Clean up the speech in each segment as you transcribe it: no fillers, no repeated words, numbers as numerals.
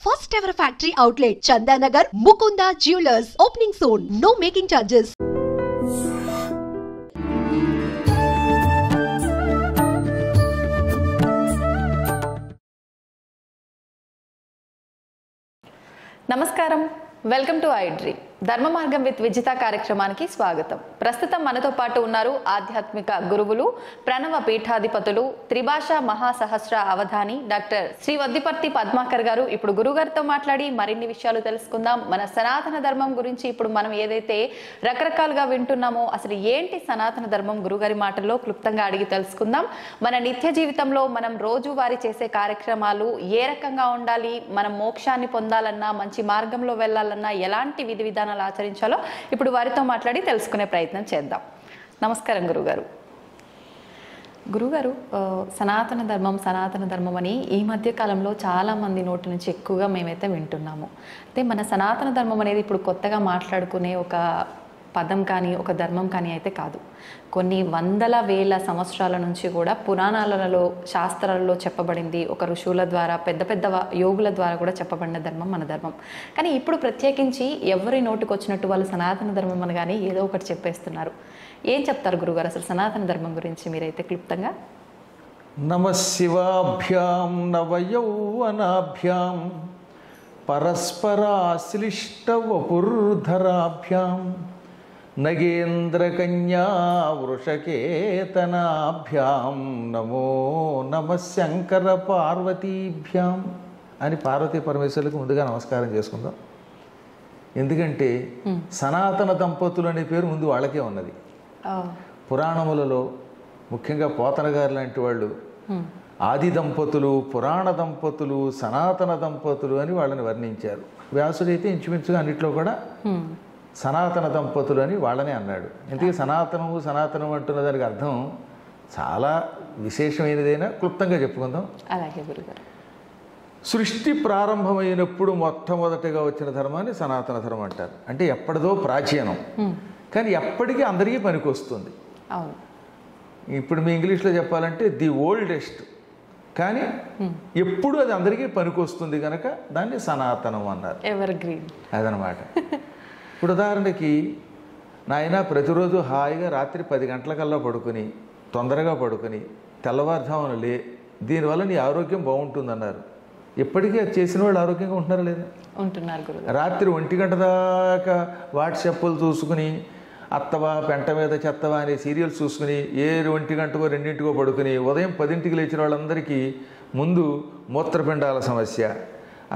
First ever factory outlet, Chandanagar, Mukunda Jewelers. Opening soon. No making charges. నమస్కారం, welcome to iDream. ధర్మ మార్గం with Vijitha కార్యక్రమానికి స్వాగతం. ప్రస్తుతం మనతో పాటు ఉన్నారు ఆధ్యాత్మిక గురువులు, ప్రణవ పీఠాధిపతులు, త్రిభాషా మహాసహస్ర అవధాని డాక్టర్ శ్రీ వద్దిపర్తి పద్మాకర్ గారు. ఇప్పుడు గురుగారితో మాట్లాడి మరిన్ని విషయాలు తెలుసుకుందాం. మన సనాతన ధర్మం గురించి ఇప్పుడు మనం ఏదైతే రకరకాలుగా వింటున్నామో, అసలు ఏంటి సనాతన ధర్మం, గురుగారి మాటల్లో క్లుప్తంగా అడిగి తెలుసుకుందాం. మన నిత్య జీవితంలో మనం రోజువారీ చేసే కార్యక్రమాలు ఏ రకంగా ఉండాలి, మనం మోక్షాన్ని పొందాలన్నా, మంచి మార్గంలో వెళ్ళాలన్నా ఎలాంటి విధి విధానాలు ఆచరించాలో ఇప్పుడు వారితో మాట్లాడి తెలుసుకునే ప్రయత్నం చేద్దాం. నమస్కారం గురుగారు. గురుగారు, సనాతన ధర్మం అని ఈ మధ్య కాలంలో చాలా మంది నోటి నుంచి ఎక్కువగా మేమైతే వింటున్నాము. అయితే మన సనాతన ధర్మం అనేది ఇప్పుడు కొత్తగా మాట్లాడుకునే ఒక పదం కానీ ఒక ధర్మం కానీ అయితే కాదు. కొన్ని వందల వేల సంవత్సరాల నుంచి కూడా పురాణాలలో, శాస్త్రాలలో చెప్పబడింది. ఒక ఋషువుల ద్వారా, పెద్ద పెద్ద యోగుల ద్వారా కూడా చెప్పబడిన ధర్మం మన ధర్మం. కానీ ఇప్పుడు ప్రత్యేకించి ఎవరి నోటికి వచ్చినట్టు వాళ్ళు సనాతన ధర్మం అని కానీ ఏదో ఒకటి చెప్పేస్తున్నారు. ఏం చెప్తారు గురుగారు అసలు సనాతన ధర్మం గురించి మీరైతే క్లుప్తంగా? నమశివాభ్యాం నవయౌవనాభ్యాం పరస్పరాశ్లిష్ట వపుర్ధరాభ్యాం నగేంద్రకన్యా వృషకేతనాభ్యాం నమో నమ శంకర పార్వతీభ్యాం అని పార్వతీ పరమేశ్వరులకు ముందుగా నమస్కారం చేసుకుందాం. ఎందుకంటే సనాతన దంపతులు అనే పేరు ముందు వాళ్ళకే ఉన్నది. పురాణములలో ముఖ్యంగా పోతన గారు లాంటి వాళ్ళు ఆది దంపతులు, పురాణ దంపతులు, సనాతన దంపతులు అని వాళ్ళని వర్ణించారు. వ్యాసుడైతే ఇంచుమించుగా అన్నిట్లో కూడా సనాతన దంపతులు అని వాళ్ళనే అన్నాడు. ఎందుకంటే సనాతనం అంటున్న దానికి అర్థం చాలా విశేషమైనదైనా క్లుప్తంగా చెప్పుకుందాం. అలాగే గురుగారు. సృష్టి ప్రారంభమైనప్పుడు మొట్టమొదటిగా వచ్చిన ధర్మాన్ని సనాతన ధర్మం అంటారు. అంటే ఎప్పటిదో ప్రాచీనం, కానీ ఎప్పటికీ అందరికీ పనికొస్తుంది. అవును. ఇప్పుడు మీ ఇంగ్లీష్లో చెప్పాలంటే ది ఓల్డెస్ట్, కానీ ఎప్పుడు అది అందరికీ పనికొస్తుంది కనుక దాన్ని సనాతనం అన్నారు. ఎవర్ గ్రీన్ అదనమాట. ఇప్పుడు ఉదాహరణకి నాయన ప్రతిరోజు హాయిగా రాత్రి 10 గంటలకల్లా పడుకుని, తొందరగా పడుకుని, తెల్లవారుజామున లే, దీనివల్ల నీ ఆరోగ్యం బాగుంటుందన్నారు. ఇప్పటికీ అది చేసిన వాళ్ళు ఆరోగ్యంగా ఉంటున్నారా లేదా? ఉంటున్నారు గురుగారు. రాత్రి 1 గంట దాకా వాట్సాప్లు చూసుకుని, అత్తవా పెంట మీద చెత్తవా అనే సీరియల్స్ చూసుకుని 1 గంటకో 2 పడుకుని ఉదయం 10 లేచిన వాళ్ళందరికీ ముందు మూత్రపిండాల సమస్య,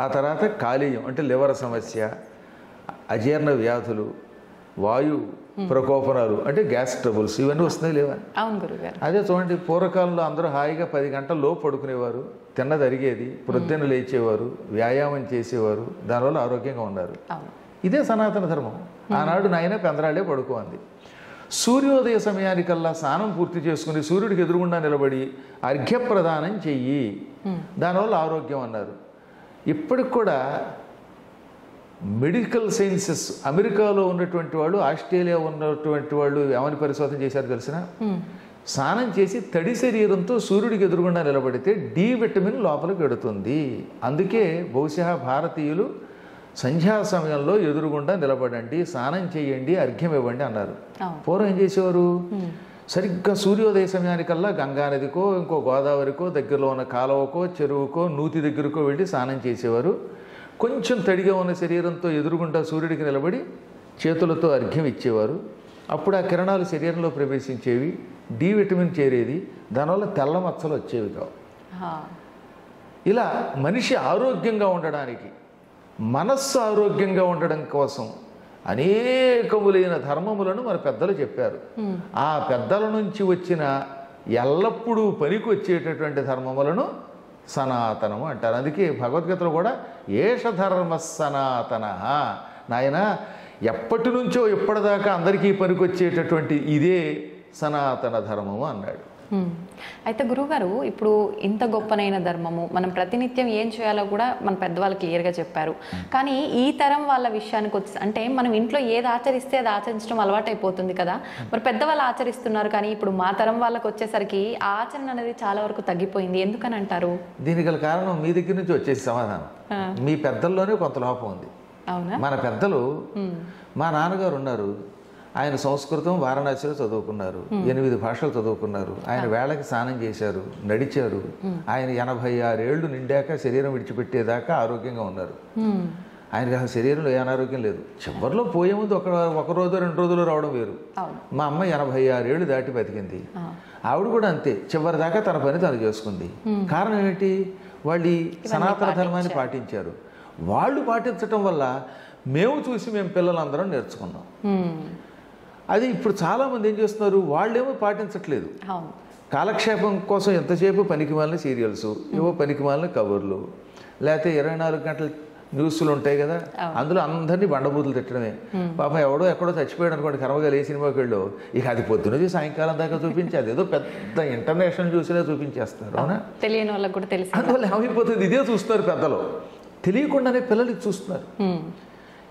ఆ తర్వాత కాలేయం అంటే లివర్ సమస్య, అజీర్ణ వ్యాధులు, వాయు ప్రకోపనాలు అంటే గ్యాస్ ట్రబుల్స్, ఇవన్నీ వస్తున్నాయి లేవా? అవును గురుగారు. అదే చూడండి, పూర్వకాలంలో అందరూ హాయిగా 10 గంటల్లో పడుకునేవారు, తిన్నది అరిగేది, ప్రొద్దున లేచేవారు, వ్యాయామం చేసేవారు, దానివల్ల ఆరోగ్యంగా ఉన్నారు. ఇదే సనాతన ధర్మం. ఆనాడు నాయన పెందరాళ్ళే పడుకోంది. సూర్యోదయ సమయానికల్లా స్నానం పూర్తి చేసుకుని సూర్యుడికి ఎదురుగుండా నిలబడి అర్ఘ్యప్రదానం చెయ్యి, దానివల్ల ఆరోగ్యం అన్నారు. ఇప్పటికి కూడా మెడికల్ సైన్సెస్, అమెరికాలో ఉన్నటువంటి వాళ్ళు, ఆస్ట్రేలియా ఉన్నటువంటి వాళ్ళు ఏమని పరిశోధన చేశారు తెలిసిన? స్నానం చేసి తడి శరీరంతో సూర్యుడికి ఎదురుగుండా నిలబడితే డి విటమిన్ లోపలికి వెడుతుంది. అందుకే బహుశా భారతీయులు సంధ్యా సమయంలో ఎదురుగుండా నిలబడండి, స్నానం చేయండి, అర్ఘ్యం ఇవ్వండి అన్నారు. పూర్వం ఏం చేసేవారు? సరిగ్గా సూర్యోదయ సమయానికల్లా గంగానదికో, ఇంకో గోదావరికో, దగ్గరలో ఉన్న కాలువకో, చెరువుకో, నూతి దగ్గరకో వెళ్ళి స్నానం చేసేవారు. కొంచెం తడిగా ఉన్న శరీరంతో ఎదురుగుండా సూర్యుడికి నిలబడి చేతులతో అర్ఘ్యం ఇచ్చేవారు. అప్పుడు ఆ కిరణాలు శరీరంలో ప్రవేశించేవి, డి విటమిన్ చేరేది, దానివల్ల తెల్ల మచ్చలు వచ్చేవి కావు. ఇలా మనిషి ఆరోగ్యంగా ఉండడానికి, మనస్సు ఆరోగ్యంగా ఉండడం కోసం అనేకములైన ధర్మములను మన పెద్దలు చెప్పారు. ఆ పెద్దల నుంచి వచ్చిన ఎల్లప్పుడూ పనికి వచ్చేటటువంటి ధర్మములను సనాతనము అంటారు. అందుకే భగవద్గీతలో కూడా ఏష ధర్మ సనాతన, నాయన ఎప్పటి నుంచో ఎప్పటిదాకా అందరికీ పనికొచ్చేటటువంటి ఇదే సనాతన ధర్మము అన్నాడు. అయితే గురువుగారు, ఇప్పుడు ఇంత గొప్పనైన ధర్మము మనం ప్రతినిత్యం ఏం చేయాలో కూడా మన పెద్దవాళ్ళు క్లియర్గా చెప్పారు. కానీ ఈ తరం వాళ్ళ విషయానికి వచ్చి అంటే మనం ఇంట్లో ఏది ఆచరిస్తే అది ఆచరించడం అలవాటు అయిపోతుంది కదా. మరి పెద్దవాళ్ళు ఆచరిస్తున్నారు, కానీ ఇప్పుడు మా తరం వాళ్ళకి వచ్చేసరికి ఆ ఆచరణ అనేది చాలా వరకు తగ్గిపోయింది. ఎందుకని అంటారు? దీనికి గల కారణం మీ దగ్గర నుంచి వచ్చేసి సమాధానం. మీ పెద్దల్లోనే కొంత లోపం ఉంది. అవునా? మన పెద్దలు, మా నాన్నగారు ఉన్నారు, ఆయన సంస్కృతం వారణాసిలో చదువుకున్నారు, 8 భాషలు చదువుకున్నారు. ఆయన వేళకి స్నానం చేశారు, నడిచారు. ఆయన 86 ఏళ్ళు నిండాక శరీరం విడిచిపెట్టేదాకా ఆరోగ్యంగా ఉన్నారు. ఆయనకి అసలు శరీరంలో ఏ అనారోగ్యం లేదు. చివరిలో పోయే ముందు ఒక రోజు 2 రోజులు రావడం వేరు. మా అమ్మ 86 ఏళ్ళు దాటి బతికింది. ఆవిడ కూడా అంతే, చివరి దాకా తన పని తను చేసుకుంది. కారణం ఏంటి? వాళ్ళు ఈ సనాతన ధర్మాన్ని పాటించారు. వాళ్ళు పాటించటం వల్ల మేము చూసి మేము పిల్లలందరం నేర్చుకున్నాం. అది ఇప్పుడు చాలామంది ఏం చేస్తున్నారు, వాళ్ళేమో పాటించట్లేదు. కాలక్షేపం కోసం ఎంతసేపు పనికిమాలిన సీరియల్స్, ఏవో పనికిమాలిన కవర్లు, లేకపోతే 24 గంటల న్యూస్లు ఉంటాయి కదా, అందులో అందరినీ బండబూతులు తిట్టడమే. పాపం ఎవడో ఎక్కడో చచ్చిపోయాడు అనుకోండి, కర్మగా ఏ సినిమాకి వెళ్ళో, ఇక అది పొద్దునది సాయంకాలం దాకా చూపించాలి. ఏదో పెద్ద ఇంటర్నేషనల్ న్యూస్లే చూపించేస్తారు. అవునా? తెలియని వాళ్ళకి కూడా తెలుసు. అందువల్ల ఏమైపోతుంది, ఇదే చూస్తారు పెద్దలు, తెలియకుండానే పిల్లలకి చూస్తున్నారు.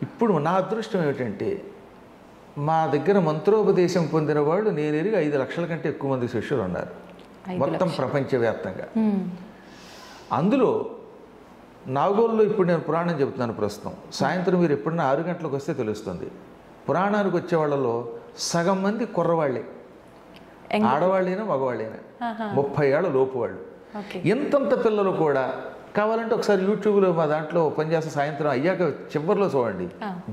ఇప్పుడు నా అదృష్టం ఏమిటంటే, మా దగ్గర మంత్రోపదేశం పొందిన వాళ్ళు నేను ఎరిగి 5 లక్షల కంటే ఎక్కువ మంది శిష్యులు ఉన్నారు మొత్తం ప్రపంచవ్యాప్తంగా. అందులో నాగోల్లో ఇప్పుడు నేను పురాణం చెబుతున్నాను ప్రస్తుతం. సాయంత్రం మీరు ఎప్పుడన్నా 6 గంటలకు వస్తే తెలుస్తుంది. పురాణానికి వచ్చే వాళ్ళలో సగం మంది కుర్రవాళ్ళే, ఆడవాళ్ళైనా మగవాళ్ళైనా, 30 ఏళ్ల లోపు వాళ్ళు. ఇంతంత పిల్లలు కూడా కావాలంటే ఒకసారి యూట్యూబ్లో మా దాంట్లో పనిచేస్తే సాయంత్రం అయ్యాక చివరిలో చూడండి,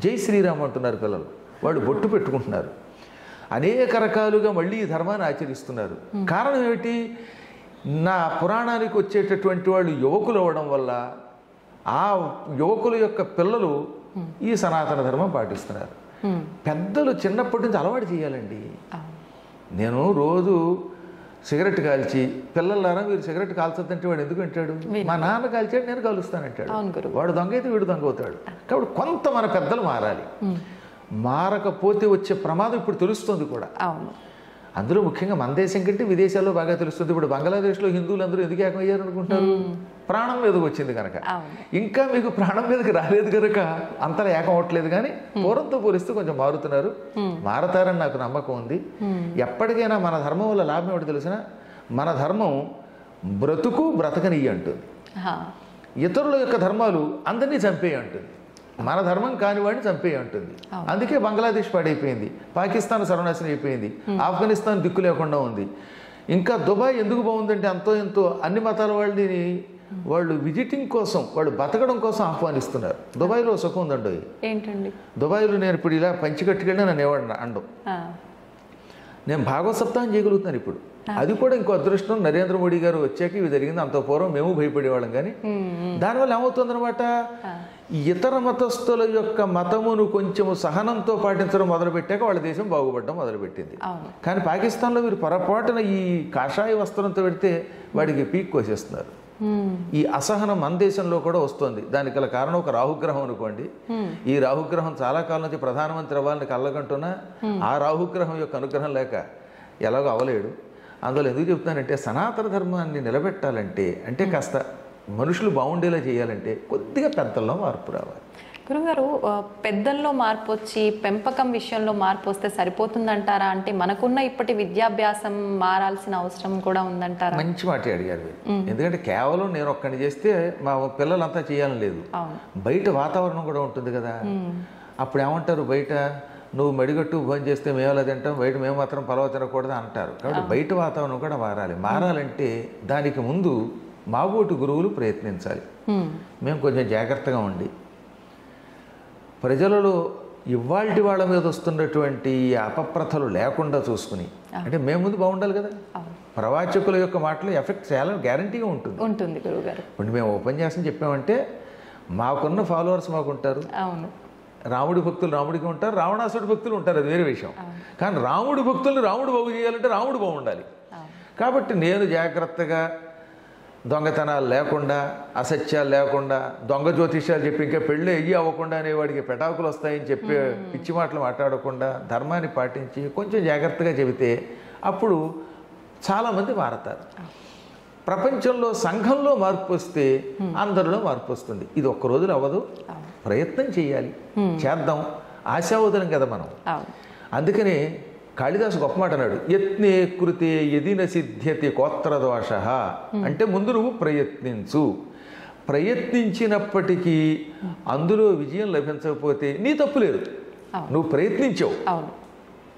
జై శ్రీరామ్ అంటున్నారు పిల్లలు. వాళ్ళు బొట్టు పెట్టుకుంటున్నారు, అనేక రకాలుగా మళ్ళీ ఈ ధర్మాన్ని ఆచరిస్తున్నారు. కారణం ఏమిటి? నా పురాణానికి వచ్చేటటువంటి వాళ్ళు యువకులు అవ్వడం వల్ల ఆ యువకుల యొక్క పిల్లలు ఈ సనాతన ధర్మం పాటిస్తున్నారు. పెద్దలు చిన్నప్పటి నుంచి అలవాటు చేయాలండి. నేను రోజు సిగరెట్ కాల్చి పిల్లలారా మీరు సిగరెట్ కాల్చొద్దంటే వాడు ఎందుకు అంటాడు? మా నాన్న కాల్చాడు, నేను కాలుస్తానంటాడు. వాడు దొంగ అయితే వీడు దొంగ అవుతాడు. కాబట్టి కొంత మన పెద్దలు మారాలి. మారకపోతే వచ్చే ప్రమాదం ఇప్పుడు తెలుస్తుంది కూడా. అందులో ముఖ్యంగా మన దేశం కంటే విదేశాల్లో బాగా తెలుస్తుంది. ఇప్పుడు బంగ్లాదేశ్లో హిందువులు అందరూ ఎందుకు ఏకమయ్యారు అనుకుంటారు? ప్రాణం మీదకి వచ్చింది కనుక. ఇంకా మీకు ప్రాణం మీదకి రాలేదు కనుక అంతలా ఏకం అవ్వట్లేదు. కానీ పూర్వంతో పోలిస్తే కొంచెం మారుతున్నారు, మారతారని నాకు నమ్మకం ఉంది. ఎప్పటికైనా మన ధర్మం వల్ల లాభం ఏమిటి తెలిసిన, మన ధర్మం బ్రతకనియ్యి అంటుంది. ఇతరుల యొక్క ధర్మాలు అందరినీ చంపేయి అంటుంది. మన ధర్మం కానివాడిని చంపేయి అంటుంది. అందుకే బంగ్లాదేశ్ పాడైపోయింది, పాకిస్తాన్ సర్వనాశనం అయిపోయింది, ఆఫ్ఘనిస్తాన్ దిక్కు లేకుండా ఉంది. ఇంకా దుబాయ్ ఎందుకు బాగుందంటే అంతో ఎంతో అన్ని మతాల వాళ్ళని వాళ్ళు విజిటింగ్ కోసం, వాళ్ళు బతకడం కోసం ఆహ్వానిస్తున్నారు. దుబాయ్లో సుఖం ఉందండి. ఏంటండి దుబాయ్లో నేను ఇప్పుడు ఇలా పంచి కట్టుకెళ్ళి నన్ను ఏమన్నా అండం, నేను భాగవత సప్తాహం చేయగలుగుతున్నాను ఇప్పుడు. అది కూడా ఇంకో అదృష్టం. నరేంద్ర మోడీ గారు వచ్చాక ఇవి జరిగింది. అంత పూర్వం మేము భయపడేవాళ్ళం. కానీ దానివల్ల ఏమవుతుందన్నమాట, ఇతర మతస్థుల యొక్క మతమును కొంచెం సహనంతో పాటించడం మొదలుపెట్టాక వాళ్ళ దేశం బాగుపడడం మొదలుపెట్టింది. కానీ పాకిస్తాన్లో మీరు పొరపాటున ఈ కాషాయ వస్త్రంతో పెడితే వాడికి పీక్ కోసేస్తున్నారు. ఈ అసహనం మన దేశంలో కూడా వస్తుంది. దానికి గల కారణం ఒక రాహుగ్రహం అనుకోండి. ఈ రాహుగ్రహం చాలా కాలం నుంచి ప్రధానమంత్రి అవ్వాలని కళ్ళగంటున్నా ఆ రాహుగ్రహం యొక్క అనుగ్రహం లేక ఎలాగో అవలేడు. అందువల్ల ఎందుకు చెప్తున్నానంటే, సనాతన ధర్మాన్ని నిలబెట్టాలంటే, అంటే కాస్త మనుషులు బాగుండేలా చేయాలంటే కొద్దిగా పెద్దల్లో మార్పు రావాలి. గురుగారు, పెద్దల్లో మార్పు వచ్చి పెంపకం విషయంలో మార్పు వస్తే సరిపోతుందంటారా? అంటే మనకున్న ఇప్పటి విద్యాభ్యాసం మారాల్సిన అవసరం కూడా ఉందంటారా? మంచి మాట అడిగారు. ఎందుకంటే కేవలం నేను ఒక్కడిని చేస్తే మా పిల్లలంతా చేయాలని లేదు. బయట వాతావరణం కూడా ఉంటుంది కదా. అప్పుడు ఏమంటారు, బయట నువ్వు మడిగట్టు భోజనం చేస్తే మేము అలా తింటాం, బయట మేము మాత్రం పలవ తినకూడదు అంటారు. కాబట్టి బయట వాతావరణం కూడా మారాలి. మారాలంటే దానికి ముందు మాబోటి గురువులు ప్రయత్నించాలి. మేము కొంచెం జాగ్రత్తగా ఉండి ప్రజలలో ఇవాల్టి వాళ్ళ మీద వస్తున్నటువంటి అపప్రథలు లేకుండా చూసుకుని, అంటే మేము ముందు బాగుండాలి కదా. ప్రవాచకుల యొక్క మాటలు ఎఫెక్ట్ చాలా గ్యారంటీగా ఉంటుంది గురువుగారు. ఇప్పుడు మేము ఉపన్యాసం చెప్పామంటే మాకున్న ఫాలోవర్స్ మాకుంటారు. రాముడి భక్తులు రాముడికి ఉంటారు, రావణాసుడి భక్తులు ఉంటారు, అది వేరే విషయం. కానీ రాముడి భక్తుల్ని రాముడు బాగు చేయాలంటే రాముడు బాగుండాలి. కాబట్టి నేను జాగ్రత్తగా దొంగతనాలు లేకుండా, అసత్యాలు లేకుండా, దొంగ జ్యోతిష్యాలు చెప్పి ఇంకా పెళ్ళి అయ్యి అవ్వకుండా అనేవాడికి పెటాకులు వస్తాయని చెప్పే పిచ్చి మాటలు మాట్లాడకుండా ధర్మాన్ని పాటించి కొంచెం జాగ్రత్తగా చెబితే అప్పుడు చాలామంది మారతారు. ప్రపంచంలో సంఘంలో మార్పు వస్తే అందరిలో మార్పు వస్తుంది. ఇది ఒక్క రోజులో అవ్వదు, ప్రయత్నం చేయాలి, చేద్దాం. ఆశావదనం కదా మనం. అందుకనే కాళిదాసు గొప్ప మాట అన్నాడు, యత్నే కృతే యదిన సిద్ధ్యతి కోత్రదోష. అంటే ముందు నువ్వు ప్రయత్నించు, ప్రయత్నించినప్పటికీ అందులో విజయం లభించకపోతే నీ తప్పు లేదు, నువ్వు ప్రయత్నించావు.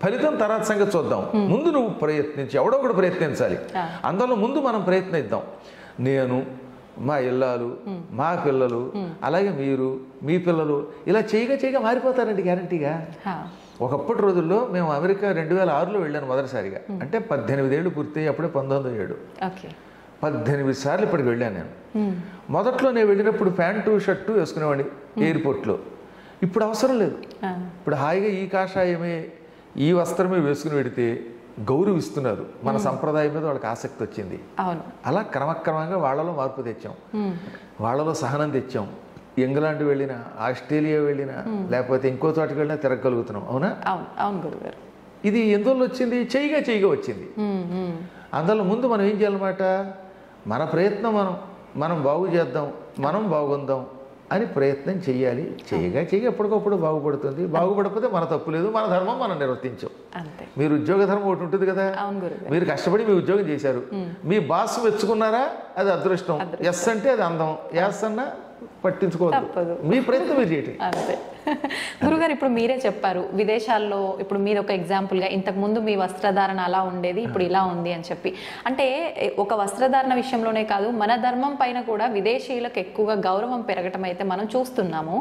ఫలితం తర్వాత సంగతి చూద్దాం, ముందు నువ్వు ప్రయత్నించి, ఎవడో ఒకడు ప్రయత్నించాలి. అందులో ముందు మనం ప్రయత్నిద్దాం. నేను, మా ఇల్లాలు, మా పిల్లలు, అలాగే మీరు, మీ పిల్లలు ఇలా చేయగా మారిపోతారండి గ్యారంటీగా. ఒకప్పటి రోజుల్లో మేము అమెరికా 2006లో వెళ్ళాను మొదటిసారిగా. అంటే 18 ఏళ్ళు పూర్తయి, అప్పుడే 1907. 18 సార్లు ఇప్పటికి వెళ్ళాను నేను. మొదట్లో నేను వెళ్ళినప్పుడు ప్యాంటు షర్టు వేసుకునేవాడిని ఎయిర్పోర్ట్లో. ఇప్పుడు అవసరం లేదు. ఇప్పుడు హాయిగా ఈ కాషాయమే, ఈ వస్త్రమే వేసుకుని పెడితే గౌరవిస్తున్నారు. మన సంప్రదాయం మీద వాళ్ళకి ఆసక్తి వచ్చింది. అలా క్రమక్రమంగా వాళ్ళలో మార్పు తెచ్చాం, వాళ్ళలో సహనం తెచ్చాం. ఇంగ్లాండ్ వెళ్ళినా, ఆస్ట్రేలియా వెళ్ళినా, లేకపోతే ఇంకో చోటకి వెళ్ళినా తిరగలుగుతున్నాం. అవునా? అవును గురుగారు. ఇది ఎందువల్ల వచ్చింది? చేయగా వచ్చింది. అందులో ముందు మనం ఏం చేయాలన్నమాట, మన ప్రయత్నం మనం బాగు చేద్దాం, మనం బాగుందాం అని ప్రయత్నం చెయ్యాలి. చేయగా ఎప్పటికప్పుడు బాగుపడుతుంది. బాగుపడకపోతే మన తప్పు లేదు, మన ధర్మం మనం నిర్వర్తించాం. మీరు ఉద్యోగ ధర్మం ఒకటి ఉంటుంది కదా, మీరు కష్టపడి మీ ఉద్యోగం చేశారు, మీ బాస్ మెచ్చుకున్నారా, అది అదృష్టం. ఎస్ అంటే అది అందం, ఎస్ అన్నా పట్టించుకోవద్దు, మీ ప్రయత్నం మీరు చేయటం. అంతే. గురుగారు, ఇప్పుడు మీరే చెప్పారు విదేశాల్లో, ఇప్పుడు మీరు ఒక ఎగ్జాంపుల్గా ఇంతకుముందు మీ వస్త్రధారణ అలా ఉండేది, ఇప్పుడు ఇలా ఉంది అని చెప్పి. అంటే ఒక వస్త్రధారణ విషయంలోనే కాదు, మన ధర్మం పైన కూడా విదేశీయులకు ఎక్కువగా గౌరవం పెరగటం అయితే మనం చూస్తున్నాము.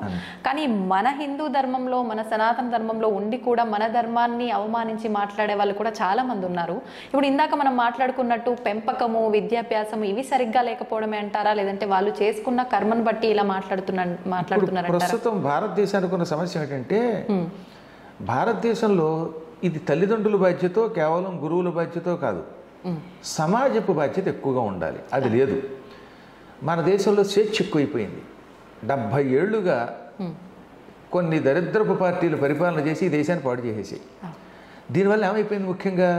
కానీ మన హిందూ ధర్మంలో, మన సనాతన ధర్మంలో ఉండి కూడా మన ధర్మాన్ని అవమానించి మాట్లాడే వాళ్ళు కూడా చాలా మంది ఉన్నారు. ఇప్పుడు ఇందాక మనం మాట్లాడుకున్నట్టు పెంపకము, విద్యాభ్యాసము ఇవి సరిగ్గా లేకపోవడమే అంటారా, లేదంటే వాళ్ళు చేసుకున్న కర్మను బట్టి ఇలా మాట్లాడుతున్నారు? ప్రస్తుతం భారతదేశానికి ఉన్న సమస్య ఏంటంటే, భారతదేశంలో ఇది తల్లిదండ్రుల బాధ్యత, కేవలం గురువుల బాధ్యత కాదు, సమాజపు బాధ్యత ఎక్కువగా ఉండాలి. అది లేదు. మన దేశంలో స్వేచ్ఛ ఎక్కువైపోయింది. 70 ఏళ్లుగా కొన్ని దరిద్రపు పార్టీలు పరిపాలన చేసి ఈ దేశాన్ని పాడు చేసేసి, దీనివల్ల ఏమైపోయింది? ముఖ్యంగా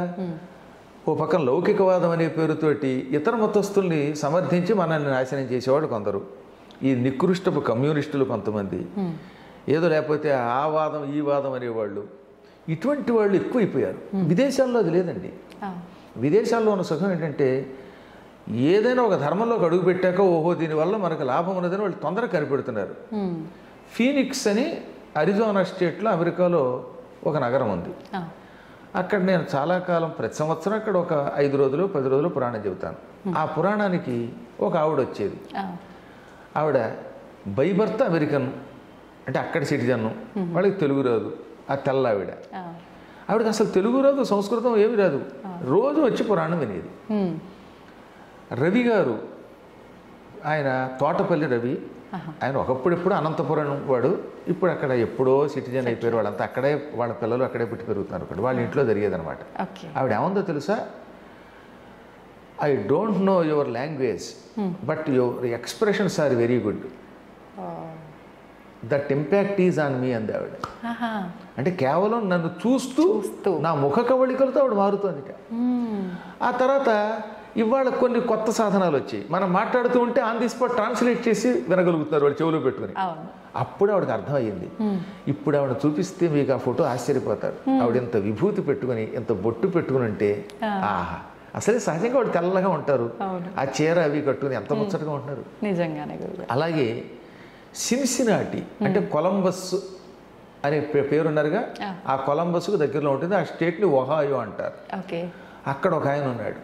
ఓ పక్కన లౌకికవాదం అనే పేరుతోటి ఇతర మతస్థుల్ని సమర్థించి మనల్ని నాశనం చేసేవాళ్ళు కొందరు, ఈ నికృష్టపు కమ్యూనిస్టులు కొంతమంది, ఏదో లేకపోతే ఆ వాదం ఈ వాదం అనేవాళ్ళు, ఇటువంటి వాళ్ళు ఎక్కువైపోయారు. విదేశాల్లో అది లేదండి. విదేశాల్లో ఉన్న సుఖం ఏంటంటే, ఏదైనా ఒక ధర్మంలోకి అడుగు పెట్టాక ఓహో దీనివల్ల మనకు లాభం ఉన్నదని వాళ్ళు తొందరగా కనిపెడుతున్నారు. ఫీనిక్స్ అని అరిజోనా స్టేట్లో అమెరికాలో ఒక నగరం ఉంది. అక్కడ నేను చాలా కాలం, ప్రతి సంవత్సరం అక్కడ ఒక 5 రోజులు 10 రోజులు పురాణం చెబుతాను. ఆ పురాణానికి ఒక ఆవిడ వచ్చేది. ఆవిడ బై బర్త్ అమెరికన్, అంటే అక్కడ సిటిజన్, వాళ్ళకి తెలుగు రాదు. ఆ తెల్ల ఆవిడకి అసలు తెలుగు రాదు, సంస్కృతం ఏమి రాదు, రోజు వచ్చి పురాణం వినేది. రవి గారు, ఆయన తోటపల్లి రవి, ఆయన ఒకప్పుడెప్పుడు అనంతపురం వాడు, ఇప్పుడు అక్కడ ఎప్పుడో సిటిజన్ అయిపోయారు. వాళ్ళంతా అక్కడే, వాళ్ళ పిల్లలు అక్కడే పుట్టి పెరుగుతున్నారు. అక్కడ వాళ్ళ ఇంట్లో జరిగేదనమాట. ఆవిడ ఏముందో తెలుసా, I don't know your language but your expressions are very good, that impact is on me అంది ఆవిడ. అంటే కేవలం నన్ను చూస్తూ నా ముఖ కవళికలతో ఆవిడ మారుతోంది. ఆ తర్వాత ఇవాళ కొన్ని కొత్త సాధనాలు వచ్చాయి, మనం మాట్లాడుతూ ఉంటే ఆన్ ది స్పాట్ ట్రాన్స్లేట్ చేసి వినగలుగుతున్నారు వాళ్ళు చెవులో పెట్టుకుని. అప్పుడు ఆవిడకి అర్థమయ్యింది. ఇప్పుడు ఆవిడ చూపిస్తే మీకు ఆ ఫోటో ఆశ్చర్యపోతారు. ఆవిడ ఎంత విభూతి పెట్టుకుని, ఎంత బొట్టు పెట్టుకుని ఉంటే, ఆహా, అసలే సహజంగా వాళ్ళు తెల్లగా ఉంటారు, ఆ చీర అవి కట్టుకుని ఎంత ముచ్చటగా ఉంటున్నారు నిజంగానే. అలాగే సిన్సినాటి అంటే కొలంబస్ అనే పేరున్నారుగా, ఆ కొలంబస్కు దగ్గరలో ఉంటుంది. ఆ స్టేట్ని ఒహాయో అంటారు. అక్కడ ఒక ఆయన ఉన్నాడు.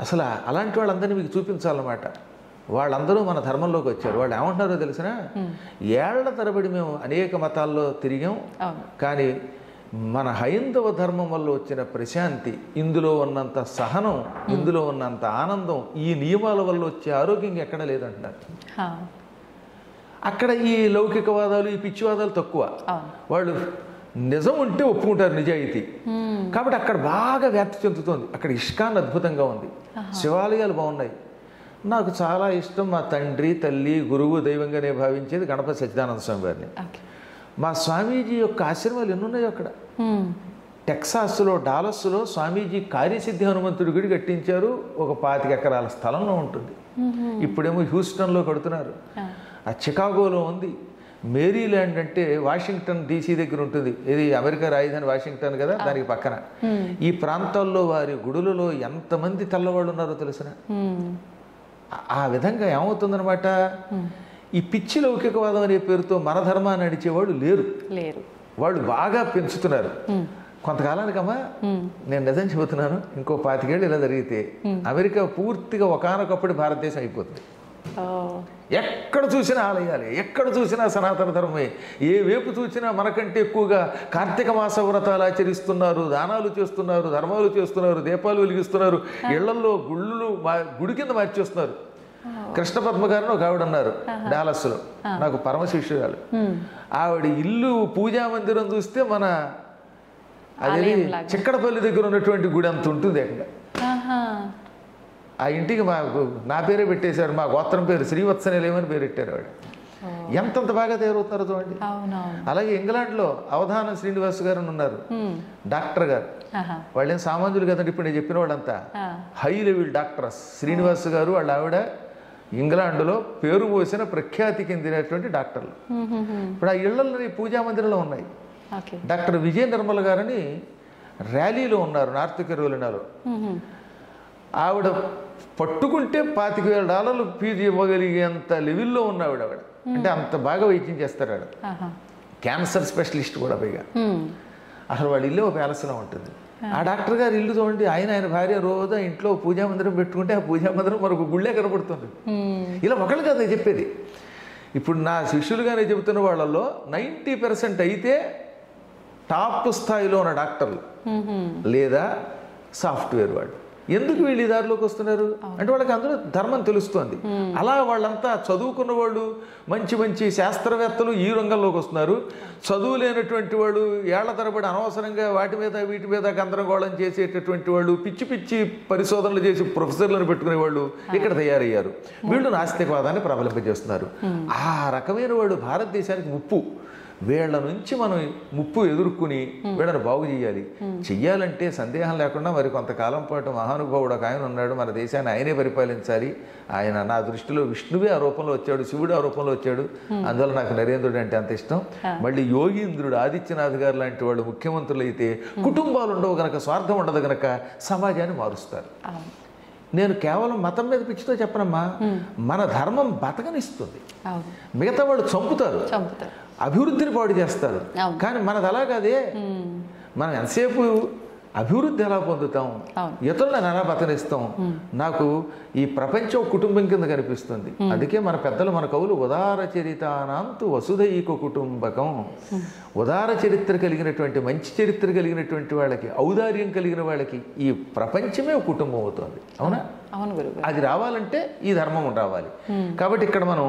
అసలు అలాంటి వాళ్ళందరినీ మీకు చూపించాలన్నమాట. వాళ్ళందరూ మన ధర్మంలోకి వచ్చారు. వాళ్ళు ఏమంటున్నారో తెలిసిన, ఏళ్ల తరబడి మేము అనేక మతాల్లో తిరిగాం, కానీ మన హైందవ ధర్మం వల్ల వచ్చిన ప్రశాంతి, ఇందులో ఉన్నంత సహనం, ఇందులో ఉన్నంత ఆనందం, ఈ నియమాల వల్ల వచ్చే ఆరోగ్యం ఎక్కడ లేదంటున్నారు. అక్కడ ఈ లౌకికవాదాలు, ఈ పిచ్చివాదాలు తక్కువ. వాళ్ళు నిజం ఉంటే ఒప్పుకుంటారు, నిజాయితీ. కాబట్టి అక్కడ బాగా వ్యాప్తి చెందుతోంది. అక్కడ ఇష్కాన్ అద్భుతంగా ఉంది, శివాలయాలు బాగున్నాయి. నాకు చాలా ఇష్టం, మా తండ్రి తల్లి గురువు దైవంగానే భావించేది గణపతి సచ్చిదానంద స్వామి వారిని. మా స్వామీజీ యొక్క ఆశ్రమాలు ఎన్నున్నాయో అక్కడ. టెక్సాస్లో డాలస్లో స్వామీజీ కార్యసిద్ధి హనుమంతుడి గుడి కట్టించారు. ఒక 25 ఎకరాల స్థలంలో ఉంటుంది. ఇప్పుడేమో హ్యూస్టన్లో కడుతున్నారు. ఆ చికాగోలో ఉంది. మేరీల్యాండ్ అంటే వాషింగ్టన్ DC దగ్గర ఉంటుంది. ఇది అమెరికా రాజధాని వాషింగ్టన్ కదా, దానికి పక్కన. ఈ ప్రాంతాల్లో వారి గుడులలో ఎంతమంది తెల్లవాళ్ళు ఉన్నారో తెలిసిన. ఆ విధంగా ఏమవుతుందనమాట, ఈ పిచ్చి లౌకికవాదం అనే పేరుతో మన ధర్మాన్ని నడిచేవాళ్ళు లేరు. వాళ్ళు బాగా పెంచుతున్నారు. కొంతకాలానికమ్మా నేను నిజం చెబుతున్నాను, ఇంకో 25 ఏళ్ళు ఇలా జరిగితే అమెరికా పూర్తిగా ఒకానొకప్పుడు భారతదేశం అయిపోతుంది. ఎక్కడ చూసినా ఆలయాలే, ఎక్కడ చూసినా సనాతన ధర్మమే. ఏ వైపు చూసినా మనకంటే ఎక్కువగా కార్తీక మాస వ్రతాలు ఆచరిస్తున్నారు, దానాలు చేస్తున్నారు, ధర్మాలు చేస్తున్నారు, దీపాలు వెలిగిస్తున్నారు, ఇళ్లలో గుడి కింద మార్చేస్తున్నారు. కృష్ణ పద్మ గారిని ఒక ఆవిడ ఉన్నారు డాలస్లో, నాకు పరమ శిష్యురాలు. ఆవిడ ఇల్లు పూజా మందిరం చూస్తే మన అది చిక్కడపల్లి దగ్గర ఉన్నటువంటి గుడి అంత ఉంటుంది అక్కడ. ఆ ఇంటికి నా పేరే పెట్టేశారు. మా గోత్రం పేరు శ్రీవత్సనేలేమని పేరు పెట్టారు ఆవిడ. ఎంతంత బాగా తయారవుతున్నారో చూడండి. అలాగే ఇంగ్లాండ్లో అవధానం శ్రీనివాస్ గారు ఉన్నారు, డాక్టర్ గారు. వాళ్ళేం సామాన్యులు కదండి, ఇప్పుడు నేను చెప్పిన వాళ్ళంతా హై లెవెల్ డాక్టర్స్. శ్రీనివాస్ గారు వాళ్ళ ఆవిడ ఇంగ్లాండ్లో పేరు పోసిన ప్రఖ్యాతి చెందినటువంటి డాక్టర్లు. ఇప్పుడు ఆ ఇళ్లలో పూజా మందిరంలో ఉన్నాయి. డాక్టర్ విజయ నిర్మల గారని ర్యాలీలో ఉన్నారు నార్త్ కెరోలినాలో. ఆవిడ పట్టుకుంటే $25,000 ఫీజు ఇవ్వగలిగేంత లెవెల్లో ఉన్న ఆవిడ. అంటే అంత బాగా వైద్యం చేస్తారు ఆవిడ. క్యాన్సర్ స్పెషలిస్ట్ కూడా పైగా. అసలు వాళ్ళ ఇల్లు ఒక ప్యాలెస్లో ఉంటుంది. ఆ డాక్టర్ గారు ఇల్లు చూడండి, ఆయన భార్య రోజు ఇంట్లో పూజా మందిరం పెట్టుకుంటే ఆ పూజా మందిరం మరొక గుళ్ళే కనపడుతుంది. ఇలా ఒకళ్ళు కదా చెప్పేది. ఇప్పుడు నా శిష్యులుగానే చెబుతున్న వాళ్ళల్లో 90% అయితే టాప్ స్థాయిలో ఉన్న డాక్టర్లు లేదా సాఫ్ట్వేర్ వాళ్ళు. ఎందుకు వీళ్ళు ఈ దారిలోకి వస్తున్నారు అంటే వాళ్ళకి అందులో ధర్మం తెలుస్తోంది. అలా వాళ్ళంతా చదువుకున్న వాళ్ళు, మంచి మంచి శాస్త్రవేత్తలు ఈ రంగంలోకి వస్తున్నారు. చదువు లేనటువంటి వాళ్ళు, ఏళ్ల తరబడి అనవసరంగా వాటి మీద వీటి మీద గందరగోళం చేసేటటువంటి వాళ్ళు, పిచ్చి పిచ్చి పరిశోధనలు చేసి ప్రొఫెసర్లను పెట్టుకునే వాళ్ళు ఇక్కడ తయారయ్యారు. వీళ్ళు నాస్తికవాదాన్ని ప్రబలింపజేస్తున్నారు. ఆ రకమైన వాళ్ళు భారతదేశానికి ముప్పు. వీళ్ళ నుంచి మనం ముప్పు ఎదుర్కొని వీళ్ళని బాగు చేయాలి. చెయ్యాలంటే సందేహం లేకుండా మరి కొంతకాలం పాటు మహానుభావుడు ఒక ఆయన ఉన్నాడు, మన దేశాన్ని ఆయనే పరిపాలించాలి. ఆయన నా దృష్టిలో విష్ణువే ఆ రూపంలో వచ్చాడు, శివుడు ఆ రూపంలో వచ్చాడు. అందువల్ల నాకు నరేంద్రుడు అంటే అంత ఇష్టం. మళ్ళీ యోగీంద్రుడు, ఆదిత్యనాథ్ గారు లాంటి వాళ్ళు ముఖ్యమంత్రులు అయితే కుటుంబాలు ఉండవు గనక, స్వార్థం ఉండదు గనక సమాజాన్ని మారుస్తారు. నేను కేవలం మతం మీద పిచ్చితో చెప్పనమ్మా, మన ధర్మం బతకనిస్తుంది. మిగతా వాళ్ళు చంపుతారు, అభివృద్ధిని పాడు చేస్తారు. కానీ మనది అలా కాదే. మనం ఎంతసేపు అభివృద్ధి ఎలా పొందుతాం, ఇతరులను ఎలా బతనిస్తాం. నాకు ఈ ప్రపంచం కుటుంబం కింద కనిపిస్తుంది. అందుకే మన పెద్దలు, మన కవులు ఉదార చరితానాంతు వసుధైక కుటుంబకం. ఉదార చరిత్ర కలిగినటువంటి, మంచి చరిత్ర కలిగినటువంటి వాళ్ళకి, ఔదార్యం కలిగిన వాళ్ళకి ఈ ప్రపంచమే ఒక కుటుంబం అవుతుంది. అవునా? అది రావాలంటే ఈ ధర్మం రావాలి. కాబట్టి ఇక్కడ మనం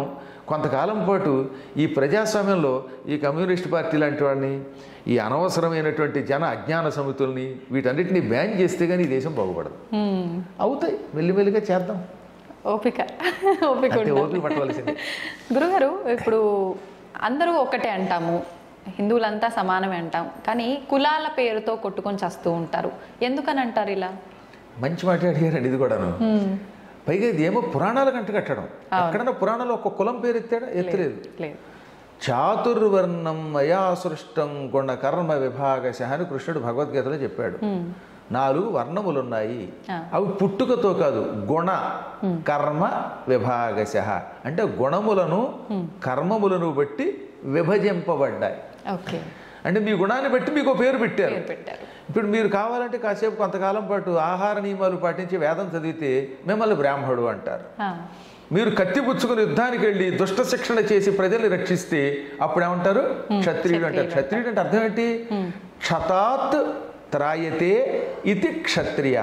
కొంతకాలం పాటు ఈ ప్రజాస్వామ్యంలో ఈ కమ్యూనిస్ట్ పార్టీ లాంటి వాళ్ళని, ఈ అనవసరమైనటువంటి జన అజ్ఞాన సమితుల్ని, వీటన్నిటిని బ్యాన్ చేస్తే కానీ ఈ దేశం బాగుపడదు. అవుతాయి, మెల్లిమెల్లిగా చేద్దాం. ఓపిక పట్టవలసింది. గురుగారు, ఇప్పుడు అందరూ ఒకటే అంటాము, హిందువులంతా సమానమే అంటాం, కానీ కులాల పేరుతో కొట్టుకొని చేస్తూ ఉంటారు. ఎందుకని అంటారు ఇలా? మంచి మాట అడిగారండి. ఇది కూడాను పైగా ఇది ఏమో పురాణాల కంట కట్టడం. ఎక్కడన్నా పురాణాలు ఒక కులం పేరు ఎత్తాడా? ఎత్తలేదు. చాతుర్వర్ణం మయా సృష్టం గుణ కర్మ విభాగశ అని కృష్ణుడు భగవద్గీతలో చెప్పాడు. 4 వర్ణములున్నాయి. అవి పుట్టుకతో కాదు, గుణ కర్మ విభాగశ అంటే గుణములను కర్మములను బట్టి విభజింపబడ్డాయి. అంటే మీ గుణాన్ని బట్టి మీకు పేరు పెట్టారు. ఇప్పుడు మీరు కావాలంటే కాసేపు కొంతకాలం పాటు ఆహార నియమాలు పాటించి వేదం చదివితే మిమ్మల్ని బ్రాహ్మణుడు అంటారు. మీరు కత్తి పుచ్చుకుని యుద్ధానికి వెళ్ళి దుష్ట శిక్షణ చేసి ప్రజల్ని రక్షిస్తే అప్పుడు ఏమంటారు? క్షత్రియుడు అంటారు. క్షత్రియుడు అంటే అర్థం ఏంటి? క్షతాత్ త్రాయతే ఇది క్షత్రియ.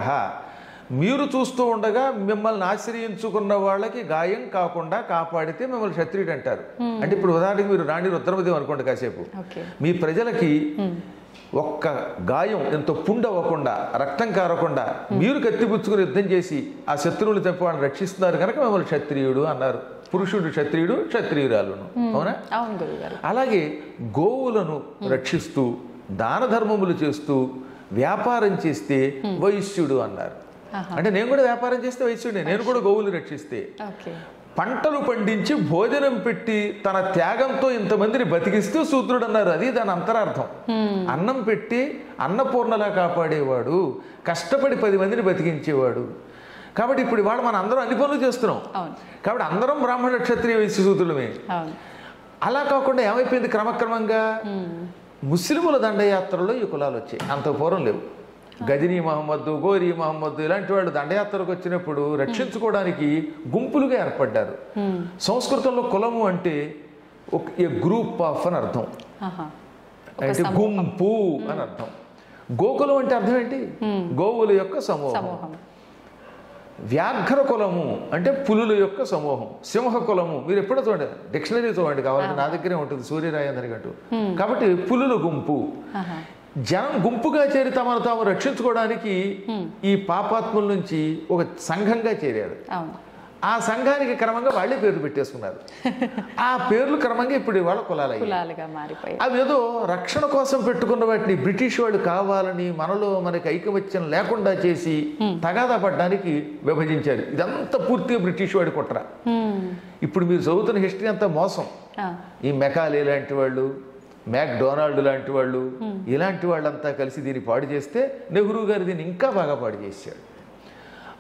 మీరు చూస్తూ ఉండగా మిమ్మల్ని ఆశ్రయించుకున్న వాళ్ళకి గాయం కాకుండా కాపాడితే మిమ్మల్ని క్షత్రియుడు అంటారు. అంటే ఇప్పుడు ఉదాహరణకి మీరు రాణి రుద్రమదేవి అనుకోండి, కాసేపు మీ ప్రజలకి ఒక్క గాయం ఎంతో పుండవ్వకుండా, రక్తం కారకుండా మీరు కత్తిపుచ్చుకుని యుద్ధం చేసి ఆ శత్రువులు చంపి వాళ్ళని రక్షిస్తున్నారు కనుక మిమ్మల్ని క్షత్రియుడు అన్నారు. పురుషుడు క్షత్రియుడు, క్షత్రియురాలును. అవునా? అలాగే గోవులను రక్షిస్తూ దాన ధర్మములు చేస్తూ వ్యాపారం చేస్తే వైశ్యుడు అన్నారు. అంటే నేను కూడా వ్యాపారం చేస్తే వైశ్యుడే, నేను కూడా గోవులు రక్షిస్తే. పంటలు పండించి భోజనం పెట్టి తన త్యాగంతో ఇంతమందిని బతికిస్తూ శూద్రుడు అన్నారు. అది దాని అంతరార్థం. అన్నం పెట్టి అన్నపూర్ణలా కాపాడేవాడు, కష్టపడి 10 మందిని బతికించేవాడు. కాబట్టి ఇప్పుడు ఇవాళ మనం అందరం అన్ని పనులు చేస్తున్నాం. కాబట్టి అందరం బ్రాహ్మణ క్షత్రియ వైశ్య శూద్రులమే. అలా కాకుండా ఏమైపోయింది, క్రమక్రమంగా ముస్లిముల దండయాత్రలో ఈ కులాలు వచ్చాయి. అంత పూర్వం లేవు. గజనీ మహమ్మద్, గోరీ మహమ్మద్ ఇలాంటి వాళ్ళు దండయాత్రకు వచ్చినప్పుడు రక్షించుకోవడానికి గుంపులుగా ఏర్పడ్డారు. సంస్కృతంలో కులము అంటే ఏ గ్రూప్ ఆఫ్ అని అర్థం, అంటే గుంపు అని అర్థం. గోకులం అంటే అర్థం ఏంటి, గోవుల యొక్క సమూహం. వ్యాఘ్ర కులము అంటే పులుల యొక్క సమూహం. సింహ కులము మీరు ఎప్పుడో చూడండి, డిక్షనరీ చూడండి, కావాలంటే నా దగ్గరే ఉంటుంది సూర్యరాయందరి గట్టు. కాబట్టి పులుల గుంపు. జనం గుంపుగా చేరి తమను తాము రక్షించుకోవడానికి ఈ పాపాత్ముల నుంచి ఒక సంఘంగా చేరారు. ఆ సంఘానికి క్రమంగా వాళ్ళే పేర్లు పెట్టేసుకున్నారు. ఆ పేర్లు క్రమంగా ఇప్పుడు వాళ్ళ కులాలుగా మారిపోయాయి. అవి ఏదో రక్షణ కోసం పెట్టుకున్న వాటిని బ్రిటిష్ వాళ్ళు కావాలని మనకి ఐకమత్యం లేకుండా చేసి తగాదా పడ్డానికి విభజించారు. ఇదంతా పూర్తిగా బ్రిటిష్ వాడి కుట్ర. ఇప్పుడు మీరు చదువుతున్న హిస్టరీ అంతా మోసం. ఈ మెకాలే లాంటి వాళ్ళు, మ్యాక్డొనాల్డ్ లాంటి వాళ్ళు, ఇలాంటి వాళ్ళంతా కలిసి దీన్ని పాడు చేస్తే నెహ్రూ గారు దీన్ని ఇంకా బాగా పాడు చేశాడు.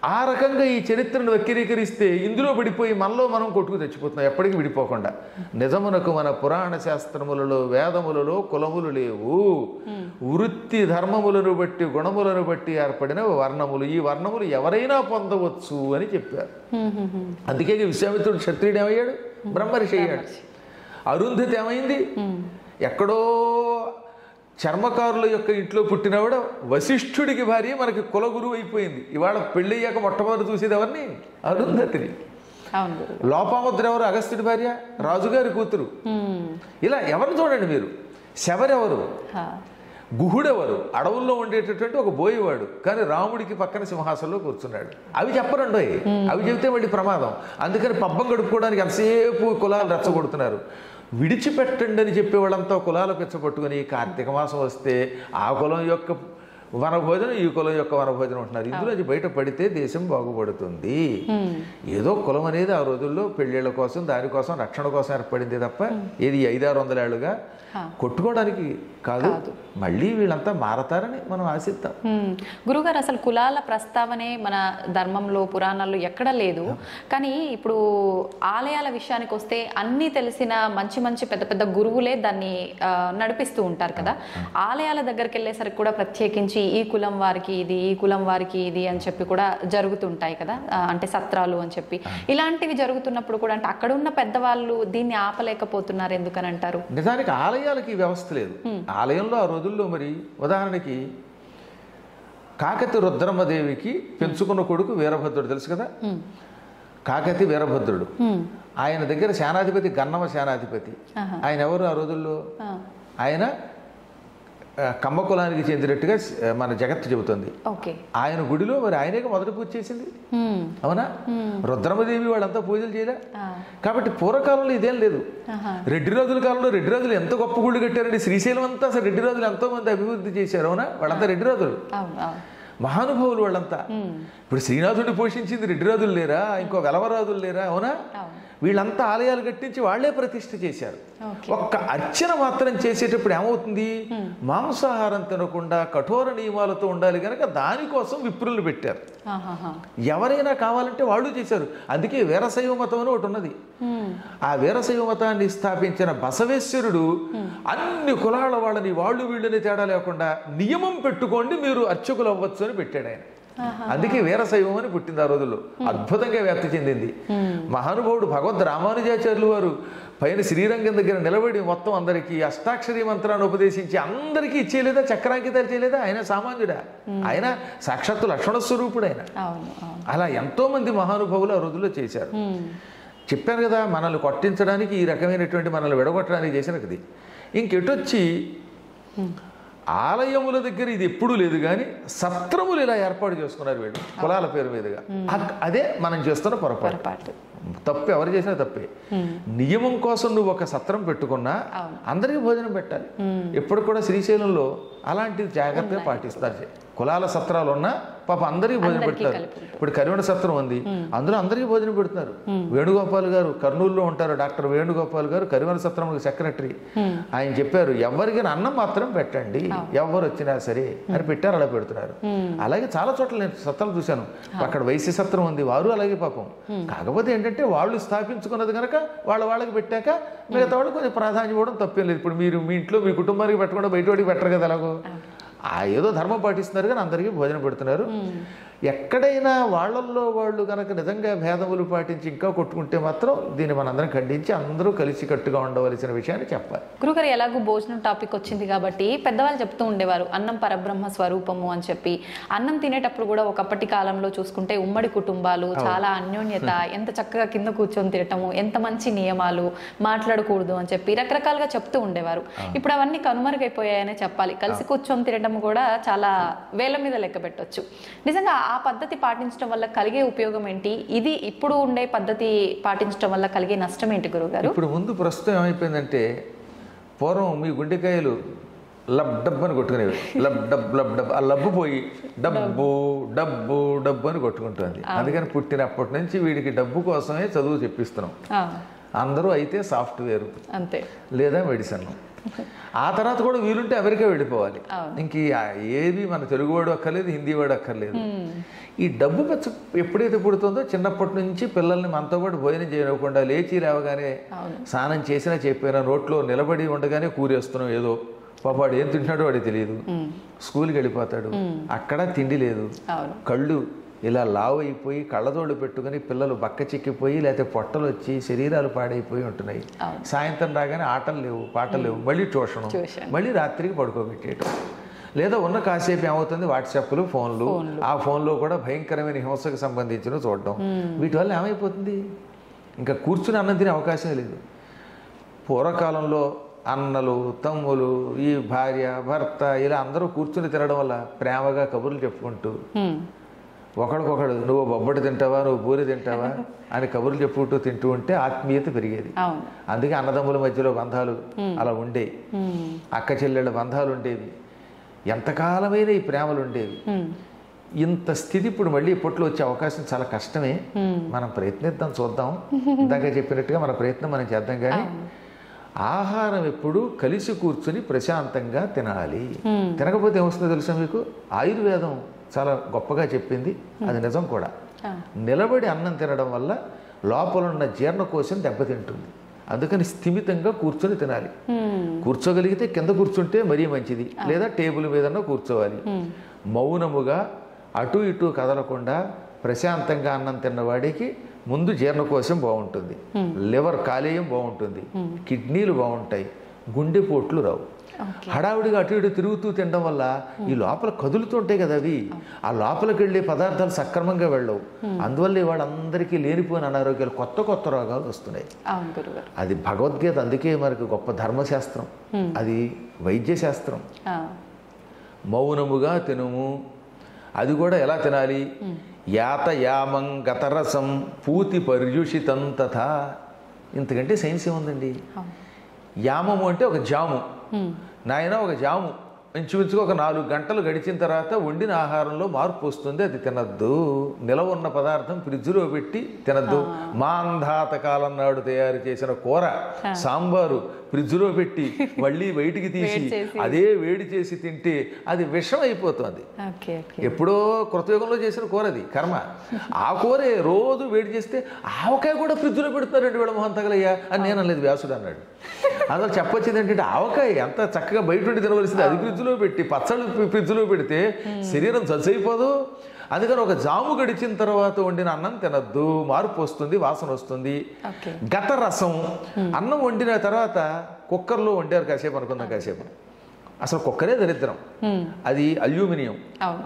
ఆ రకంగా ఈ చరిత్రను వక్రీకరిస్తే ఇందులో పడిపోయి మనలో మనం కొట్టుకు తెచ్చిపోతున్నాం, ఎప్పటికీ విడిపోకుండా. నిజమునకు మన పురాణ శాస్త్రములలో వేదములలో కులములు లేవు. వృత్తి ధర్మములను బట్టి గుణములను బట్టి ఏర్పడిన వర్ణములు. ఈ వర్ణములు ఎవరైనా పొందవచ్చు అని చెప్పారు. అందుకే విశ్వామిత్రుడు క్షత్రియుడు ఏమయ్యాడు, బ్రహ్మర్షి అయ్యాడు. అరుంధతి ఏమైంది, ఎక్కడో చర్మకారుల యొక్క ఇంట్లో పుట్టినవాడు వశిష్ఠుడికి భార్య మనకి కులగురువు అయిపోయింది. ఇవాళ పెళ్ళయ్యాక మొట్టమొదటి చూసేది ఎవరిని, అరుంధతిని. లోపాముద్ర ఎవరు, అగస్త్యుడి భార్య, రాజుగారి కూతురు. ఇలా ఎవరు చూడండి మీరు. శబరెవరు, గుహుడెవరు, అడవుల్లో ఉండేటటువంటి ఒక బోయేవాడు, కానీ రాముడికి పక్కన సింహాసనంలో కూర్చున్నాడు. అవి చెప్పరండోయ్, అవి చెబితే మళ్ళీ ప్రమాదం. అందుకని పబ్బం గడుపుకోవడానికి ఎంతసేపు కులాలు రెచ్చగొడుతున్నారు. విడిచిపెట్టండి అని చెప్పేవాళ్ళంతా కులాలు పెచ్చపట్టుకుని కార్తీక మాసం వస్తే ఆ కులం యొక్క వనభోజనం, ఈ కులం యొక్క వనభోజనం ఉంటున్నారు. ఇందులో బయట పడితే దేశం బాగుపడుతుంది. ఏదో కులం అనేది ఆ రోజుల్లో పెళ్ళిళ్ళ కోసం, దానికోసం, రక్షణ కోసం ఏర్పడింది తప్ప ఏది 500-600 ఏళ్ళుగా కొట్టుకోవడానికి కాదు. మళ్ళీ వీళ్ళంతా మారతారని మనం ఆశిద్దాం. గురుగారు, అసలు కులాల ప్రస్తావనే మన ధర్మంలో, పురాణాల్లో ఎక్కడా లేదు. కానీ ఇప్పుడు ఆలయాల విషయానికి వస్తే అన్నీ తెలిసిన మంచి మంచి పెద్ద పెద్ద గురువులే దాన్ని నడిపిస్తూ ఉంటారు కదా. ఆలయాల దగ్గరికి వెళ్ళేసరికి కూడా ప్రత్యేకించి ఈ కులం వారికి ఇది, ఈ కులం వారికి ఇది అని చెప్పి కూడా జరుగుతుంటాయి కదా, అంటే సత్రాలు అని చెప్పి. ఇలాంటివి జరుగుతున్నప్పుడు కూడా అంటే అక్కడ ఉన్న పెద్దవాళ్ళు దీన్ని ఆపలేకపోతున్నారు ఎందుకని అంటారు? నిజానికి ఆలయాలకి వ్యవస్థ లేదు. ఆలయంలో ఆ రోజుల్లో మరి ఉదాహరణకి కాకతి రుద్రమ్మదేవికి పెంచుకున్న కొడుకు వీరభద్రుడు తెలుసు కదా. కాకతి వీరభద్రుడు, ఆయన దగ్గర సేనాధిపతి గన్నమ సేనాధిపతి. ఆయన ఎవరు ఆ రోజుల్లో, ఆయన కమ్మ కులానికి చెందినట్టుగా మన జగత్తు చెబుతుంది. ఆయన గుడిలో మరి ఆయనే మొదటి పూజ చేసింది, అవునా? రుద్రమదేవి వాళ్ళంతా పూజలు చేయలే. కాబట్టి పూర్వకాలంలో ఇదేం లేదు. రెడ్డి రాజుల కాలంలో రెడ్డి రాజులు ఎంత గొప్ప గుళ్ళు కట్టారండి. శ్రీశైలం అంతా అసలు రెడ్డి రాజులు ఎంతో మంది అభివృద్ధి చేశారు, అవునా? వాళ్ళంతా రెడ్డి రాజులు, మహానుభావులు వాళ్ళంతా. ఇప్పుడు శ్రీనాథుడిని పోషించింది రెడ్డి రాజులు లేరా, ఇంకో వెలవరాజులు లేరా, అవునా? వీళ్ళంతా ఆలయాలు కట్టించి వాళ్లే ప్రతిష్ఠ చేశారు. ఒక్క అర్చన మాత్రం చేసేటప్పుడు ఏమవుతుంది, మాంసాహారం తినకుండా కఠోర నియమాలతో ఉండాలి కనుక దానికోసం విప్రులు పెట్టారు. ఎవరైనా కావాలంటే వాళ్ళు చేశారు. అందుకే వీరశైవ మతం అని ఒకటి ఉన్నది. ఆ వీరశైవ మతాన్ని స్థాపించిన బసవేశ్వరుడు అన్ని కులాల వాళ్ళని వాళ్ళు వీళ్ళని తేడా లేకుండా నియమం పెట్టుకోండి మీరు అర్చకులు అవ్వచ్చు అని పెట్టాడు ఆయన. అందుకే వీరశైవం అని పుట్టింది ఆ రోజుల్లో. అద్భుతంగా వ్యాప్తి చెందింది. మహానుభావుడు భగవద్ రామానుజాచార్యులు వారు పైన శ్రీరంగం దగ్గర నిలబడి మొత్తం అందరికీ అష్టాక్షరీ మంత్రాన్ని ఉపదేశించి అందరికీ ఇచ్చేయలేదా, చక్రాంకితాలు చేయలేదా? ఆయన సామాన్యుడా, ఆయన సాక్షాత్తు లక్ష్మణ స్వరూపుడు ఆయన. అలా ఎంతో మంది మహానుభావులు ఆ రోజుల్లో చేశారు. చెప్పాను కదా, మనల్ని కొట్టించడానికి ఈ రకమైనటువంటి మనల్ని విడగొట్టడానికి చేసిన కది. ఇంకెటొచ్చి ఆలయముల దగ్గర ఇది ఎప్పుడూ లేదు, కానీ సత్రములు ఇలా ఏర్పాటు చేసుకున్నారు వీళ్ళు కులాల పేరు మీదుగా. అదే మనం చేస్తున్న పొరపాటు. తప్పు ఎవరు చేసినా తప్పే. నియమం కోసం నువ్వు ఒక సత్రం పెట్టుకున్నా అందరికీ భోజనం పెట్టాలి. ఎప్పుడు కూడా శ్రీశైలంలో అలాంటి జాగ్రత్తగా పాటిస్తారు. కులాల సత్రాలు ఉన్నా పాప అందరికీ భోజనం పెడతారు. ఇప్పుడు కరివణ సత్రం ఉంది, అందులో అందరికీ భోజనం పెడుతున్నారు. వేణుగోపాల్ గారు కర్నూలులో ఉంటారు, డాక్టర్ వేణుగోపాల్ గారు కరివణ సత్రం సెక్రటరీ. ఆయన చెప్పారు, ఎవరికి అన్నం మాత్రం పెట్టండి, ఎవరు వచ్చినా సరే అని పెట్టారు, అలా పెడుతున్నారు. అలాగే చాలా చోట్ల నేను సత్రాలు చూశాను. అక్కడ వైశ్య సత్రం ఉంది, వారు అలాగే పాపం. కాకపోతే ఏంటంటే వాళ్ళు స్థాపించుకున్నది కనుక వాళ్ళకి పెట్టాక మిగతా వాళ్ళు కొంచెం ప్రాధాన్యం ఇవ్వడం తప్పేం లేదు. ఇప్పుడు మీరు మీ ఇంట్లో మీ కుటుంబానికి పెట్టకుండా బయట వాడికి పెట్టరు కదా, ఎలాగో ఏదో ధర్మం పాటిస్తున్నారు కానీ అందరికీ భోజనం పెడుతున్నారు. ఎక్కడైనా వాళ్ళల్లో వాళ్ళు కనుక నిజంగా భేదములు పాటించి ఇంకా కొట్టుకుంటే మాత్రం దీన్ని మనందరం ఖండించి అందరూ కలిసి కట్టుగా ఉండవలసిన విషయాన్ని చెప్పాలి. గురుగారు, ఎలాగో భోజనం టాపిక్ వచ్చింది కాబట్టి పెద్దవాళ్ళు చెప్తూ ఉండేవారు అన్నం పరబ్రహ్మ స్వరూపము అని చెప్పి. అన్నం తినేటప్పుడు కూడా ఒకప్పటి కాలంలో చూసుకుంటే ఉమ్మడి కుటుంబాలు, చాలా అన్యోన్యత, ఎంత చక్కగా కింద కూర్చొని తినటము, ఎంత మంచి నియమాలు, మాట్లాడకూడదు అని చెప్పి రకరకాలుగా చెప్తూ ఉండేవారు. ఇప్పుడు అవన్నీ కనుమరుగైపోయాయనే చెప్పాలి. కలిసి కూర్చొని తినడం కూడా చాలా వేల మీద లెక్క పెట్టొచ్చు. నిజంగా ఆ పద్ధతి పాటించడం వల్ల కలిగే ఉపయోగం ఏంటి? ఇది ఇప్పుడు ఉండే పద్ధతి పాటించడం వల్ల కలిగే నష్టం ఏంటి గురుగారు? ఇప్పుడు ముందు ప్రస్తుతం ఏమైపోయిందంటే, పూర్వం మీ గుండెకాయలు లబ్ డబ్బు అని కొట్టుకునేవి, లబ్ డబ్ ఆ లబ్బు పోయి డబ్బు డబ్బు డబ్బు అని కొట్టుకుంటుంది. అందుకని పుట్టినప్పటి నుంచి వీడికి డబ్బు కోసమే చదువు చెప్పిస్తున్నాం. అందరూ అయితే సాఫ్ట్వేర్ అంతే, లేదా మెడిసిన్. ఆ తర్వాత కూడా వీలుంటే అమెరికా వెళ్ళిపోవాలి. ఇంక ఏది మన తెలుగు వాడు అక్కర్లేదు, హిందీ వాడు అక్కర్లేదు. ఈ డబ్బు పెచ్చ ఎప్పుడైతే పుడుతుందో చిన్నప్పటి నుంచి పిల్లల్ని మనతో పాటు భోజనం చేయకుండా, లేచి లేవగానే స్నానం చేసినా చెప్పినా రోడ్లో నిలబడి ఉండగానే కూరేస్తున్నాం ఏదో. పాపాడు ఏం తింటున్నాడో వాడికి తెలియదు. స్కూల్కి వెళ్ళిపోతాడు, అక్కడ తిండి లేదు, కళ్ళు ఇలా లావు అయిపోయి కళ్ళజోళ్ళు పెట్టుకుని పిల్లలు బక్క చిక్కిపోయి లేకపోతే పొట్టలు వచ్చి శరీరాలు పాడైపోయి ఉంటున్నాయి. సాయంత్రం రాగానే ఆటలు లేవు, పాటలు లేవు, మళ్ళీ ట్యూషన్, మళ్ళీ రాత్రికి పడుకోబెట్టేయటం. లేదా ఉన్న కాసేపు ఏమవుతుంది, వాట్సాప్లు, ఫోన్లు. ఆ ఫోన్లో కూడా భయంకరమైన హింసకు సంబంధించిన చూడడం. వీటి వల్ల ఏమైపోతుంది, ఇంకా కూర్చుని అన్నం తినే అవకాశం లేదు. పూర్వకాలంలో అన్నలు, తమ్ములు, ఈ భార్య, భర్త ఇలా అందరూ కూర్చుని తినడం వల్ల ప్రేమగా కబుర్లు చెప్పుకుంటూ ఒకడికొకడు నువ్వు బొబ్బడి తింటావా, నువ్వు పూరి తింటావా అని కబుర్లు చెప్పుకుంటూ తింటూ ఉంటే ఆత్మీయత పెరిగేది. అందుకే అన్నదమ్ముల మధ్యలో బంధాలు అలా ఉండేవి, అక్క చెల్లెళ్ళ బంధాలు ఉండేవి, ఎంతకాలమైన ఈ ప్రేమలు ఉండేవి. ఇంత స్థితి ఇప్పుడు మళ్ళీ ఇప్పట్లో వచ్చే అవకాశం చాలా కష్టమే. మనం ప్రయత్నిద్దాం, చూద్దాం. ఇందాక చెప్పినట్టుగా మన ప్రయత్నం మనం చేద్దాం. కానీ ఆహారం ఎప్పుడు కలిసి కూర్చుని ప్రశాంతంగా తినాలి. తినకపోతే ఏమొస్తుందో తెలుసా మీకు? ఆయుర్వేదం చాలా గొప్పగా చెప్పింది, అది నిజం కూడా. నిలబడి అన్నం తినడం వల్ల లోపలున్న జీర్ణకోశం దెబ్బతింటుంది. అందుకని స్థిమితంగా కూర్చొని తినాలి. కూర్చోగలిగితే కింద కూర్చుంటే మరీ మంచిది, లేదా టేబుల్ మీదన్నా కూర్చోవాలి. మౌనముగా అటు ఇటు కదలకుండా ప్రశాంతంగా అన్నం తిన్నవాడికి ముందు జీర్ణకోశం బాగుంటుంది, లివర్ కాలేయం బాగుంటుంది, కిడ్నీలు బాగుంటాయి, గుండెపోట్లు రావు. హడావుడిగా అటు ఇటు తిరుగుతూ తినడం వల్ల ఈ లోపల కదులుతుంటాయి కదా అవి, ఆ లోపలికి వెళ్ళే పదార్థాలు సక్రమంగా వెళ్ళవు. అందువల్ల వాళ్ళందరికీ లేనిపోయిన అనారోగ్యాలు, కొత్త కొత్త రోగాలు వస్తున్నాయి. అది భగవద్గీత అందుకే మనకు గొప్ప ధర్మశాస్త్రం, అది వైద్య శాస్త్రం. మౌనముగా తినుము. అది కూడా ఎలా తినాలి? యాత యామం గతరసం పూతి పర్యుషితం తథా. ఇంతకంటే సైన్స్ ఏముందండి? యామము అంటే ఒక జాము. నాయన ఒక జాము ఇంచుమించుగా ఒక 4 గంటలు గడిచిన తర్వాత వండిన ఆహారంలో మార్పు వస్తుంది, అది తినద్దు. నిలవ ఉన్న పదార్థం ఫ్రిడ్జ్లో పెట్టి తినద్దు. మాంధాత కాలం నాడు తయారు చేసిన కూర, సాంబారు ఫ్రిడ్జ్లో పెట్టి మళ్ళీ బయటికి తీసి అదే వేడి చేసి తింటే అది విషం అయిపోతుంది. ఎప్పుడో కృతయుగంలో చేసిన కూర అది, కర్మ. ఆ కూరే రోజు వేడి చేస్తే ఆవకాయ కూడా ఫ్రిడ్జ్లో పెడుతున్నారండి వీళ్ళ మొహం తగలయ్యా అని నేను అనలేదు, వ్యాసుడు అన్నాడు. అందులో చెప్పొచ్చేది ఏంటంటే ఆవకాయ ఎంత చక్కగా బయట ఉండి తినవలసింది, అది ఫ్రిడ్జ్లో పెట్టి పచ్చళ్ళు ఫ్రిడ్జ్లో పెడితే శరీరం చచ్చైపోదు. అందుకని ఒక జాము గడిచిన తర్వాత వండిన అన్నం తినద్దు, మార్పు వస్తుంది, వాసన వస్తుంది. గత రసం, అన్నం వండిన తర్వాత కుక్కర్లో వండారు కాసేపు అనుకుందాం, కాసేపు అసలు కుక్కరే దరిద్రం. అది అల్యూమినియం.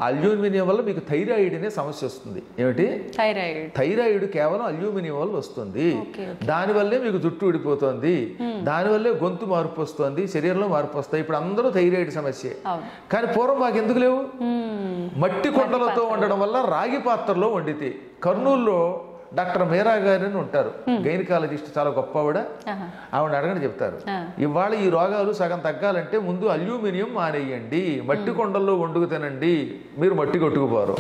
అల్యూమినియం వల్ల మీకు థైరాయిడ్ అనే సమస్య వస్తుంది. ఏమిటి? థైరాయిడ్ కేవలం అల్యూమినియం వల్ల వస్తుంది. దానివల్లే మీకు జుట్టు ఊడిపోతుంది, దానివల్లే గొంతు మార్పు వస్తుంది, శరీరంలో మార్పు వస్తాయి. ఇప్పుడు అందరూ థైరాయిడ్ సమస్యే. కానీ పూర్వం మాకు ఎందుకు లేవు? మట్టి కొండలతో వండడం వల్ల రాగి పాత్రలో వండితే. కర్నూలులో డాక్టర్ మీరా గారు అని ఉంటారు, గైనకాలజిస్ట్, చాలా గొప్ప ఆవిడ అడగని చెప్తారు. ఇవాళ ఈ రోగాలు సగం తగ్గాలంటే ముందు అల్యూమినియం మానేయండి, మట్టి కొండల్లో వండుకు తినండి, మీరు మట్టి కొట్టుకుపోరు.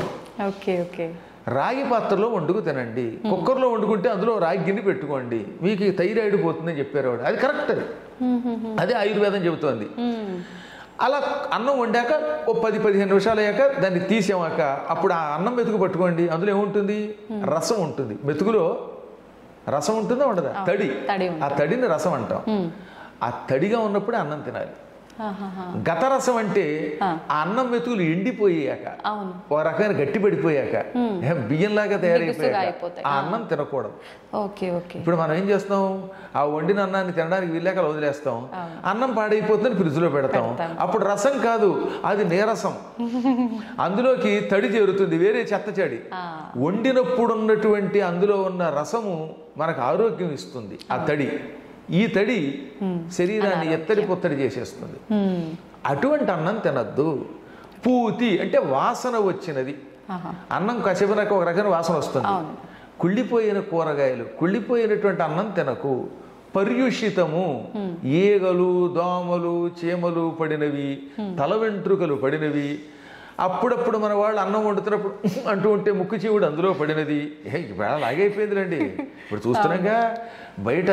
రాగి పాత్రలో వండుకు తినండి, కుక్కర్లో వండుకుంటే అందులో రాగి గిన్నె పెట్టుకోండి, మీకు థైరాయిడ్ పోతుందని చెప్పారు ఆవిడ. అది కరెక్ట్. అదే ఆయుర్వేదం చెబుతోంది. అలా అన్నం వండాక ఓ 10-15 నిమిషాలు అయ్యాక దాన్ని తీసామాక అప్పుడు ఆ అన్నం మెతుకు పట్టుకోండి. అందులో ఏముంటుంది? రసం ఉంటుంది. మెతుకులో రసం ఉంటుందా ఉండదా? తడి. ఆ తడిని రసం అంటాం. ఆ తడిగా ఉన్నప్పుడే అన్నం తినాలి. గతరసం అంటే ఆ అన్నం మెతుకులు ఎండిపోయాక, ఒక రకమైన గట్టి పడిపోయాక, బియ్యంలాగా తయారైపోయాక ఆ అన్నం తినకూడదు. ఇప్పుడు మనం ఏం చేస్తాం? ఆ వండిన అన్నాన్ని తినడానికి వీళ్ళాక వదిలేస్తాం, అన్నం పాడైపోతుందని ఫ్రిడ్జ్ లో పెడతాం. అప్పుడు రసం కాదు, అది నీరసం. అందులోకి తడి చేరుతుంది, వేరే చెత్త చెడి. వండినప్పుడు ఉన్నటువంటి అందులో ఉన్న రసము మనకు ఆరోగ్యం ఇస్తుంది. ఆ తడి, ఈ తడి శరీరాన్ని ఎత్తడి పొత్తడి చేసేస్తుంది. అటువంటి అన్నం తినద్దు. పూతి అంటే వాసన వచ్చినది అన్నం. కసిపినాక ఒక రకమైన వాసన వస్తుంది. కుళ్ళిపోయిన కూరగాయలు, కుళ్ళిపోయినటువంటి అన్నం తినకు. పర్యుషితము, ఈగలు, దోమలు, చీమలు పడినవి, తల వెంట్రుకలు పడినవి. అప్పుడప్పుడు మన వాళ్ళు అన్నం వండుతున్నప్పుడు అంటూ ఉంటే ముక్కు చీవుడు అందులో పడినది. ఇప్పుడు లాగైపోయిందిలేండి. ఇప్పుడు చూస్తున్నాగా బయట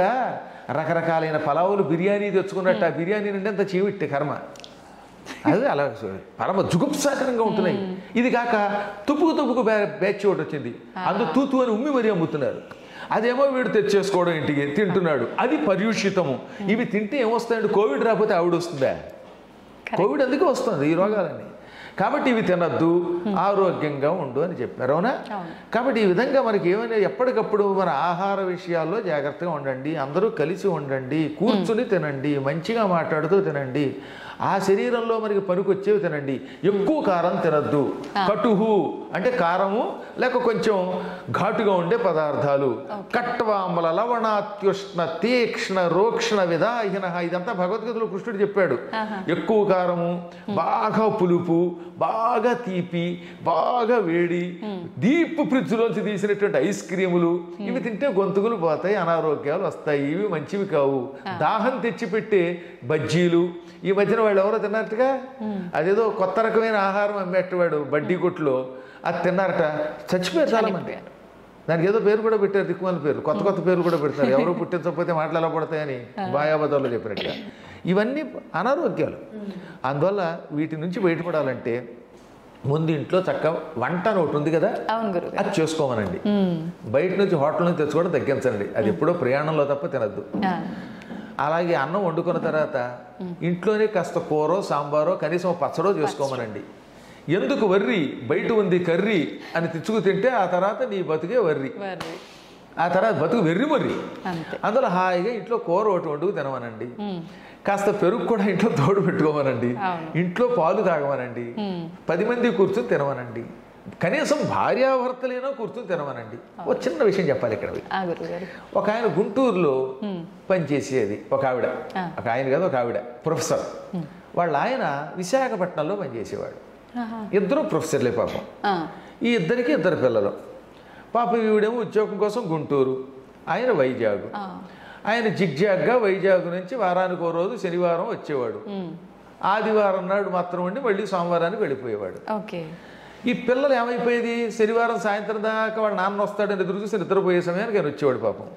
రకరకాలైన పలావులు, బిర్యానీ తెచ్చుకున్నట్టు ఆ బిర్యానీ నుండి అంత చీవిట్టే కర్మ. అది అలా పరమ జుగుప్సాకరంగా ఉంటున్నాయి. ఇది కాక తుప్పుకు బ్యాచ్ ఒకటి వచ్చింది, అందులో తూతు అని ఉమ్మి మరీ అమ్ముతున్నారు. అదేమో వీడు తెచ్చేసుకోవడం, ఇంటికి తింటున్నాడు. అది పర్యూషితము. ఇవి తింటే ఏమొస్తాయండి? కోవిడ్ రాకపోతే ఆవిడ వస్తుందా? కోవిడ్ అందుకే వస్తుంది ఈ రోగాలన్నీ. కాబట్టి ఇవి తినద్దు, ఆరోగ్యంగా ఉండు అని చెప్పారు. అవునా? కాబట్టి ఈ విధంగా మనకి ఏమైనా ఎప్పటికప్పుడు మన ఆహార విషయాల్లో జాగ్రత్తగా ఉండండి. అందరూ కలిసి ఉండండి, కూర్చుని తినండి, మంచిగా మాట్లాడుతూ తినండి. ఆ శరీరంలో మనకి పనికొచ్చేవి తినండి. ఎక్కువ కారం తినద్దు. కటుహు అంటే కారము లేక కొంచెం ఘాటుగా ఉండే పదార్థాలు. కట్వాంబల లవణాత్యుష్ణ తీక్ష్ణ రోక్షణ విధాహిన, ఇదంతా భగవద్గీతలో కృష్ణుడు చెప్పాడు. ఎక్కువ కారము, బాగా పులుపు, బాగా తీపి, బాగా వేడి, డీప్ ఫ్రిడ్జ్లోంచి తీసినటువంటి ఐస్ క్రీములు, ఇవి తింటే గొంతుకులు పోతాయి, అనారోగ్యాలు వస్తాయి. ఇవి మంచివి కావు. దాహం తెచ్చిపెట్టే బజ్జీలు, ఈ మధ్యన వాళ్ళు ఎవరో తిన్నారటగా, అదేదో కొత్త రకమైన ఆహారం అమ్మేటవాడు బడ్డీ కొట్లో, అది తిన్నారట, చచ్చిపోయారు చాలా మంది. దానికి ఏదో పేరు కూడా పెట్టారు, దిక్కుమాల పేరు, కొత్త పేర్లు కూడా పెడతారు. ఎవరో పుట్టించకపోతే మాటలు ఎలా పడతాయని బాయాబదాల్లో చెప్పినట్టుగా. ఇవన్నీ అనారోగ్యాలు. అందువల్ల వీటి నుంచి బయటపడాలంటే ముందు ఇంట్లో చక్కగా వంట అని ఒకటి ఉంది కదా, అది చేసుకోమనండి. బయట నుంచి హోటల్ నుంచి తెచ్చుకోవడం తగ్గించండి. అది ఎప్పుడో ప్రయాణంలో తప్ప తినద్దు. అలాగే అన్నం వండుకున్న తర్వాత ఇంట్లోనే కాస్త కూరో సాంబారో కనీసం పచ్చడో చేసుకోమనండి. ఎందుకు వర్రి, బయట ఉంది కర్రీ అని తెచ్చుకు తింటే ఆ తర్వాత నీ బతుకే వర్రి, ఆ తర్వాత బతుకు వెర్రి మర్రి. అందులో హాయిగా ఇంట్లో కూర ఒకటి వండుకు తినమనండి. కాస్త పెరుగు కూడా ఇంట్లో తోడు పెట్టుకోమనండి. ఇంట్లో పాలు తాగమనండి. 10 మంది కూర్చొని తినమనండి. కనీసం భార్యాభర్తలైనా కూర్చొని తినమనండి. ఒక చిన్న విషయం చెప్పాలి ఇక్కడ. ఒక ఆయన గుంటూరులో పనిచేసేది ఒక ఆవిడ, ఒక ఆయన కాదు ఒక ఆవిడ ప్రొఫెసర్. వాళ్ళ ఆయన విశాఖపట్నంలో పనిచేసేవాడు. ఇద్దరు ప్రొఫెసర్లే పాపం. ఈ ఇద్దరికి 2 పిల్లలు. పాపం ఈవిడేమో ఉద్యోగం కోసం గుంటూరు, ఆయన వైజాగ్. ఆయన జిగ్జాగ్గా వైజాగ్ నుంచి వారానికి 1 రోజు శనివారం వచ్చేవాడు. ఆదివారం నాడు మాత్రం ఉండి మళ్ళీ సోమవారానికి వెళ్ళిపోయేవాడు. ఈ పిల్లలు ఏమైపోయేది, శనివారం సాయంత్రం దాకా వాళ్ళ నాన్న వస్తాడని ఎదురు చూసి నిద్రపోయే సమయానికి ఆయన వచ్చేవాడు పాపం.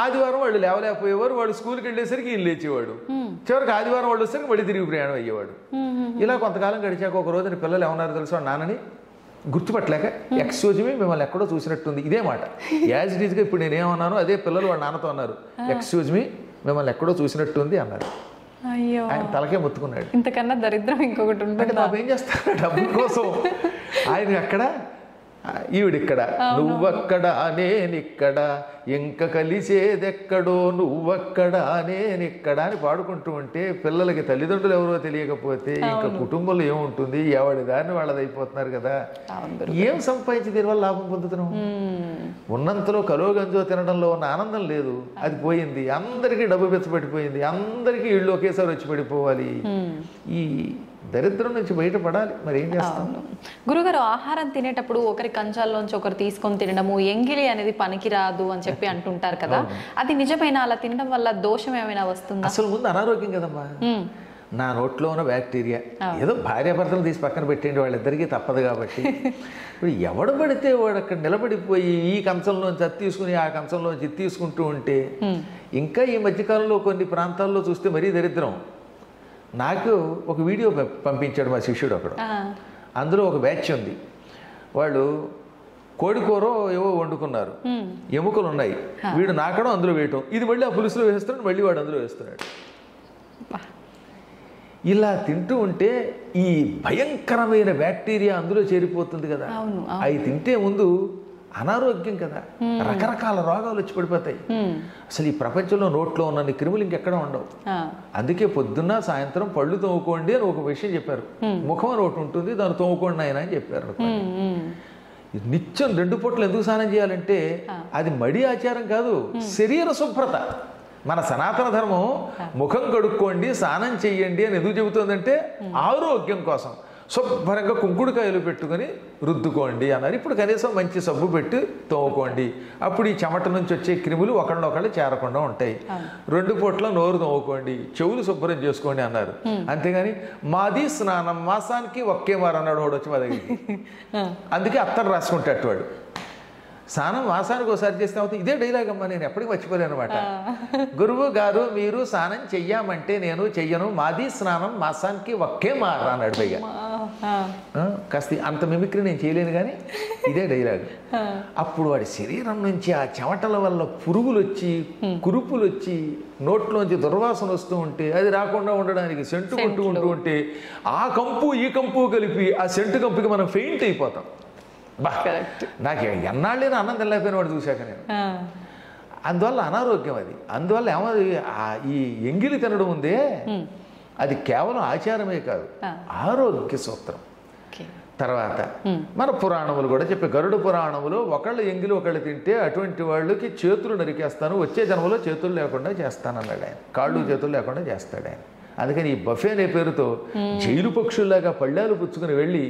ఆదివారం వాళ్ళు లేవలేకపోయేవారు. వాడు స్కూల్కి వెళ్ళేసరికి ఈయన లేచేవాడు. చివరికి ఆదివారం వాళ్ళు వచ్చేసరికి మళ్ళీ తిరిగి ప్రయాణం అయ్యేవాడు. ఇలా కొంతకాలం గడిచాక ఒక రోజున పిల్లలు ఏమన్నారు తెలుసు, వాళ్ళ నాన్నని గుర్తుపట్టలేక, ఎక్స్క్యూజ్ మీ, మిమ్మల్ని ఎక్కడో చూసినట్టుంది. ఇదే మాట యాజ్ ఇట్ ఈజ్గా ఇప్పుడు నేనేమన్నాను అదే పిల్లలు వాళ్ళ నాన్నతో అన్నారు. ఎక్స్క్యూజ్ మీ, మిమ్మల్ని ఎక్కడో చూసినట్టుంది అన్నారు. ఆయన తలకే ముత్తుకున్నాడు. ఇంతకన్నా దరిద్రం ఇంకొకటి ఉంటుంది. బాబు ఏం చేస్తాడు డబ్బుల కోసం. ఆయన అక్కడ ఈవిడిక్కడ నువ్వక్కడ నేనిక్కడ ఇంక కలిసేదెక్కడో నువ్వక్కడ నేనిక్కడ అని పాడుకుంటూ ఉంటే పిల్లలకి తల్లిదండ్రులు ఎవరో తెలియకపోతే ఇంకా కుటుంబంలో ఏముంటుంది ఎవడి దాన్ని వాళ్ళది అయిపోతున్నారు కదా. ఏం సంపాదించి దీనివల్ల లాభం పొందుతున్నాం? ఉన్నంతలో కలో గంజో తినడంలో ఉన్న ఆనందం లేదు, అది పోయింది. అందరికీ డబ్బు పెచ్చబడిపోయింది, అందరికీ ఇళ్ళు ఒకేసారి వచ్చి పడిపోవాలి. ఈ దరిద్రం నుంచి బయటపడాలి, మరి ఏం చేస్తాం? గురుగారు, ఆహారం తినేటప్పుడు ఒకరి కంచాల్లోంచి ఒకరు తీసుకొని తినడము, ఎంగిలి అనేది పనికిరాదు అని చెప్పి అంటుంటారు కదా, అది నిజమైన? అలా తినడం వల్ల దోషం ఏమైనా వస్తుందా? అసలు ముందు అనారోగ్యం కదమ్మా. నా నోట్లో ఉన్న బ్యాక్టీరియా ఏదో భార్యాభర్తలు తీసి పక్కన పెట్టండి, వాళ్ళిద్దరికీ తప్పదు కాబట్టి. ఇప్పుడు ఎవడు పడితే వాడు అక్కడ నిలబడిపోయి ఈ కంచంలోంచి అది తీసుకుని ఆ కంచంలోంచి ఇది తీసుకుంటూ ఉంటే, ఇంకా ఈ మధ్యకాలంలో కొన్ని ప్రాంతాల్లో చూస్తే మరీ దరిద్రం. నాకు ఒక వీడియో పంపించాడు మా శిష్యుడు ఒకడు. అందులో ఒక బ్యాచ్ ఉంది, వాళ్ళు కోడికూరో ఏవో వండుకున్నారు, ఎముకలు ఉన్నాయి, వీడు నాకడం అందులో వేయటం, ఇది మళ్ళీ ఆ పులుసులో వేస్తున్నాడు, మళ్ళీ వాడు అందులో వేస్తున్నాడు. ఇలా తింటూ ఉంటే ఈ భయంకరమైన బ్యాక్టీరియా అందులో చేరిపోతుంది కదా. అవి తింటే ముందు అనారోగ్యం కదా, రకరకాల రోగాలు వచ్చి పడిపోతాయి. అసలు ఈ ప్రపంచంలో నోట్లో ఉన్న క్రిములు ఇంకెక్కడ ఉండవు. అందుకే పొద్దున్న సాయంత్రం పళ్ళు తోముకోండి అని ఒక విషయం చెప్పారు. ముఖం అని ఒకటి ఉంటుంది, దాన్ని తోముకోండి ఆయన అని చెప్పారు. నిత్యం 2 పూటలు ఎందుకు స్నానం చేయాలంటే అది మడి ఆచారం కాదు, శరీర శుభ్రత. మన సనాతన ధర్మం ముఖం కడుక్కోండి స్నానం చెయ్యండి అని ఎందుకు చెబుతుందంటే ఆరోగ్యం కోసం. శుభ్రంగా కుంకుడుకాయలు పెట్టుకుని రుద్దుకోండి అన్నారు. ఇప్పుడు కనీసం మంచి సబ్బు పెట్టి తోముకోండి, అప్పుడు ఈ చెమట నుంచి వచ్చే క్రిములు ఒకళ్ళొకళ్ళు చేరకుండా ఉంటాయి. 2 పూట్ల నోరు తోముకోండి, చెవులు శుభ్రం చేసుకోండి అన్నారు. అంతేగాని మాది స్నానం మాసానికి ఒకే మారు అన్నాడు వాడు వచ్చి మా దగ్గరికి. అందుకే అత్తరు రాసుకుంటాడు వాడు. స్నానం మాసానికి ఒకసారి చేస్తే అవుతుంది. ఇదే డైలాగ్ అమ్మా, నేను ఎప్పటికీ మర్చిపోలేను అనమాట. గురువు గారు మీరు స్నానం చెయ్యమంటే నేను చెయ్యను, మాది స్నానం మాసానికి ఒకే మారు అన్నాడు. పైగా కాస్త అంత మిమిక్రీ నేను చేయలేను కానీ ఇదే డైలాగ్. అప్పుడు వాడి శరీరం నుంచి ఆ చెమటల వల్ల పురుగులు వచ్చి కురుపులు వచ్చి నోట్లోంచి దుర్వాసన వస్తూ ఉంటే అది రాకుండా ఉండడానికి సెంటు కొట్టుకుంటూ ఉంటే ఆ కంపు ఈ కంపు కలిపి ఆ సెంటు కంపుకి మనం ఫెయింట్ అయిపోతాం. నాకు ఎన్నాళ్ళైనా అన్నం తినలేకపోయిన వాడు చూశాక నేను. అందువల్ల అనారోగ్యం అది. అందువల్ల ఏమది ఈ ఎంగిలి తినడం ఉందే అది కేవలం ఆచారమే కాదు, ఆరోగ్య సూత్రం. తర్వాత మన పురాణములు కూడా చెప్పే గరుడ పురాణములో ఒకళ్ళు ఎంగిలి ఒకళ్ళు తింటే అటువంటి వాళ్ళకి చేతులు నరికేస్తాను, వచ్చే జన్మలో చేతులు లేకుండా చేస్తానన్నాడు ఆయన, కాళ్ళు చేతులు లేకుండా చేస్తాడు ఆయన. అందుకని ఈ బఫే అనే పేరుతో జైలు పక్షుల్లాగా పళ్ళాలు పుచ్చుకుని వెళ్ళి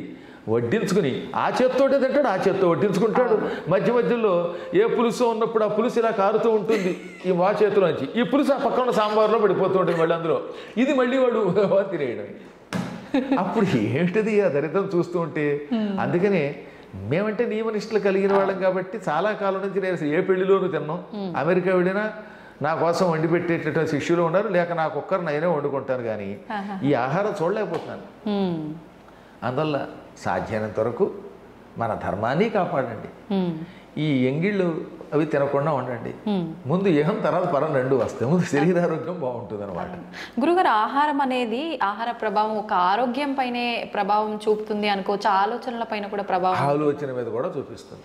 వడ్డించుకుని ఆ చేత్తోటే తింటాడు, ఆ చేత్తో వడ్డించుకుంటాడు. మధ్య మధ్యలో ఏ పులుసు ఉన్నప్పుడు ఆ పులుసు ఇలా కారుతూ ఉంటుంది ఈ మా చేతిలోంచి, ఈ పులుసు ఆ పక్కన సాంబార్లో పడిపోతూ ఉంటుంది మళ్ళీ అందులో, ఇది మళ్ళీ వాడు తినేయడం. అప్పుడు ఏమిటిది ఆ దరిద్రం చూస్తూ ఉంటే. అందుకనే మేమంటే నియమనిష్టలు కలిగిన వాళ్ళం కాబట్టి చాలా కాలం నుంచి నేను ఏ పెళ్లిలోనూ తిన్నాం. అమెరికా వెళ్ళినా నా కోసం వండి పెట్టేటటువంటి శిష్యులు ఉన్నారు, లేక నాకు ఒక్కరు నేనే వండుకుంటాను, కానీ ఈ ఆహారం చూడలేకపోతున్నాను. అందువల్ల సాధ్యమైనంత వరకు మన ధర్మాన్ని కాపాడండి. ఈ ఎంగిళ్ళు అవి తినకుండా ఉండండి. ముందు ఏహం తర్వాత పరం రెండు వస్తాయి, ముందు శరీరారోగ్యం బాగుంటుంది అనమాట. గురుగారు, ఆహారం అనేది ఆహార ప్రభావం ఒక ఆరోగ్యం పైనే ప్రభావం చూపుతుంది అనుకోవచ్చు, ఆలోచనల పైన కూడా ప్రభావం, ఆలోచన మీద కూడా చూపిస్తుంది.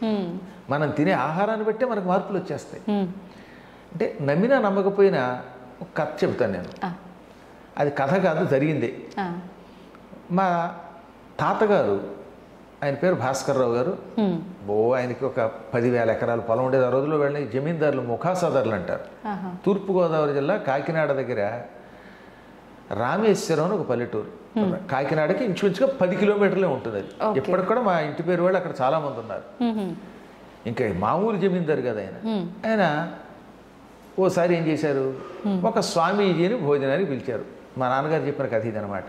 మనం తినే ఆహారాన్ని బట్టే మనకు మార్పులు వచ్చేస్తాయి. అంటే నమ్మినా నమ్మకపోయినా ఒక కథ చెప్తాను నేను. అది కథ కాదు, జరిగింది. మా తాతగారు, ఆయన పేరు భాస్కర్రావు గారు, ఆయనకి ఒక 10,000 ఎకరాల పొలం ఉండేది. ఆ రోజుల్లో వెళ్ళిన జమీందారులు ముఖాసదారులు అంటారు. తూర్పుగోదావరి జిల్లా కాకినాడ దగ్గర రామేశ్వరం అని ఒక పల్లెటూరు. కాకినాడకి ఇంచుమించుగా 10 కిలోమీటర్లే ఉంటుంది అది. ఎప్పటికి కూడా మా ఇంటి పేరు వాళ్ళు అక్కడ చాలా మంది ఉన్నారు. ఇంకా మామూలు జమీందారు కదా ఆయన. ఆయన ఓసారి ఏం చేశారు, ఒక స్వామీజీని భోజనానికి పిలిచారు. మా నాన్నగారు చెప్పిన కథ ఇది అనమాట.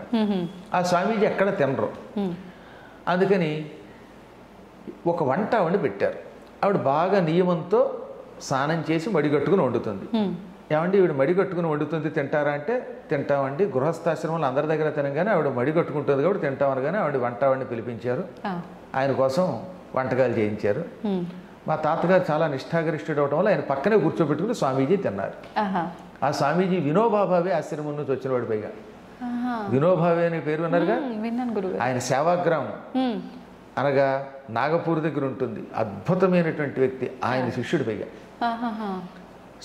ఆ స్వామీజీ ఎక్కడ తినరు, అందుకని ఒక వంట వండి పెట్టారు. ఆవిడ బాగా నియమంతో స్నానం చేసి మడిగట్టుకుని వండుతుంది. ఏమండి ఈవిడ మడిగట్టుకుని వండుతుంది, తింటారా అంటే తింటామండి. గృహస్థాశ్రమంలో అందరి దగ్గర తినగానే ఆవిడ మడిగట్టుకుంటుంది కాబట్టి తింటామనగానే ఆవిడ వంట వండి పిలిపించారు. ఆయన కోసం వంటకాలు చేయించారు. మా తాతగారు చాలా నిష్ఠాగరిష్ఠుడు అవడం వల్ల ఆయన పక్కనే కూర్చోబెట్టుకుని స్వామీజీ తిన్నారు. ఆ స్వామీజీ వినోబాభావే ఆశ్రమం నుంచి వచ్చినవాడు. పైగా వినోబావే అనే పేరు విన్నారుగా, ఆయన సేవాగ్రామం. అనగా నాగపూర్ దగ్గర ఉంటుంది, అద్భుతమైనటువంటి వ్యక్తి, ఆయన శిష్యుడి పైగా.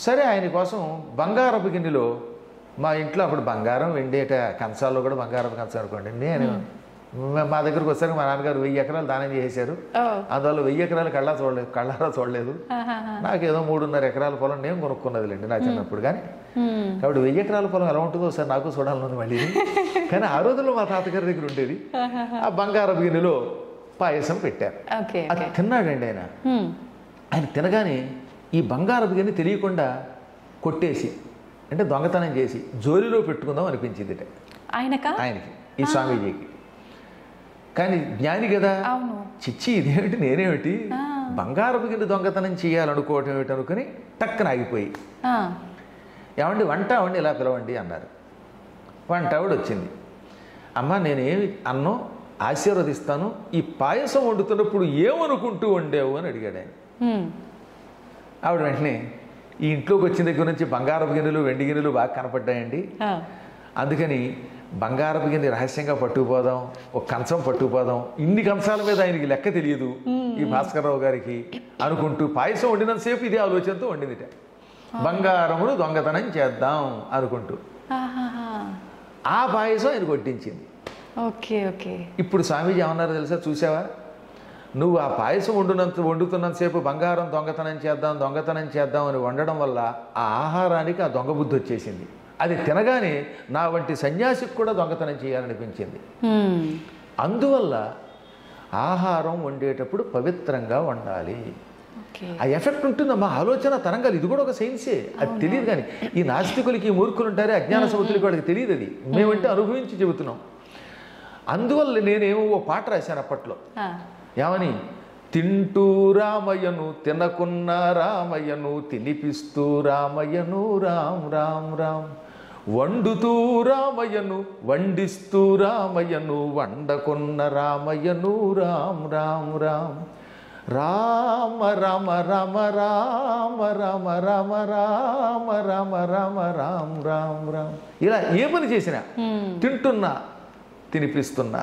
సరే ఆయన కోసం బంగారపు గిన్నెలో, మా ఇంట్లో అప్పుడు బంగారం వెండేట కంచాల్లో కూడా బంగారపు కంచం అనుకోండి. నేను మా దగ్గరకు వచ్చాక మా నాన్నగారు 1000 ఎకరాలు దానం చేశారు. అందువల్ల 1000 ఎకరాలు కళ్ళారా చూడలేదు. నాకేదో 3.5 ఎకరాల పొలం నేను కొనుక్కున్నదిలేండి నా చిన్నప్పుడు. కానీ కాబట్టి 1000 ఎకరాల పొలం ఎలా ఉంటుందో ఒకసారి నాకు చూడాలని మళ్ళీ. కానీ ఆ రోజుల్లో మా తాతగారి దగ్గర ఉండేది. ఆ బంగారపు గిన్నెలో పాయసం పెట్టారు. అది తిన్నాడండి ఆయన. ఆయన తినగానే ఈ బంగారపు గిన్నె తెలియకుండా కొట్టేసి, అంటే దొంగతనం చేసి జోలిలో పెట్టుకుందాం అనిపించింది ఆయనకి, ఈ స్వామీజీకి. కానీ జ్ఞాని కదా, చిచ్చి ఇదేమిటి, నేనేమిటి బంగారపు గిన్నె దొంగతనం చేయాలనుకోవటం ఏమిటి అనుకుని టక్కన ఆగిపోయి, ఏమండి వంట అవండి ఇలా పిలవండి అన్నారు. వంట ఆవిడ వచ్చింది. అమ్మ నేనేమి అన్నం ఆశీర్వదిస్తాను, ఈ పాయసం వండుతున్నప్పుడు ఏమనుకుంటూ వండావు అని అడిగాడు ఆయన. ఆవిడ వెంటనే, ఈ ఇంట్లోకి వచ్చిన దగ్గర నుంచి బంగారపు గిన్నెలు వెండి గిన్నెలు బాగా కనపడ్డాయండి, అందుకని బంగారపు గిన్నె రహస్యంగా పట్టుకుపోదాం, ఒక కంచం పట్టుకుపోదాం, ఇన్ని కంచాల మీద ఆయనకి లెక్క తెలియదు ఈ భాస్కర్రావు గారికి అనుకుంటూ పాయసం వండినంతసేపు ఇదే ఆలోచనతో వండిందిట. బంగారమును దొంగతనం చేద్దాం అనుకుంటూ ఆ పాయసం ఆయన కొట్టించింది. ఇప్పుడు స్వామీజీ ఏమన్నారో తెలుసా, చూసావా, నువ్వు ఆ పాయసం వండుతున్నంతసేపు బంగారం దొంగతనం చేద్దాం అని వండడం వల్ల ఆ ఆహారానికి ఆ దొంగ బుద్ధి వచ్చేసింది. అది తినగానే నా వంటి సన్యాసికి కూడా దొంగతనం చేయాలనిపించింది. అందువల్ల ఆహారం వండేటప్పుడు పవిత్రంగా వండాలి. ఆ ఎఫెక్ట్ ఉంటుందమ్మా, ఆలోచన తరంగాలు. ఇది కూడా ఒక సైన్సే, అది తెలియదు. కానీ ఈ నాస్తికులకి, ఈ మూర్ఖులు ఉంటారే, అజ్ఞాన సముద్రులకి, వాళ్ళకి తెలియదు. అది మేమంటే అనుభవించి చెబుతున్నాం. అందువల్ల నేనేమో ఓ పాట రాశాను అప్పట్లో. ఏమని, తింటూ రామయ్యను తినకున్న రామయ్యను తినిపిస్తూ రామయ్యను రామ్ రామ్ రామ్, వండుతూ రామయ్యను వండిస్తూ రామయ్యను వండకున్న రామయ్యను రామ్ రామ్ రామ్, రామ రామ రామ రామ రామ రామ రామ రామ రామ రామ రామ రామ. ఇలా ఏ పని చేసినా, తింటున్నా తినిపిస్తున్నా,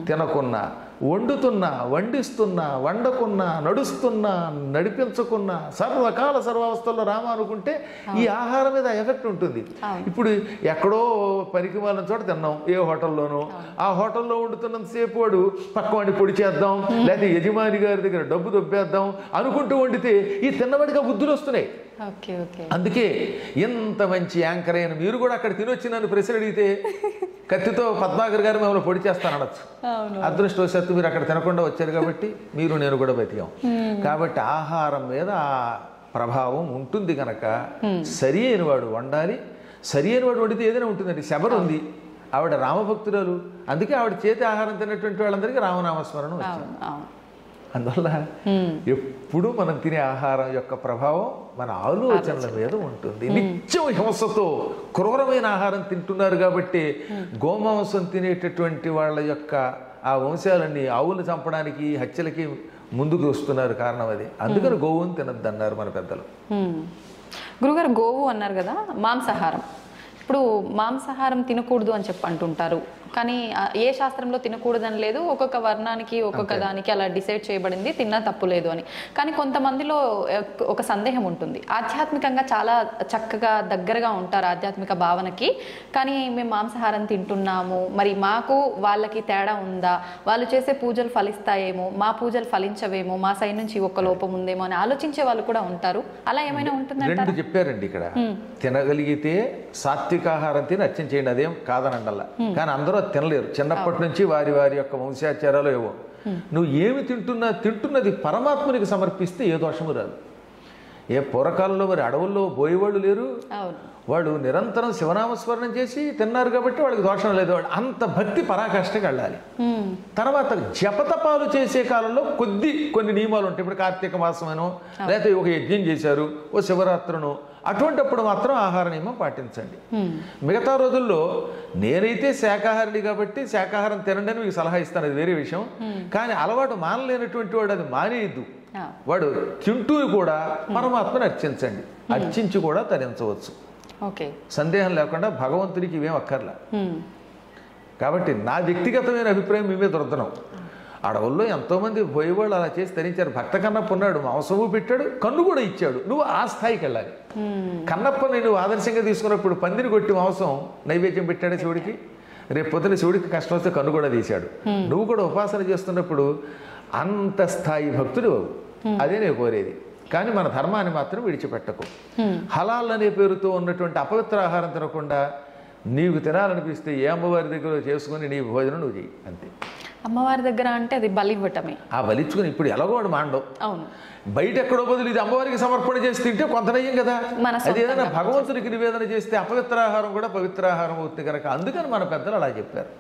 తినకున్నా, వండుతున్నా వండిస్తున్నా, వండకున్నా, నడుస్తున్నా నడిపించకున్నా, సర్వకాల సర్వావస్థల్లో రామ అనుకుంటే ఈ ఆహారం మీద ఎఫెక్ట్ ఉంటుంది. ఇప్పుడు ఎక్కడో పనికి వాళ్ళ చోట తిన్నాం, ఏ హోటల్లోనో, ఆ హోటల్లో వండుతున్నంతసేపు వాడు పక్కవాడిని పొడి చేద్దాం, లేకపోతే యజమాని గారి దగ్గర డబ్బు దొబ్బేద్దాం అనుకుంటూ వండితే ఈ తిన్నవాడిగా బుద్ధులు వస్తున్నాయి. అందుకే ఇంత మంచి యాంకర్ అయిన మీరు కూడా అక్కడ తినొచ్చి నన్ను ప్రశ్న అడిగితే కత్తితో పద్మాకర్ గారు మిమ్మల్ని పొడి చేస్తాననొచ్చు. అదృష్టవశాత్తు మీరు అక్కడ తినకుండా వచ్చారు కాబట్టి మీరు నేను కూడా బతికాం. కాబట్టి ఆహారం మీద ఆ ప్రభావం ఉంటుంది కనుక సరి అయిన వాడు వండాలి. సరి అయిన వాడు వండితే ఏదైనా ఉంటుందండి. శబరి ఉంది, ఆవిడ రామభక్తురాలు, అందుకే ఆవిడ చేతి ఆహారం తిన్నటువంటి వాళ్ళందరికీ రామనామస్మరణం వచ్చింది. అందువల్ల ఎప్పుడు మనం తినే ఆహారం యొక్క ప్రభావం మన ఆలోచనల మీద ఉంటుంది. నిత్యం హింసతో క్రూరమైన ఆహారం తింటున్నారు కాబట్టి గోమాంసం తినేటటువంటి వాళ్ళ యొక్క ఆ వంశాలన్నీ ఆవులు చంపడానికి, హత్యలకి ముందుకు వస్తున్నారు. కారణం అది. అందుకని గోవుని తినద్దు అన్నారు మన పెద్దలు. గురుగారు, గోవు అన్నారు కదా, మాంసాహారం. ఇప్పుడు మాంసాహారం తినకూడదు అని చెప్పి అంటుంటారు, కానీ ఏ శాస్త్రంలో తినకూడదని లేదు. ఒక్కొక్క వర్ణానికి ఒక్కొక్క దానికి అలా డిసైడ్ చేయబడింది, తిన్నా తప్పు లేదు అని. కానీ కొంతమందిలో ఒక సందేహం ఉంటుంది. ఆధ్యాత్మికంగా చాలా చక్కగా దగ్గరగా ఉంటారు ఆధ్యాత్మిక భావనకి, కానీ మేము మాంసాహారం తింటున్నాము, మరి మాకు వాళ్ళకి తేడా ఉందా, వాళ్ళు చేసే పూజలు ఫలిస్తాయేమో, మా పూజలు ఫలించవేమో, మా సైడ్ నుంచి ఒక్క లోపం ఉందేమో అని ఆలోచించే వాళ్ళు కూడా ఉంటారు. అలా ఏమైనా ఉంటుందంటే రెండు చెప్పారండి ఇక్కడ. తినగలిగితే సాత్వికాహారం తిని అర్చన చేయండి, అదేం కాదనండల్లా. కానీ అందరూ తినలేరు. చిన్నప్పటి నుంచి వారి వారి యొక్క వంశాచారాలు ఏవో. నువ్వు ఏమి తింటున్నది పరమాత్మనికి సమర్పిస్తే ఏ దోషము రాదు. ఏ పూర్వకాలంలో మరి అడవుల్లో పోయేవాళ్ళు లేరు, వాళ్ళు నిరంతరం శివనామస్మరణం చేసి తిన్నారు కాబట్టి వాళ్ళకి దోషం లేదు. వాళ్ళు అంత భక్తి పరాకాష్ఠకి వెళ్ళాలి. తర్వాత జపతపాలు చేసే కాలంలో కొన్ని నియమాలు ఉంటాయి. ఇప్పుడు కార్తీక మాసమనో లేకపోతే ఒక యజ్ఞం చేశారు, ఓ శివరాత్రును, అటువంటిప్పుడు మాత్రం ఆహార నియమం పాటించండి. మిగతా రోజుల్లో నేనైతే శాకాహారిని కాబట్టి శాకాహారం తినండి అని మీకు సలహా ఇస్తాను, అది వేరే విషయం. కానీ అలవాటు మానలేనటువంటి వాడు అది మానేయద్దు. వాడు తింటూ కూడా పరమాత్మను అర్చించండి, అర్చించి కూడా తరించవచ్చు. సందేహం లేకుండా భగవంతుడికి ఇవేం అక్కర్లా. కాబట్టి నా వ్యక్తిగతమైన అభిప్రాయం మీ మీద రుద్దనం. అడవుల్లో ఎంతోమంది పోయేవాళ్ళు అలా చేసి ధరించారు. భక్త కన్నప్ప ఉన్నాడు, మాంసము పెట్టాడు, కన్ను కూడా ఇచ్చాడు. నువ్వు ఆ స్థాయికి వెళ్ళాలి. కన్నప్పని నువ్వు ఆదర్శంగా తీసుకున్నప్పుడు పందిని కొట్టి మాంసం నైవేద్యం పెట్టాడు శివుడికి. రేపు పొద్దున శివుడికి కష్టం వస్తే కన్ను కూడా తీశాడు. నువ్వు కూడా ఉపాసన చేస్తున్నప్పుడు అంత స్థాయి భక్తుడు. అదే నేను కోరేది. కానీ మన ధర్మాన్ని మాత్రం విడిచిపెట్టకు. హలాల్ అనే పేరుతో ఉన్నటువంటి అపవిత్ర ఆహారం తినకుండా నీకు తినాలనిపిస్తే ఏ అమ్మవారి దగ్గర చేసుకుని నీ భోజనం నువ్వు చెయ్యి, అంతే. అమ్మవారి దగ్గర అంటే అది బలి ఇవ్వటమే. ఆ బలిచ్చుకుని ఇప్పుడు ఎలాగో వాడు మాండవు. అవును, బయట ఎక్కడో బదులు ఇది అమ్మవారికి సమర్పణ చేసి తింటే కొంత నయ్యం కదా. అది ఏదైనా భగవంతుడికి నివేదన చేస్తే అపవిత్రాహారం కూడా పవిత్రాహారం అవుతుంది కనుక అందుకని మన పెద్దలు అలా చెప్పారు.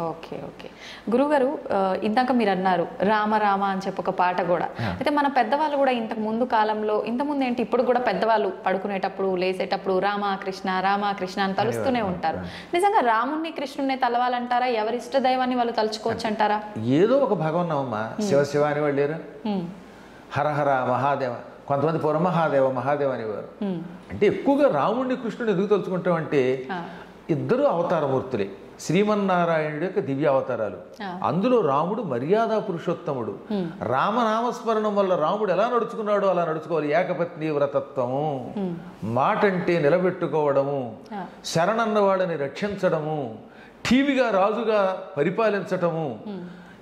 ఓకే ఓకే గురుగారు, ఇందాక మీరు అన్నారు రామ రామ అని చెప్పి ఒక పాట కూడా. అయితే మన పెద్దవాళ్ళు కూడా ఇంతకు ముందు కాలంలో, ఇంతకుముందు ఏంటి ఇప్పుడు కూడా పెద్దవాళ్ళు పడుకునేటప్పుడు లేసేటప్పుడు రామకృష్ణ రామకృష్ణ అని తలుస్తూనే ఉంటారు. నిజంగా రాముణ్ణి కృష్ణుణ్ణి తలవాలంటారా? ఎవరి ఇష్ట దైవాన్ని వాళ్ళు తలుచుకోవచ్చు అంటారా? ఏదో ఒక భగవన్నామమ్మా. శివ శివ అనేవాళ్ళు లేరు, హరహర మహాదేవ, కొంతమంది పురమహాదేవ మహాదేవ అనేవారు. అంటే ఎక్కువగా రాముణ్ణి కృష్ణుని ఎందుకు తలుచుకుంటామంటే ఇద్దరు అవతారమూర్తులే, శ్రీమన్నారాయణుడి యొక్క దివ్య అవతారాలు. అందులో రాముడు మర్యాద పురుషోత్తముడు. రామనామస్మరణం వల్ల రాముడు ఎలా నడుచుకున్నాడో అలా నడుచుకోవాలి. ఏకపత్ని వ్రతత్వము, మాటంటే నిలబెట్టుకోవడము, శరణన్న వాళ్ళని రక్షించడము, ఠీవిగా రాజుగా పరిపాలించటము,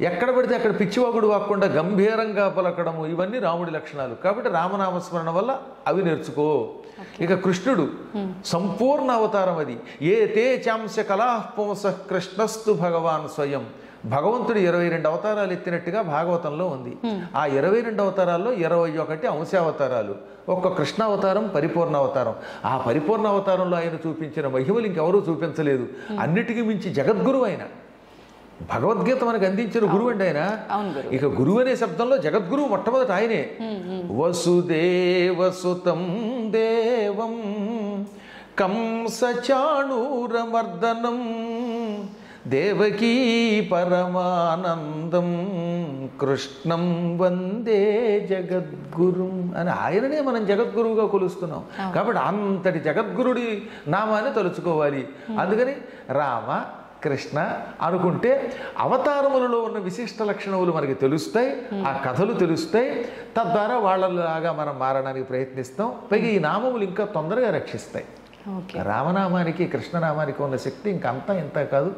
ఎక్కడ పడితే అక్కడ పిచ్చివాగుడు వాక్కుండా గంభీరంగా పలకడము, ఇవన్నీ రాముడి లక్షణాలు. కాబట్టి రామనామస్మరణ వల్ల అవి నేర్చుకో. ఇక కృష్ణుడు సంపూర్ణ అవతారం. అది ఏ తే చాంశ కళాపుంస కృష్ణస్తు భగవాన్ స్వయం. భగవంతుడు 22 అవతారాలు ఎత్తినట్టుగా భాగవతంలో ఉంది. ఆ 22 అవతారాల్లో 21 అంశావతారాలు, ఒక్క కృష్ణావతారం పరిపూర్ణ అవతారం. ఆ పరిపూర్ణ అవతారంలో ఆయన చూపించిన మహిమలు ఇంకెవరూ చూపించలేదు. అన్నిటికీ మించి జగద్గురు ఆయన. భగవద్గీత మనకు అందించిన గురువు అండి ఆయన. ఇక గురువు అనే శబ్దంలో జగద్గురువు మొట్టమొదటి ఆయనే. వసుదేవసుతం దేవం కంసచాణూరమర్దనం దేవకీ పరమానందం కృష్ణం వందే జగద్గురుం అని ఆయననే మనం జగద్గురువుగా కొలుస్తున్నాం. కాబట్టి అంతటి జగద్గురుడి నామాన్ని తలుచుకోవాలి. అందుకని రామ కృష్ణ అనుకుంటే అవతారములలో ఉన్న విశిష్ట లక్షణములు మనకి తెలుస్తాయి, ఆ కథలు తెలుస్తాయి. తద్వారా వాళ్ళలాగా మనం మారడానికి ప్రయత్నిస్తాం. పైగా ఈ నామములు ఇంకా తొందరగా రక్షిస్తాయి. రామనామానికి కృష్ణనామానికి ఉన్న శక్తి ఇంకంతా ఇంత కాదు,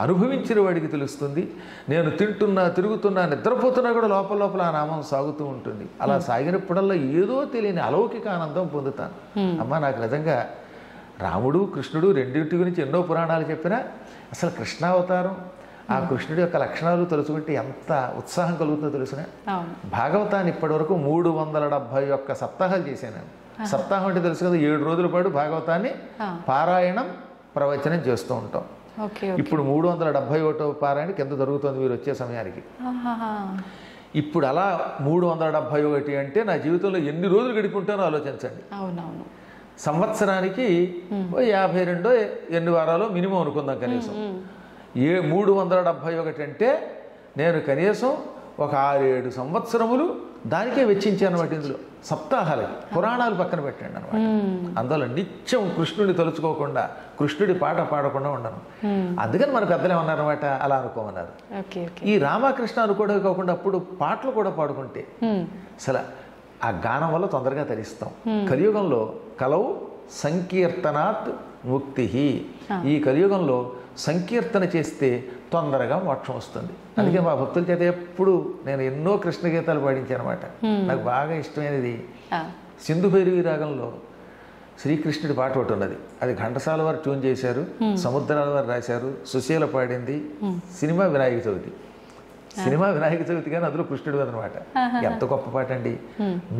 అనుభవించిన వాడికి తెలుస్తుంది. నేను తింటున్నా, తిరుగుతున్నా, నిద్రపోతున్నా కూడా లోపల లోపల ఆ నామం సాగుతూ ఉంటుంది. అలా సాగినప్పుడల్లా ఏదో తెలియని అలౌకిక ఆనందం పొందుతాను. అమ్మ నాకు నిజంగా రాముడు కృష్ణుడు రెండింటి గురించి ఎన్నో పురాణాలు చెప్పినా అసలు కృష్ణావతారం, ఆ కృష్ణుడి యొక్క లక్షణాలు తెలుసుకుంటే ఎంత ఉత్సాహం కలుగుతుందో తెలుసున. భాగవతాన్ని ఇప్పటి వరకు 371 సప్తాహాలు చేశాను. సప్తాహం అంటే తెలుసు కదా, 7 రోజుల పాటు భాగవతాన్ని పారాయణం ప్రవచనం చేస్తూ ఉంటాం. ఇప్పుడు 371వ పారాయణ కింద జరుగుతుంది మీరు వచ్చే సమయానికి. ఇప్పుడు అలా 371 అంటే నా జీవితంలో ఎన్ని రోజులు గడిపుంటానో ఆలోచించండి. సంవత్సరానికి 52 ఎన్ని వారాలు మినిమం అనుకుందాం కనీసం. 371 అంటే నేను కనీసం ఒక 6-7 సంవత్సరములు దానికే వెచ్చించాను అనమాట. ఇందులో సప్తాహాలకి పురాణాలు పక్కన పెట్టండి అనమాట. అందులో నిత్యం కృష్ణుడిని తలుచుకోకుండా, కృష్ణుడి పాట పాడకుండా ఉండను. అందుకని మన పెద్దలు ఏమన్నారన్నమాట, అలా అనుకోమన్నారు. ఈ రామకృష్ణ అనుకోవడం కాకుండా అప్పుడు పాటలు కూడా పాడుకుంటే అసలు ఆ గానం వల్ల తొందరగా తరిస్తాం. కలియుగంలో కలవు సంకీర్తనాత్ ముక్తి. ఈ కలియుగంలో సంకీర్తన చేస్తే తొందరగా మోక్షం వస్తుంది. అందుకే మా భక్తుల చేత ఎప్పుడు నేను ఎన్నో కృష్ణ గీతాలు పాడించాను అనమాట. నాకు బాగా ఇష్టమైనది సింధు భైరవి రాగంలో శ్రీకృష్ణుడి పాట ఒకటి ఉన్నది. అది ఘంటసాల వారు ట్యూన్ చేశారు, సముద్రాల వారు రాశారు, సుశీల పాడింది. సినిమా వినాయక చవితి. సినిమా వినాయక చవితి కానీ అందులో కృష్ణుడు అనమాట. ఎంత గొప్ప పాట అండి.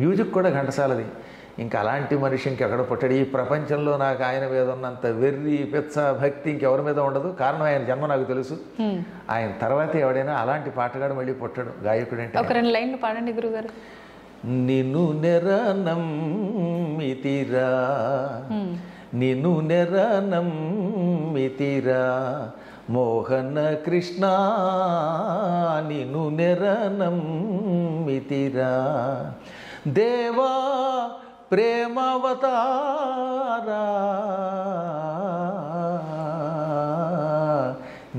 మ్యూజిక్ కూడా ఘంటసాలది. ఇంకా అలాంటి మనిషి ఇంకెక్కడ పుట్టాడు ఈ ప్రపంచంలో. నాకు ఆయన మీద ఉన్నంత వెర్రి పెచ్చ భక్తి ఇంకెవరి మీద ఉండదు. కారణం ఆయన జన్మ నాకు తెలుసు. ఆయన తర్వాత ఎవడైనా అలాంటి పాటగాడు మళ్ళీ పుట్టాడు గాయకుడు అంటే. ఒక 2 లైన్లు పాడండి గురుగారు. నిన్ను నెరనమ్మితిరా, నిన్ను నెరనమ్మితిరా మోహన కృష్ణ, నిన్ను నెరనమ్మితిరా దేవా ప్రేమావతారా,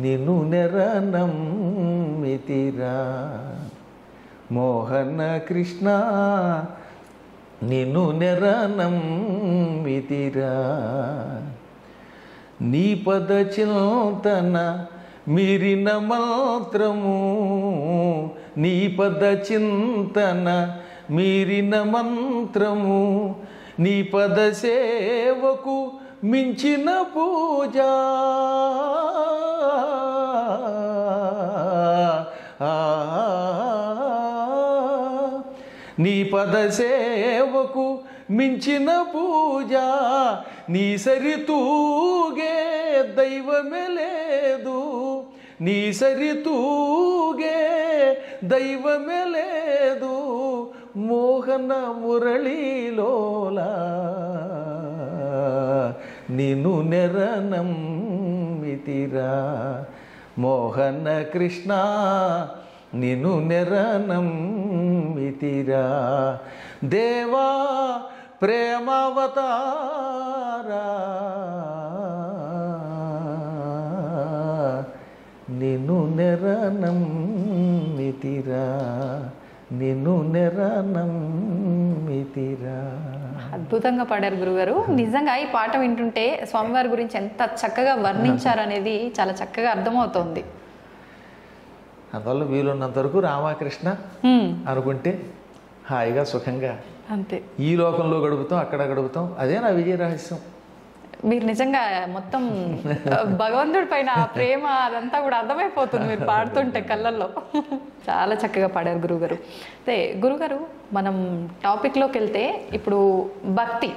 నిన్ను నెరనమ్మితిరా. మోహన కృష్ణ నిన్ను నెరనమ్మితిరా నీ పద చింతన మీరిన మంత్రము నీ పద చింతన మీరిన మంత్రము నీ పద సేవకు మించిన పూజ నీ పద సేవకు మించిన పూజ నీ సరితూగే దైవమే లేదు నీ సరితూగే దైవమే లేదు మోహన మురళీలోలా నిన్ను నెరనమ్మితిరా మోహన కృష్ణ నిన్ను నెరనమ్మితిరా దేవా ప్రేమావతారా నిన్ను నెరనమ్మితిరా నిన్ను నెరనమ్మితిరా. అద్భుతంగా పాడారు గురుగారు. నిజంగా ఈ పాట వింటుంటే స్వామివారి గురించి ఎంత చక్కగా వర్ణించారనేది చాలా చక్కగా అర్థమవుతోంది. అందువల్ల వీలున్నంత వరకు రామకృష్ణ అనుకుంటే హాయిగా సుఖంగా అంతే ఈ లోకంలో గడుపుతాం, అక్కడ గడుపుతాం. అదే నా విజయ రహస్యం. మీరు నిజంగా మొత్తం భగవంతుడి పైన ప్రేమ అదంతా కూడా అర్థమైపోతుంది మీరు పాడుతుంటే కళ్ళల్లో. చాలా చక్కగా పాడారు గురుగారు. అదే గురుగారు, మనం టాపిక్లోకి వెళ్తే ఇప్పుడు భక్తి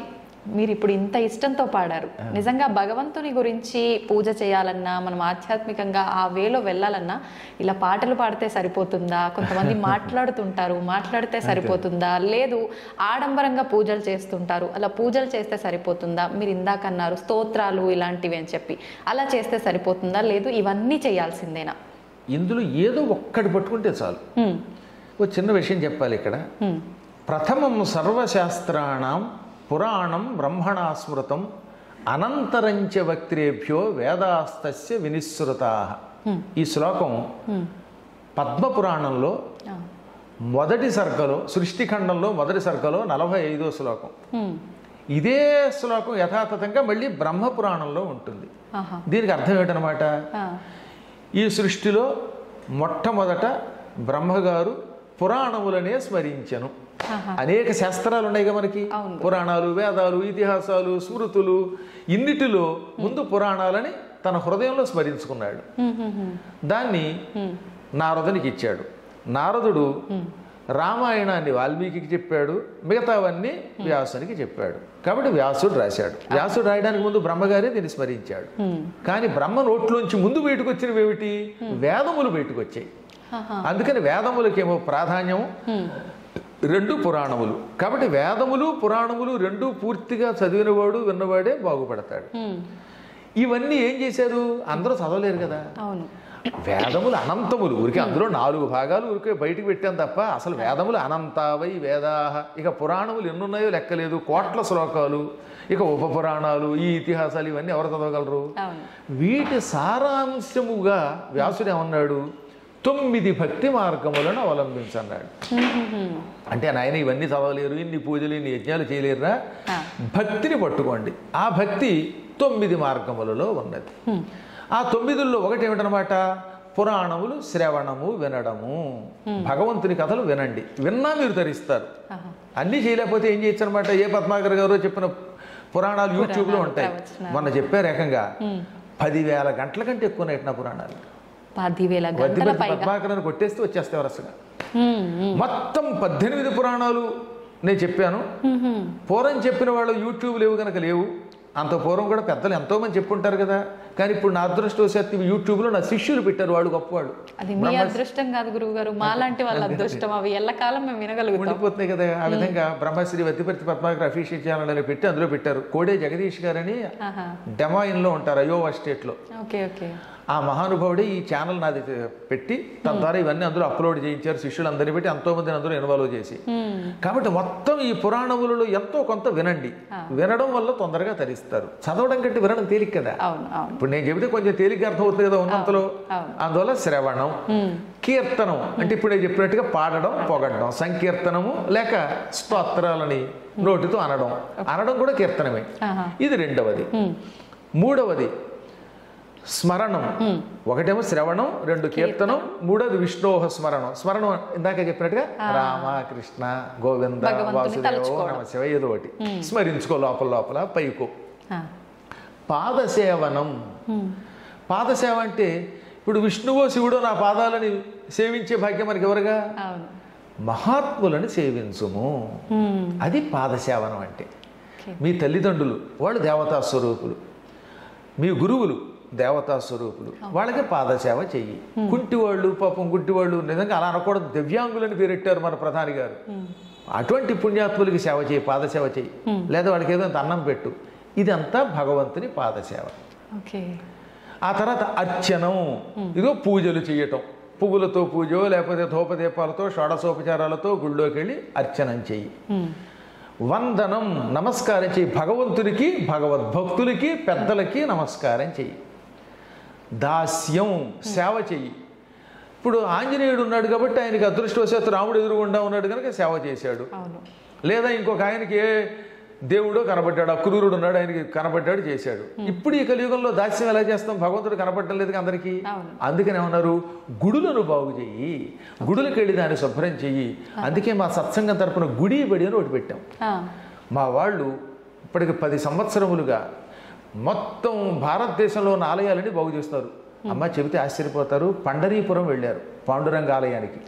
మీరు ఇప్పుడు ఇంత ఇష్టంతో పాడారు. నిజంగా భగవంతుని గురించి పూజ చేయాలన్నా, మనం ఆధ్యాత్మికంగా ఆ వేలో వెళ్ళాలన్నా ఇలా పాటలు పాడితే సరిపోతుందా? కొంతమంది మాట్లాడితే సరిపోతుందా? లేదు ఆడంబరంగా పూజలు చేస్తుంటారు, అలా పూజలు చేస్తే సరిపోతుందా? మీరు ఇందాక అన్నారు స్తోత్రాలు ఇలాంటివి అని చెప్పి, అలా చేస్తే సరిపోతుందా? లేదు ఇవన్నీ చేయాల్సిందేనా? ఇందులో ఏదో ఒక్కటి పట్టుకుంటే చాలు. ఓ చిన్న విషయం చెప్పాలి ఇక్కడ. ప్రథమం సర్వశాస్త్రాణం పురాణం బ్రహ్మణా స్మృతం అనంతరంచ వక్త్రేభ్యో వేదాస్తస్య వినిశ్రుతా. ఈ శ్లోకం పద్మపురాణంలో మొదటి సర్గలో, సృష్టిఖండంలో మొదటి సర్గలో 45వ శ్లోకం. ఇదే శ్లోకం యథాతథంగా మళ్ళీ బ్రహ్మపురాణంలో ఉంటుంది. దీనికి అర్థం ఏంటనమాట, ఈ సృష్టిలో మొట్టమొదట బ్రహ్మగారు పురాణములనే స్మరించెను. అనేక శాస్త్రాలు ఉన్నాయిగా మనకి, పురాణాలు, వేదాలు, ఇతిహాసాలు, స్మృతులు. ఇన్నిటిలో ముందు పురాణాలని తన హృదయంలో స్మరించుకున్నాడు. దాన్ని నారదునికి ఇచ్చాడు. నారదుడు రామాయణాన్ని వాల్మీకి చెప్పాడు, మిగతావన్నీ వ్యాసునికి చెప్పాడు. కాబట్టి వ్యాసుడు రాశాడు. వ్యాసుడు రాయడానికి ముందు బ్రహ్మగారే దీన్ని స్మరించాడు. కానీ బ్రహ్మ నోట్లోంచి ముందు బయటకు వచ్చినవి ఏమిటి? వేదములు బయటకు వచ్చాయి. అందుకని వేదములకేమో ప్రాధాన్యం, రెండు పురాణములు. కాబట్టి వేదములు పురాణములు రెండు పూర్తిగా చదివినవాడు విన్నవాడే బాగుపడతాడు. ఇవన్నీ ఏం చేశారు? అందరూ చదవలేరు కదా. వేదములు అనంతములు, ఊరికే అందులో 4 భాగాలు ఊరికే బయటికి పెట్టాం తప్ప అసలు వేదములు అనంతావై వేదాహ. ఇక పురాణములు ఎన్నున్నాయో లెక్కలేదు, కోట్ల శ్లోకాలు. ఇక ఉపపురాణాలు, ఈ ఇతిహాసాలు ఇవన్నీ ఎవరు చదవగలరు? వీటి సారాంశముగా వ్యాసుడు ఏమన్నాడు? 9 భక్తి మార్గములను అవలంబించన్నాడు. అంటే నాయన ఇవన్నీ చదవలేరు, ఇన్ని పూజలు ఇన్ని యజ్ఞాలు చేయలేరురా, భక్తిని పట్టుకోండి. ఆ భక్తి 9 మార్గములలో ఉన్నది. ఆ 9లో ఒకటి ఏమిటనమాట? పురాణములు శ్రవణము, వినడము. భగవంతుని కథలు వినండి, విన్నా మీరు తరిస్తారు. అన్నీ చేయలేకపోతే ఏం చేయొచ్చు అనమాట? ఏ పద్మాకర్ గారు చెప్పిన పురాణాలు యూట్యూబ్లో ఉంటాయి. మొన్న చెప్పారు ఏకంగా 10,000 గంటల కంటే ఎక్కువ నైట్న పురాణాలు. 10,000 గంటల పద్మాకరాన్ని కొట్టేస్తే వచ్చేస్తాయి వరుసగా. మొత్తం 18 పురాణాలు నేను చెప్పాను. పూర్వం చెప్పిన వాళ్ళు యూట్యూబ్ లేవు కనుక లేవు. అంత పూర్వం కూడా పెద్దలు ఎంతో మంది చెప్పుంటారు కదా. కానీ ఇప్పుడు నా అదృష్టవశాత్తు యూట్యూబ్లో నా శిష్యులు పెట్టారు, వాళ్ళు గొప్పవాళ్ళు. అది మీ అదృష్టం కాదు గురువు గారు, మాలాంటి వాళ్ళ అదృష్టం. అవి ఎల్లకాలం మేము వినగలుగుతాం, ఉండిపోతున్నాయి కదా. ఆ విధంగా బ్రహ్మశ్రీ వద్దిపర్తి పద్మాకర్ అఫీషియల్ ఛానల్ అని పెట్టి అందులో పెట్టారు. కోడే జగదీష్ గారని డెమాయిన్లో ఉంటారు, అయోవా స్టేట్లో. ఆ మహానుభావుడే ఈ ఛానల్ నాది పెట్టి తద్వారా ఇవన్నీ అందులో అప్లోడ్ చేయించారు. శిష్యులందరినీ పెట్టి ఎంతో మందిని అందులో ఇన్వాల్వ్ చేసి. కాబట్టి మొత్తం ఈ పురాణములలో ఎంతో కొంత వినండి. వినడం వల్ల తొందరగా తరిస్తారు. ఇస్తారు. చదవడం కంటే వినడం తేలిక కదా. అవును అవును. ఇప్పుడు నేను చెబితే కొంచెం తేలిక అర్థమవుతుంది కదా ఉన్నంతలో. అందువల్ల శ్రవణం. కీర్తనం అంటే ఇప్పుడు నేను చెప్పినట్టుగా పాడడం, పొగడడం. సంకీర్తనము లేక స్తోత్రాలని నోటితో అనడం కూడా కీర్తనమే. ఇది రెండవది. మూడవది స్మరణం. ఒకటేమో శ్రవణం, రెండు కీర్తనం, మూడోది విష్ణోహ స్మరణం. స్మరణం ఇందాక చెప్పినట్టుగా రామ కృష్ణ గోవింద వాసుదేవ నమ శివ ఏదో ఒకటి స్మరించుకో లోపల పైకో. పాదసేవనం. పాదసేవ అంటే ఇప్పుడు విష్ణువో శివుడో నా పాదాలని సేవించే భాగ్యం మనకి ఎవరుగా? మహాత్ములను సేవించుము. అది పాదసేవనం అంటే. మీ తల్లిదండ్రులు వాళ్ళు దేవతా స్వరూపులు, మీ గురువులు దేవతా స్వరూపులు, వాళ్ళకి పాదసేవ చెయ్యి. కుంటివాళ్ళు పాపం గుడ్డివాళ్ళు, నిజంగా అలా అనకూడదు, దివ్యాంగులని పేరెట్టారు మన ప్రధాని గారు. అటువంటి పుణ్యాత్ములకి సేవ చేయి, పాదసేవ చెయ్యి. లేదా వాళ్ళకి ఏదో అన్నం పెట్టు. ఇదంతా భగవంతుని పాదసేవ. ఆ తర్వాత అర్చనం. ఇదో పూజలు చేయటం, పువ్వులతో పూజో లేకపోతే ధూపదీపాలతో షోడశోపచారాలతో గుళ్ళోకి వెళ్ళి అర్చనం చెయ్యి. వందనం, నమస్కారం చెయ్యి. భగవంతునికి, భగవద్భక్తులకి, పెద్దలకి నమస్కారం చెయ్యి. దాస్యం, సేవ చెయ్యి. ఇప్పుడు ఆంజనేయుడు ఉన్నాడు కాబట్టి ఆయనకి అదృష్టవశాత్తు రాముడు ఎదురుగుండా ఉన్నాడు కనుక సేవ చేశాడు. లేదా ఇంకొక ఆయనకి ఏ దేవుడో కనబడ్డాడు, అక్రూరుడు ఉన్నాడు, ఆయనకి కనబడ్డాడు, చేశాడు. ఇప్పుడు ఈ కలియుగంలో దాస్యం ఎలా చేస్తాం? భగవంతుడు కనపడటం లేదు అందరికీ. అందుకని ఏమన్నారు? గుడులను బాగు చెయ్యి, గుడులకు వెళ్ళి దాన్ని శుభ్రం చెయ్యి. అందుకే మా సత్సంగం తరపున గుడి బడి అని ఒకటి పెట్టాం. మా వాళ్ళు ఇప్పటికి 10 సంవత్సరములుగా మొత్తం భారతదేశంలో ఉన్న ఆలయాలని బాగు చేస్తారు. అమ్మ చెబితే ఆశ్చర్యపోతారు. పండరీపురం వెళ్ళారు, పాండురంగ ఆలయానికి.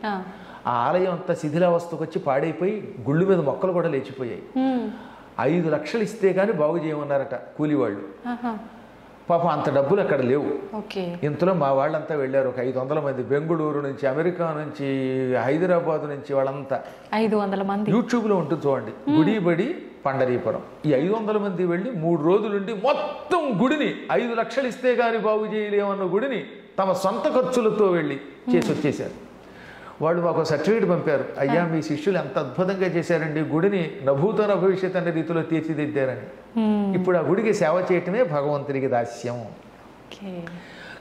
ఆ ఆలయం అంతా శిథిలావస్థకు వచ్చి పాడైపోయి గుళ్ళు మీద మొక్కలు కూడా లేచిపోయాయి. 5 లక్షలు ఇస్తే కానీ బాగు చేయమన్నారట కూలివాళ్ళు. పాపం అంత డబ్బులు అక్కడ లేవు. ఇంతలో మా వాళ్ళంతా వెళ్ళారు, ఒక 500 మంది. బెంగుళూరు నుంచి, అమెరికా నుంచి, హైదరాబాద్ నుంచి వాళ్ళంతా. 500 మంది. యూట్యూబ్లో ఉంటుంది చూడండి, గుడి బడి పండరీపురం. ఈ 500 మంది వెళ్ళి 3 రోజులుండి మొత్తం గుడిని 5 లక్షలు ఇస్తే గాని బాగు చేయలేమన్న గుడిని తమ సొంత ఖర్చులతో వెళ్ళి చేసి వచ్చేశారు. వాళ్ళు మాకు సర్టిఫికేట్ పంపారు, అయ్యా మీ శిష్యులు ఎంత అద్భుతంగా చేశారండి, గుడిని నభూతన భవిష్యత్ అనే రీతిలో తీర్చిదిద్దారని. ఇప్పుడు ఆ గుడికి సేవ చేయటమే భగవంతునికి దాస్యం.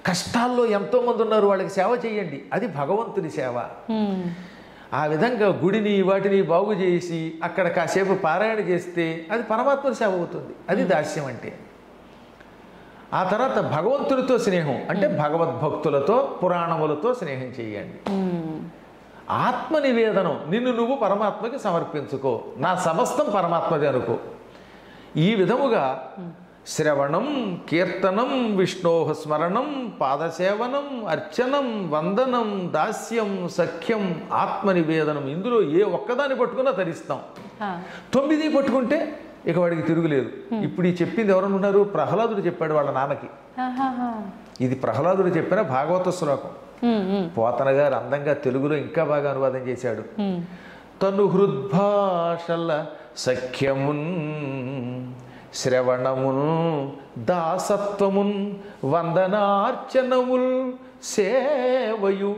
కష్టాల్లో ఎంతో మంది ఉన్నారు, వాళ్ళకి సేవ చేయండి, అది భగవంతుని సేవ. ఆ విధంగా గుడిని వాటిని బాగు చేసి అక్కడ కాసేపు పారాయణ చేస్తే అది పరమాత్మ సేవ అవుతుంది. అది దాస్యం అంటే. ఆ తర్వాత భగవంతుడితో స్నేహం అంటే భగవద్భక్తులతో, పురాణములతో స్నేహం చేయండి. ఆత్మ నివేదనం, నిన్ను నువ్వు పరమాత్మకి సమర్పించుకో, నా సమస్తం పరమాత్మది అనుకో. ఈ విధముగా శ్రవణం, కీర్తనం, విష్ణోహ స్మరణం, పాదసేవనం, అర్చనం, వందనం, దాస్యం, సఖ్యం, ఆత్మనివేదనం, ఇందులో ఏ ఒక్కదాన్ని పట్టుకున్నా తరిస్తాం. 9 పట్టుకుంటే ఇక వాడికి తిరుగులేదు. ఇప్పుడు ఈ చెప్పింది ఎవరనున్నారు? ప్రహ్లాదుడు చెప్పాడు వాళ్ళ నాన్నకి. ఇది ప్రహ్లాదుడు చెప్పిన భాగవత శ్లోకం. పోతన గారు అందంగా తెలుగులో ఇంకా బాగా అనువాదం చేశాడు. తను హృద్భాషల సఖ్యమున్, శ్రవణమున్, దాసత్వమున్, వందనార్చనముల్, సేవయు,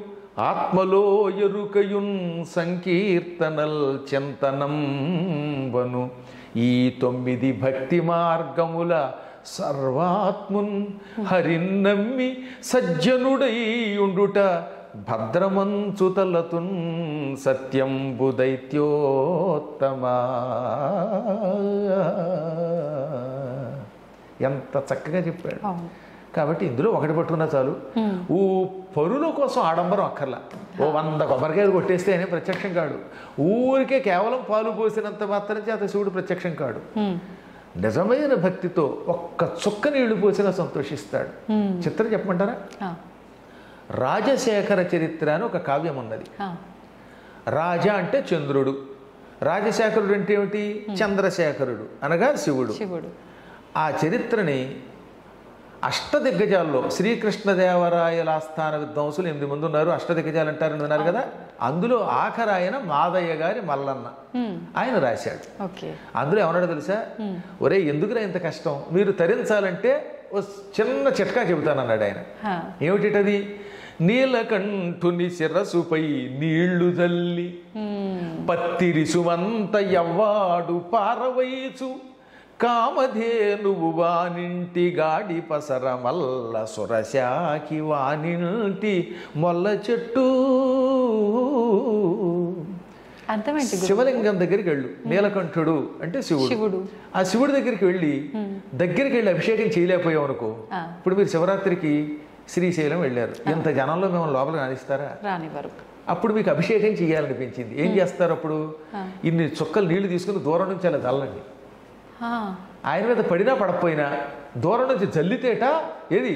ఆత్మలో ఎరుకయున్, సంకీర్తనల్ చింతనం వను, ఈ 9 భక్తి మార్గముల సర్వాత్మున్ హరిన్నమ్మి సజ్జనుడై ఉండుట భద్రమంచుతలతున్ సత్యంబు దైత్యోత్తమా. ఎంత చక్కగా చెప్పాడు. కాబట్టి ఇందులో ఒకటి పట్టుకున్నా చాలు. పరుల కోసం ఆడంబరం అక్కర్లా. 100 కొబ్బరికాయలు కొట్టేస్తే ఆయన ప్రత్యక్షం కాడు. ఊరికే కేవలం పాలు పోసినంత మాత్రం చేత శివుడు ప్రత్యక్షం కాడు. నిజమైన భక్తితో ఒక్క చుక్క నీళ్లు పోసినా సంతోషిస్తాడు. చిత్రం చెప్పమంటారా? రాజశేఖర చరిత్ర అని ఒక కావ్యం ఉన్నది. రాజ అంటే చంద్రుడు, రాజశేఖరుడు అంటే ఏమిటి? చంద్రశేఖరుడు అనగా శివుడు. ఆ చరిత్రని అష్టదిగ్గజాల్లో శ్రీకృష్ణదేవరాయల ఆస్థాన విద్వాంసులు 8 మంది ఉన్నారు. అష్టదిగ్గజాలు అంటారని ఉన్నారు కదా. అందులో ఆఖరు ఆయన మాదయ్య గారి మల్లన్న ఆయన రాశాడు. అందులో ఏమన్నాడో తెలుసా? ఒరే ఎందుకురా ఇంత కష్టం, మీరు తరించాలంటే ఓ చిన్న చిట్కా చెబుతానన్నాడు ఆయన. ఏమిటిటది? నీలకంఠుని శిరసుపై నీళ్లు జల్లి పత్తిరిసుమంత ఎవ్వాడు పారవైచు, కామధేనువు వానింటి గాడి పసర మల్ల సురశాకి వానింటి మొల్ల చెట్టు. అర్థమేంటి? శివలింగం దగ్గరికి వెళ్ళు. నీలకంఠుడు అంటే శివుడు. ఆ శివుడి దగ్గరికి వెళ్ళి అభిషేకం చేయలేకపోయావు అనుకో. ఇప్పుడు మీరు శివరాత్రికి శ్రీశైలం వెళ్ళారు, ఇంత జనంలో మిమ్మల్ని లోపలికి రానిస్తారా? రానివ్వరు. అప్పుడు మీకు అభిషేకం చేయాలనిపించింది, ఏం చేస్తారు అప్పుడు? ఇన్ని చుక్కలు నీళ్లు తీసుకుని దూరం నుంచి అలా చల్లండి. ఆయన మీద పడినా పడకపోయినా దూరం నుంచి జల్లితేట ఏది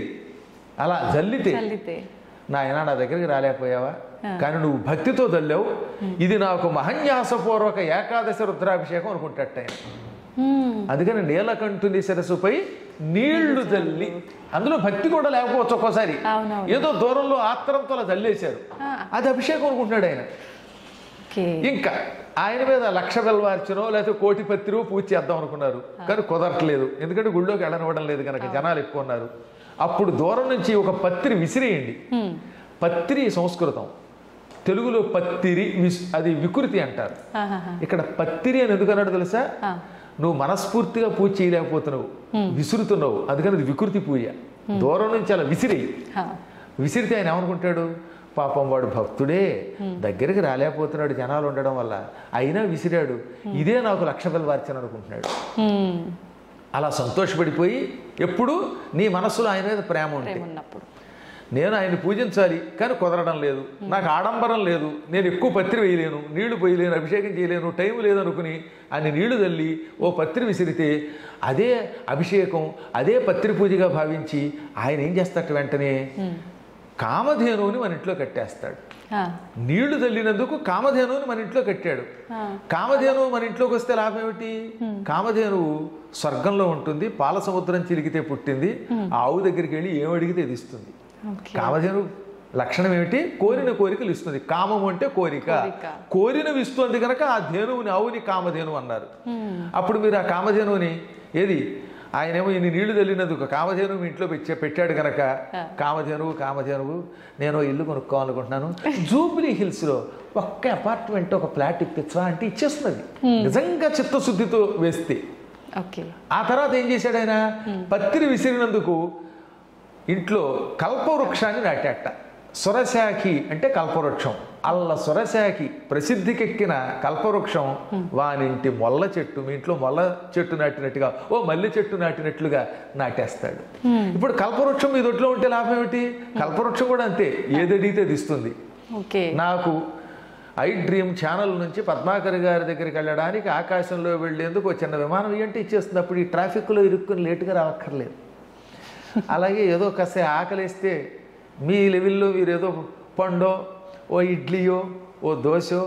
అలా జల్లితే నాయన నా దగ్గరికి రాలేకపోయావా, కానీ నువ్వు భక్తితో జల్లావు, ఇది నాకు మహన్యాసపూర్వక ఏకాదశి రుద్రాభిషేకం అనుకుంటాట ఆయన. అందుకని నీలకంఠుని శిరస్సుపై నీళ్లు జల్లి, అందులో భక్తి కూడా లేకపోవచ్చు ఒక్కోసారి, ఏదో దూరంలో ఆత్రంతో అలా జల్లేశారు, అది అభిషేకం అనుకుంటున్నాడు ఆయన. ఇంకా ఆయన మీద 1,00,000 బెల్వార్చనో లేకపోతే 1,00,000 పత్రికో పూజ చేద్దాం అనుకున్నారు, కానీ కుదరట్లేదు, ఎందుకంటే గుళ్ళోకి వెళ్ళనివ్వడం లేదు కనుక, జనాలు ఎక్కువ ఉన్నారు. అప్పుడు దూరం నుంచి ఒక పత్రి విసిరేయండి. పత్రి సంస్కృతం, తెలుగులో పత్తిరి అది వికృతి అంటారు. ఇక్కడ పత్తిరి అని ఎందుకన్నాడు తెలుసా? నువ్వు మనస్ఫూర్తిగా పూజ చేయలేకపోతున్నావు, విసురుతున్నావు, అందుకని అది వికృతి పూజ. దూరం నుంచి అలా విసిరితే ఆయన ఏమనుకుంటాడు? పాపం వాడు భక్తుడే, దగ్గరికి రాలేకపోతున్నాడు జనాలు ఉండడం వల్ల, అయినా విసిరాడు, ఇదే నాకు 1,00,000 బెల్వార్చన అనుకుంటున్నాడు. అలా సంతోషపడిపోయి ఎప్పుడు నీ మనస్సులో ఆయన మీద ప్రేమ ఉన్నప్పుడు, నేను ఆయన్ని పూజించాలి కానీ కుదరడం లేదు, నాకు ఆడంబరం లేదు, నేను ఎక్కువ పత్రి వేయలేను, నీళ్లు పోయలేను, అభిషేకం చేయలేను, టైం లేదనుకుని అన్ని నీళ్లు తల్లి ఓ పత్రి విసిరితే అదే అభిషేకం, అదే పత్రి పూజగా భావించి ఆయన ఏం చేస్తాడు? వెంటనే కామధేనువుని మన ఇంట్లో కట్టేస్తాడు. నీళ్లు తల్లినందుకు కామధేనువుని మన ఇంట్లో కట్టాడు. కామధేనువు మన ఇంట్లోకి వస్తే లాభం ఏమిటి? కామధేనువు స్వర్గంలో ఉంటుంది, పాల సముద్రం చిలికితే పుట్టింది, ఆవు దగ్గరికి వెళ్ళి ఏం అడిగితే ఇది ఇస్తుంది. కామధేను లక్షణం ఏమిటి? కోరిన కోరికలు ఇస్తుంది. కామము అంటే కోరిక, కోరినవి ఇస్తుంది కనుక ఆ ధేనువుని ఆవుని కామధేను అన్నారు. అప్పుడు మీరు ఆ కామధేనువుని ఏది ఆయనేమో ఇన్ని నీళ్లు తల్లినందుకు కామధేనువు మీ ఇంట్లో పెట్టాడు కనుక, కామధేనువు నేను ఇల్లు కొనుక్కోవాలనుకుంటున్నాను, జూబ్లీ హిల్స్లో ఒక్క అపార్ట్మెంట్ ఒక ఫ్లాట్ ఇప్పించవా అంటే ఇచ్చేస్తున్నది, నిజంగా చిత్తశుద్ధితో వేస్తే. ఆ తర్వాత ఏం చేశాడు ఆయన? పత్రి విసిరినందుకు ఇంట్లో కల్పవృక్షాన్ని నాటాట. సురశాఖి అంటే కల్పవృక్షం, అల్ల సురశాఖి ప్రసిద్ధికెక్కిన కల్పవృక్షం వానింటి మొల్ల చెట్టు, మీ ఇంట్లో మొల్ల చెట్టు నాటినట్టుగా ఓ మల్లె చెట్టు నాటినట్లుగా నాటేస్తాడు. ఇప్పుడు కల్పవృక్షం మీ దొడ్లో ఉంటే లాభం ఏమిటి? కల్పవృక్షం కూడా అంతే, ఏదడిగితే అది ఇస్తుంది. నాకు ఐ డ్రీమ్ ఛానల్ నుంచి పద్మాకర్ గారి దగ్గరికి వెళ్ళడానికి ఆకాశంలో వెళ్ళేందుకు ఒక చిన్న విమానం ఇవ్వంటే ఇచ్చేస్తుంది. అప్పుడు ఈ ట్రాఫిక్లో ఇరుక్కుని లేటుగా రావక్కర్లేదు. అలాగే ఏదో కాస్త ఆకలిస్తే మీ లెవెల్లో మీరు ఏదో పండో, ఓ ఇడ్లీయో, ఓ దోశో,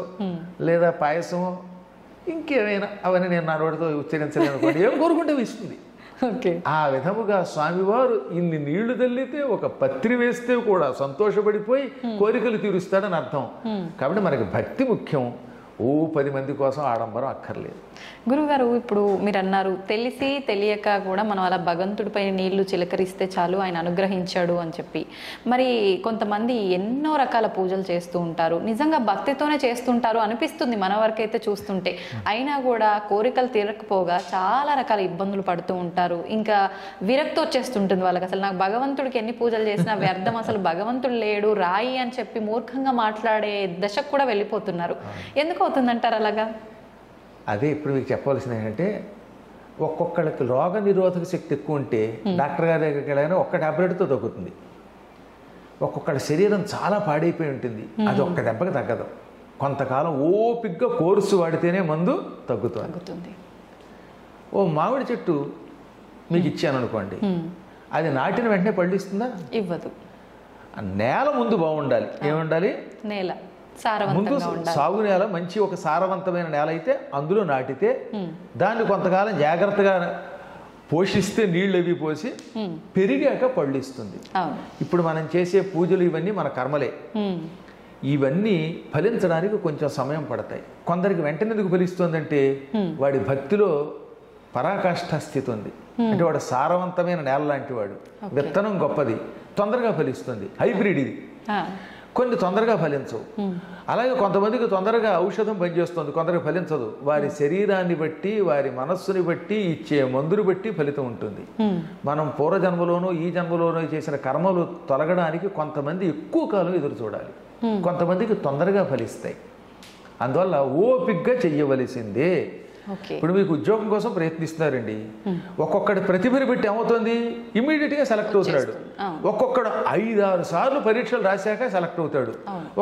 లేదా పాయసమో, ఇంకేమైనా, అవన్నీ నేను నా నోటితో ఉచ్చరించలేను అనుకోండి, ఏం కోరుకుంటే ఇస్తుంది. ఆ విధముగా స్వామివారు ఇన్ని నీళ్లు తల్లితే, ఒక పత్రి వేస్తే కూడా సంతోషపడిపోయి కోరికలు తీరుస్తాడని అర్థం. కాబట్టి మనకి భక్తి ముఖ్యం, 10 మంది కోసం ఆడంబరం అక్కర్లేదు. గురుగారు, ఇప్పుడు మీరు అన్నారు తెలిసి తెలియక కూడా మనం అలా భగవంతుడిపై నీళ్లు చిలకరిస్తే చాలు ఆయన అనుగ్రహించాడు అని చెప్పి. మరి కొంతమంది ఎన్నో రకాల పూజలు చేస్తూ ఉంటారు, నిజంగా భక్తితోనే చేస్తుంటారు అనిపిస్తుంది మన వరకైతే చూస్తుంటే, అయినా కూడా కోరికలు తీరకపోగా చాలా రకాల ఇబ్బందులు పడుతూ ఉంటారు. ఇంకా విరక్తి వచ్చేస్తుంటుంది వాళ్ళకి, అసలు నాకు భగవంతుడికి ఎన్ని పూజలు చేసినా వ్యర్థం, అసలు భగవంతుడు లేడు, రాయి అని చెప్పి మూర్ఖంగా మాట్లాడే దశకు కూడా వెళ్ళిపోతున్నారు. ఎందుకు అవుతుందంటారు అలాగా? అదే ఇప్పుడు మీకు చెప్పవలసింది ఏంటంటే, ఒక్కొక్కళ్ళకి రోగ నిరోధక శక్తి ఎక్కువ ఉంటే డాక్టర్ గారి దగ్గరికి వెళ్ళగానే ఒక్క టాబ్లెట్తో తగ్గుతుంది. ఒక్కొక్కళ్ళ శరీరం చాలా పాడైపోయి ఉంటుంది, అది ఒక్క దెబ్బకి తగ్గదు. కొంతకాలం ఓపిగ్గా కోర్సు వాడితేనే మందు తగ్గుతుంది. ఓ మామిడి చెట్టు మీకు ఇచ్చాను అనుకోండి, అది నాటిన వెంటనే పండిస్తుందా? ఇవ్వదు. నేల ముందు బాగుండాలి. ఏముండాలి? నేల ముందు సాగు నేల, మంచి ఒక సారవంతమైన నేల అయితే అందులో నాటితే దాన్ని కొంతకాలం జాగ్రత్తగా పోషిస్తే, నీళ్ళు అవి పోసి పెరిగాక పళ్ళు ఇస్తుంది. ఇప్పుడు మనం చేసే పూజలు ఇవన్నీ మన కర్మలే. ఇవన్నీ ఫలించడానికి కొంచెం సమయం పడతాయి. కొందరికి వెంటనే ఎందుకు ఫలిస్తుందంటే వాడి భక్తిలో పరాకాష్ఠ స్థితి ఉంది, అంటే వాడు సారవంతమైన నేల లాంటి వాడు, విత్తనం గొప్పది, తొందరగా ఫలిస్తుంది, హైబ్రిడ్ ఇది. కొన్ని తొందరగా ఫలించవు. అలాగే కొంతమందికి తొందరగా ఔషధం పనిచేస్తుంది, కొందరికి ఫలించదు. వారి శరీరాన్ని బట్టి, వారి మనస్సుని బట్టి, ఇచ్చే మందుని బట్టి ఫలితం ఉంటుంది. మనం పూర్వజన్మలోనూ ఈ జన్మలోనూ చేసిన కర్మలు తొలగడానికి కొంతమంది ఎక్కువ కాలం ఎదురు చూడాలి, కొంతమందికి తొందరగా ఫలిస్తాయి. అందువల్ల ఓపిగ్గా చెయ్యవలసిందే. ఇప్పుడు మీకు ఉద్యోగం కోసం ప్రయత్నిస్తున్నారండి, ఒక్కొక్కటి ప్రతిభని బట్టి ఏమవుతుంది, ఇమీడియట్గా సెలెక్ట్ అవుతాడు. ఒక్కొక్కడు 5-6 సార్లు పరీక్షలు రాశాక సెలెక్ట్ అవుతాడు.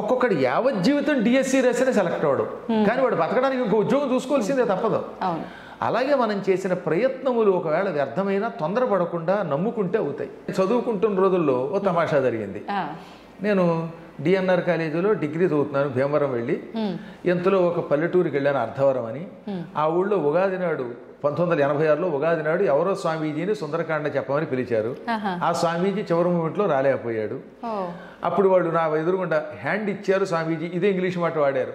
ఒక్కొక్కడు యావజ్జీవితం డిఎస్సి రాసినా సెలెక్ట్ అవడు. కానీ వాడు బతకడానికి ఇంకో ఉద్యోగం చూసుకోవాల్సిందే, తప్పదు. అలాగే మనం చేసిన ప్రయత్నములు ఒకవేళ వ్యర్థమైనా తొందరపడకుండా నమ్ముకుంటే అవుతాయి. చదువుకుంటున్న రోజుల్లో ఓ తమాషా జరిగింది. నేను డిఎన్ఆర్ కాలేజీలో డిగ్రీ చదువుతున్నాను, భీమవరం వెళ్ళి. ఎంతలో ఒక పల్లెటూరుకి వెళ్ళాను, అర్ధవరం అని. ఆ ఊళ్ళో ఉగాది నాడు 1986లో ఉగాది నాడు ఎవరో స్వామీజీని సుందరకాండ చెప్పమని పిలిచారు. ఆ స్వామీజీ చివరి మూమెంట్లో రాలేకపోయాడు. అప్పుడు వాళ్ళు నా ఎదురుగుండా హ్యాండ్ ఇచ్చారు స్వామీజీ, ఇదే ఇంగ్లీష్ మాట వాడారు.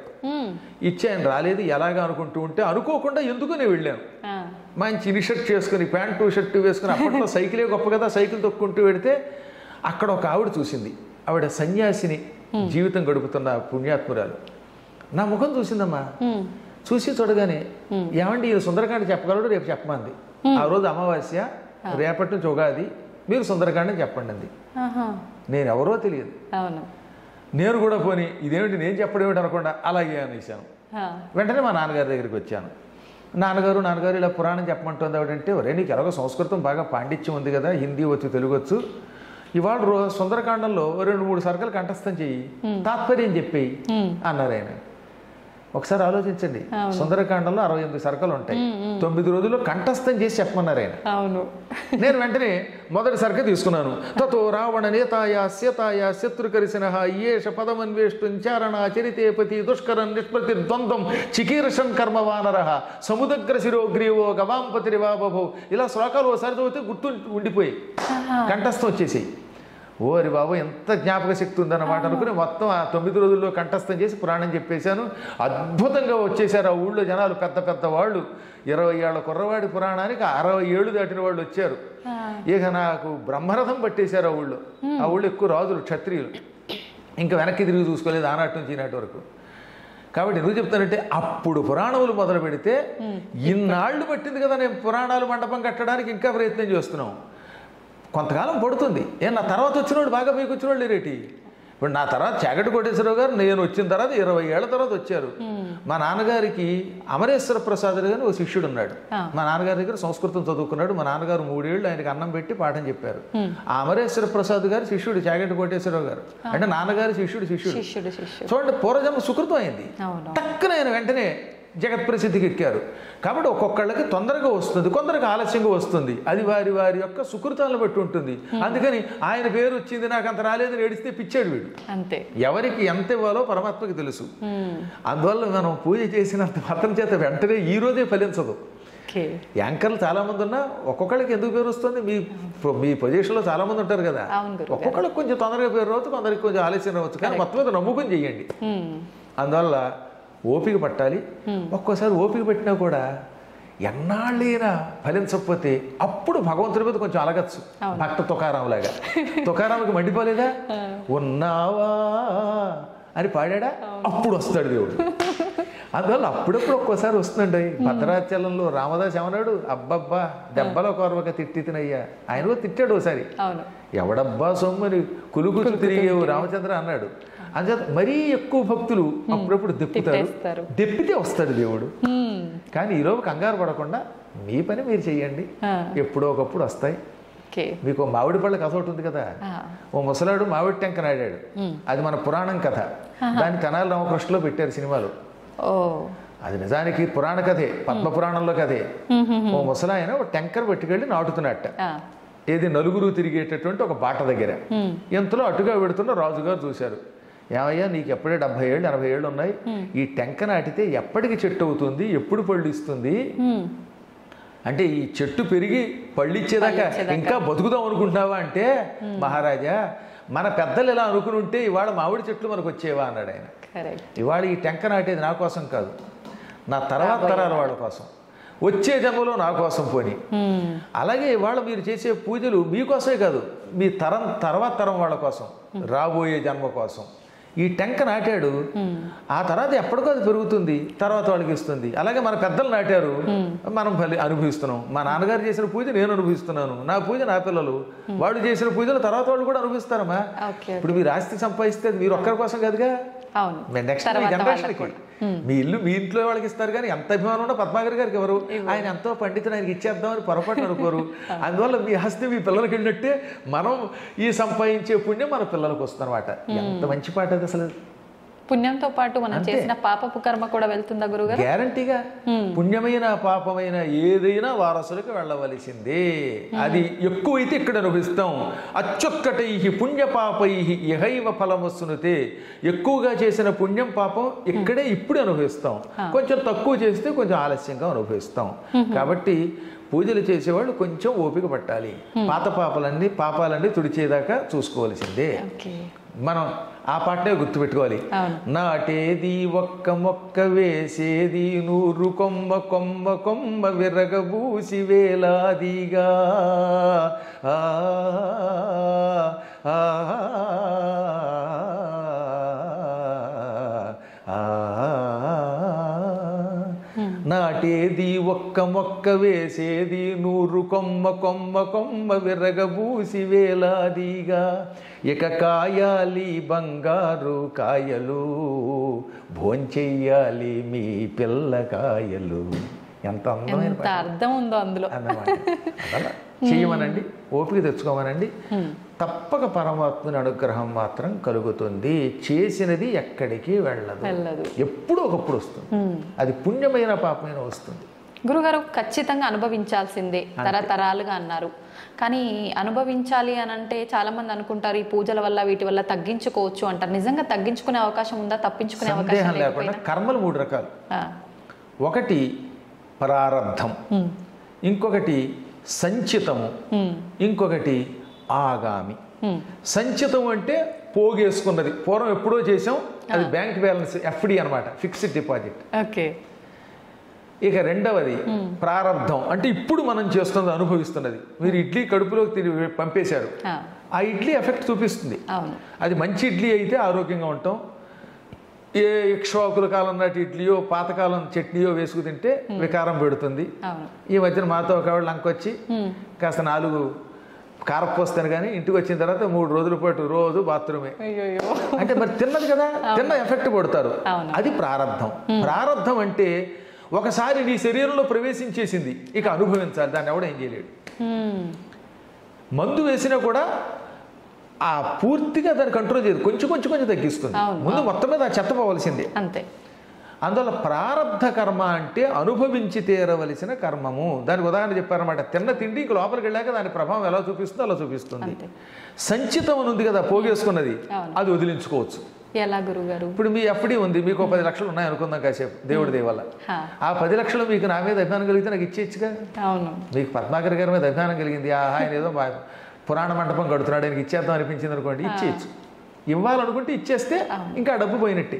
ఇచ్చి ఆయన రాలేదు, ఎలాగా అనుకుంటూ ఉంటే అనుకోకుండా ఎందుకు నేను వెళ్ళాను. మంచి ఇన్షర్ట్ చేసుకుని, ప్యాంటు షర్టు వేసుకుని, అప్పట్లో సైకిలే గొప్ప కదా, సైకిల్ తొక్కుంటూ వెడితే అక్కడ ఒక ఆవిడ చూసింది. ఆవిడ సన్యాసిని జీవితం గడుపుతున్న పుణ్యాత్మురాలు. నా ముఖం చూసిందమ్మా. చూసి చూడగానే, ఏమండి ఈ సుందరకాండ చెప్పగలడు, రేపు చెప్పమంది. ఆ రోజు అమావాస్య, రేపటి నుంచి ఉగాది, మీరు సుందరకాండం చెప్పండి అంది. నేను ఎవరో తెలియదు. నేను కూడా పోని ఇదేమిటి నేను చెప్పడం ఏమిటి అనకుండా అలాగే అనేసాను. వెంటనే మా నాన్నగారి దగ్గరికి వచ్చాను. నాన్నగారు ఇలా పురాణం చెప్పమంటుంది ఆవిడంటే, ఒరే నీకు ఎలాగో సంస్కృతం బాగా పాండిత్యం ఉంది కదా, హిందీ వచ్చు, తెలుగు వచ్చు, ఇవాళ సుందరకాండంలో 2-3 సర్కలు కంఠస్థం చెయ్యి, తాత్పర్యం చెప్పేయి అన్నారు ఆయన. ఒకసారి ఆలోచించండి, సుందరకాండంలో 68 సర్కలు ఉంటాయి, 9 రోజుల్లో కంఠస్థం చేసి చెప్పమన్నారు ఆయన. నేను వెంటనే మొదటి సర్క తీసుకున్నాను. తతో రావణ నేతాయ సీతాయ శత్రుకరిసిన ఏష పదమన్వేష్టం చారణ చరితేపతి దుష్కరం నిష్పతి ద్వంద్వం చికీర్షన్ కర్మవానర సముద్ర శిరోగ్రీవో గవాంపతిరివాబభో. ఇలా శ్లోకాలు ఓసారి చదివితే గుర్తు ఉండిపోయి కంఠస్థం వచ్చేసి, ఓరి బాబు ఎంత జ్ఞాపక శక్తి ఉందన్నమాట అనుకుని మొత్తం ఆ 9 రోజుల్లో కంఠస్థం చేసి పురాణం చెప్పేశాను. అద్భుతంగా వచ్చేసారు ఆ ఊళ్ళో జనాలు, పెద్ద పెద్ద వాళ్ళు. 20 ఏళ్ల కుర్రవాడి పురాణానికి 60 ఏళ్ళు దాటిన వాళ్ళు వచ్చారు. ఇక నాకు బ్రహ్మరథం పట్టేశారు ఆ ఊళ్ళో. ఆ ఊళ్ళో ఎక్కువ రాజులు, క్షత్రియులు. ఇంకా వెనక్కి తిరిగి చూసుకోలేదు ఆనాటి నుంచి ఈనాటి వరకు. కాబట్టి ఎందుకు చెప్తానంటే, అప్పుడు పురాణములు మొదలు పెడితే ఇన్నాళ్ళు పట్టింది కదా నేను పురాణాలు మండపం కట్టడానికి, ఇంకా ప్రయత్నం చేస్తున్నాం. కొంతకాలం పడుతుంది. నా తర్వాత వచ్చినోడు బాగా మీకు వచ్చినోళ్ళు లేరేటి. ఇప్పుడు నా తర్వాత చాగంటి కోటేశ్వరరావు గారు నేను వచ్చిన తర్వాత 20 ఏళ్ల తర్వాత వచ్చారు. మా నాన్నగారికి అమరేశ్వర ప్రసాద్ గారు ఒక శిష్యుడు ఉన్నాడు. మా నాన్నగారి దగ్గర సంస్కృతం చదువుకున్నాడు. మా నాన్నగారు 3 ఏళ్ళు ఆయనకి అన్నం పెట్టి పాఠం చెప్పారు. ఆ అమరేశ్వర ప్రసాద్ గారు శిష్యుడు చాగంటి కోటేశ్వరరావు గారు, అంటే నాన్నగారి శిష్యుడు. చూడండి, పూర్వజన్మ సుకృతం అయింది. టక్కున ఆయన వెంటనే జగత్ ప్రసిద్ధికి ఎక్కారు. కాబట్టి ఒక్కొక్కళ్ళకి తొందరగా వస్తుంది, కొందరికి ఆలస్యంగా వస్తుంది. అది వారి వారి యొక్క సుకృతాలను బట్టి ఉంటుంది. అందుకని ఆయన పేరు వచ్చింది నాకు అంత రాలేదని ఏడిస్తే పిచ్చాడు వీడు. అంతే, ఎవరికి ఎంత ఇవ్వాలో పరమాత్మకి తెలుసు. అందువల్ల మనం పూజ చేసినంత మాత్రం చేత వెంటనే ఈ రోజే ఫలించదు. యాంకర్లు చాలా మంది ఉన్నా ఒక్కొక్కళ్ళకి ఎందుకు పేరు వస్తుంది, మీ పొజిషన్లో చాలా మంది ఉంటారు కదా, ఒక్కొక్కళ్ళకి కొంచెం తొందరగా పేరు రావచ్చు, కొందరికి కొంచెం ఆలస్యం రావచ్చు. కానీ మొత్తం మీద నమ్ముకుని చెయ్యండి. అందువల్ల ఓపిక పట్టాలి. ఒక్కోసారి ఓపిక పట్టినా కూడా ఎన్నాళ్ళైనా ఫలించకపోతే అప్పుడు భగవంతుడి మీద కొంచెం అలగచ్చు. భక్త తుకారాం లాగా. తుకారాంకి మండిపోలేదా, ఉన్నావా అని పాడా, అప్పుడు వస్తాడు దేవుడు. అందువల్ల అప్పుడప్పుడు ఒక్కోసారి వస్తుందండి. భద్రాచలంలో రామదాస్ ఏమన్నాడు, అబ్బబ్బా దెబ్బల కోరవక తిట్టి తినయ్యా. ఆయన కూడా తిట్టాడు ఒకసారి, ఎవడబ్బా సొమ్మని కులుకులు తిరిగేవు రామచంద్ర అన్నాడు. అందుచేత మరీ ఎక్కువ భక్తులు అప్పుడప్పుడు దెప్పుతారు, దెప్పితే వస్తాడు దేవుడు. కానీ ఈలోపు కంగారు పడకుండా మీ పని మీరు చెయ్యండి, ఎప్పుడో ఒకప్పుడు వస్తాయి. మీకు మామిడి పళ్ళ కథ ఒకటి ఉంది కదా, ఓ ముసలాడు మామిడి టెంక నాడాడు. అది మన పురాణం కథ. దాన్ని తెనాలి రామకృష్ణలో పెట్టారు సినిమాలో. అది నిజానికి పురాణ కథే, పద్మపురాణంలో కథే. ఓ ముసలాయన ఒక టెంకర్ పట్టుకెళ్ళి నాటుతున్నట్ట. ఏది నలుగురు తిరిగేటటువంటి ఒక బాట దగ్గర. ఎంతలో అటుగా పెడుతున్న రాజుగారు చూశారు. ఏమయ్యా నీకు ఎప్పుడే 70 ఏళ్ళు 80 ఏళ్ళు ఉన్నాయి, ఈ టెంక నాటితే ఎప్పటికి చెట్టు అవుతుంది, ఎప్పుడు పళ్ళు ఇస్తుంది అంటే, ఈ చెట్టు పెరిగి పళ్ళు ఇచ్చేదాకా ఇంకా బతుకుదాం అనుకుంటున్నావా అంటే, మహారాజా మన పెద్దలు ఇలా అనుకుని ఉంటే ఇవాళ మామిడి చెట్లు మనకు వచ్చేవా అన్నాడు ఆయన. ఇవాళ ఈ టెంక నాటేది నా కోసం కాదు, నా తర్వాత తరాల వాళ్ళ కోసం, వచ్చే జన్మలో నా కోసం పోని. అలాగే ఇవాళ మీరు చేసే పూజలు మీకోసమే కాదు, మీ తర్వాత తరం వాళ్ళ కోసం, రాబోయే జన్మ కోసం. ఈ టెంక నాటాడు, ఆ తర్వాత ఎప్పటికో అది పెరుగుతుంది, తర్వాత వాళ్ళకి ఇస్తుంది. అలాగే మన పెద్దలు నాటారు, మనం అనుభవిస్తున్నాం. మా నాన్నగారు చేసిన పూజ నేను అనుభవిస్తున్నాను, నా పూజ నా పిల్లలు, వాళ్ళు చేసిన పూజలు తర్వాత వాళ్ళు కూడా అనుభవిస్తారమ్మా. ఇప్పుడు మీరు ఆస్తి సంపాదిస్తే మీరు ఒక్కరి కోసం కాదుగా, నెక్స్ట్ జనరేషన్కి మీ ఇల్లు మీ ఇంట్లో వాళ్ళకి ఇస్తారు. కానీ ఎంత అభిమానం ఉన్నా పద్మాగర్ గారికి ఎవరు, ఆయన ఎంతో పండితుడు, ఆయనకి ఇచ్చేద్దామని పొరపాటు అనుకోరు. అందువల్ల మీ ఆస్తి మీ పిల్లలకి వెళ్ళినట్టే మనం ఈ సంపాదించే పుణ్యం మన పిల్లలకు వస్తుందన్నమాట. ఎంత మంచి పాట అది అసలు. పుణ్యంతో పాటు మనం చేసిన పాపపు కర్మ కూడా వెళ్తుందా గురుగారు? గ్యారంటీగా. పుణ్యమైన పాపమైన ఏదైనా వారసులకు వెళ్ళవలసిందే. అది ఎక్కువైతే ఇక్కడ అనుభవిస్తాం. అచ్చొక్కటై పుణ్య పాపై ఇహైవ ఫలమొస్తునుతే. ఎక్కువగా చేసిన పుణ్యం పాపం ఇక్కడే ఇప్పుడు అనుభవిస్తాం, కొంచెం తక్కువ చేస్తే కొంచెం ఆలస్యంగా అనుభవిస్తాం. కాబట్టి పూజలు చేసేవాళ్ళు కొంచెం ఓపిక పట్టాలి. పాత పాపాలన్నీ తుడిచేదాకా చూసుకోవాల్సిందే. మనం ఆ పాటనే గుర్తుపెట్టుకోవాలి. నాటేది ఒక్క మొక్క, వేసేది 100 కొమ్మ, కొమ్మ కొమ్మ విరగబూసి వేలాదిగా. నాటేది ఒక్క మొక్క, వేసేది 100 కొమ్మ, కొమ్మ కొమ్మ విరగబూసి వేలాదిగా. ఇక కాయాలి బంగారు కాయలు, భోంచెయ్యాలి మీ పిల్లకాయలు. ఎంత అందమైన అర్థం ఉందో అందులో అన్నమాట. అలా చేయమనండి, ఓపిక తెచ్చుకోమనండి. తప్పక పరమాత్మని అనుగ్రహం మాత్రం కలుగుతుంది. చేసినది ఎక్కడికి వెళ్ళదు, ఎప్పుడూ ఒకప్పుడు వస్తుంది. అది పుణ్యమైన పాపమైన వస్తుంది. గురుగారు ఖచ్చితంగా అనుభవించాల్సిందే, తరతరాలుగా అన్నారు. కానీ అనుభవించాలి అని అంటే చాలా మంది అనుకుంటారు ఈ పూజల వల్ల వీటి వల్ల తగ్గించుకోవచ్చు అంటారు. నిజంగా తగ్గించుకునే అవకాశం ఉందా? తప్పించుకునే అవకాశం లేకుండా కర్మలు 3 రకాలు. ఒకటి ప్రారబ్ధం, ఇంకొకటి సంచితము, ఇంకొకటి ఆగామి. సంచితం అంటే పోగేసుకున్నది, పూర్వం ఎప్పుడో చేసాం, అది బ్యాంక్ బ్యాలెన్స్, ఎఫ్డి అనమాట, ఫిక్స్డ్ డిపాజిట్. ఓకే. ఇక రెండవది ప్రారబ్ధం, అంటే ఇప్పుడు మనం చేస్తున్నది, అనుభవిస్తున్నది. మీరు ఇడ్లీ కడుపులోకి పంపేశారు, ఆ ఇడ్లీ ఎఫెక్ట్ చూపిస్తుంది. అది మంచి ఇడ్లీ అయితే ఆరోగ్యంగా ఉంటాం. ఏ ఇక్ష్వాకుల కాలం నాటి ఇడ్లీయో పాతకాలం చట్నీయో వేసుకు తింటే వికారం పెడుతుంది. ఈ మధ్యన మాతో ఒక ఆవిడ లంకొచ్చి కాస్త 4 కారపోస్తాను కానీ ఇంటికి వచ్చిన తర్వాత 3 రోజుల పాటు రోజు బాత్రూమే. అంటే మరి తిన్నది కదా, తిన్న ఎఫెక్ట్ పడతారు. అది ప్రారబ్ధం. ప్రారబ్ధం అంటే ఒకసారి నీ శరీరంలో ప్రవేశించేసింది, ఇక అనుభవించాలి, దాన్ని ఎవడో ఏం చేయలేడు. మందు వేసినా కూడా ఆ పూర్తిగా దాన్ని కంట్రోల్ చేయదు, కొంచెం కొంచెం కొంచెం తగ్గిస్తుంది. ముందు మొత్తం మీద ఆ చెత్త పోవలసిందే. అంతే. అందువల్ల ప్రారబ్ధ కర్మ అంటే అనుభవించి తీరవలసిన కర్మము. దానికి ఉదాహరణ చెప్పారన్నమాట. తిన్న తిండి ఇంక లోపలికి వెళ్ళాక దాని ప్రభావం ఎలా చూపిస్తుందో అలా చూపిస్తుంది. సంచితం అని ఉంది కదా, పోగేసుకున్నది, అది వదిలించుకోవచ్చు. ఎలా గురుగారు? ఇప్పుడు మీ ఎఫ్డి ఉంది, మీకు 10 లక్షలు ఉన్నాయి అనుకుందాం కాసేపు, దేవుడి దయ వల్ల. ఆ 10 లక్షలు మీకు నా మీద అభిమానం కలిగితే నాకు ఇచ్చేయచ్చుగా. మీకు పద్మాకర్ గారి మీద అభిమానం కలిగింది, ఆయన ఏదో పురాణ మండపం కడుతున్నాడు, ఆయనకి ఇచ్చేద్దాం అనిపించింది అనుకోండి, ఇచ్చేయచ్చు. ఇవ్వాలనుకుంటే ఇచ్చేస్తే ఇంకా డబ్బు పోయినట్టే.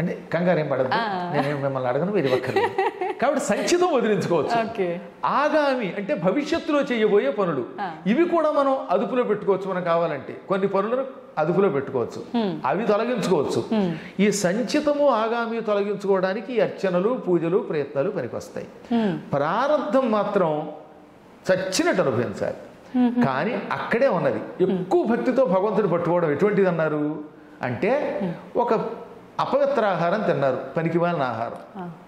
అంటే కంగారు ఏం పడద్దు, నేనేం మిమ్మల్ని అడగను, మీరు ఇవ్వక్కర్లేదు. కాబట్టి సంచితం వదిలించుకోవచ్చు. ఆగామి అంటే భవిష్యత్తులో చేయబోయే పనులు, ఇవి కూడా మనం అదుపులో పెట్టుకోవచ్చు. మనం కావాలంటే కొన్ని పనులను అదుపులో పెట్టుకోవచ్చు, అవి తొలగించుకోవచ్చు. ఈ సంచితము ఆగామి తొలగించుకోవడానికి ఈ అర్చనలు, పూజలు, ప్రయత్నాలు పనికొస్తాయి. ప్రారంధం మాత్రం చచ్చినట్టు అనుభవించాలి. కానీ అక్కడే ఉన్నది. ఎక్కువ భక్తితో భగవంతుని పట్టుకోవడం ఎటువంటిది అన్నారు అంటే, ఒక అపవిత్ర ఆహారం తిన్నారు, పనికిమాలిన ఆహారం,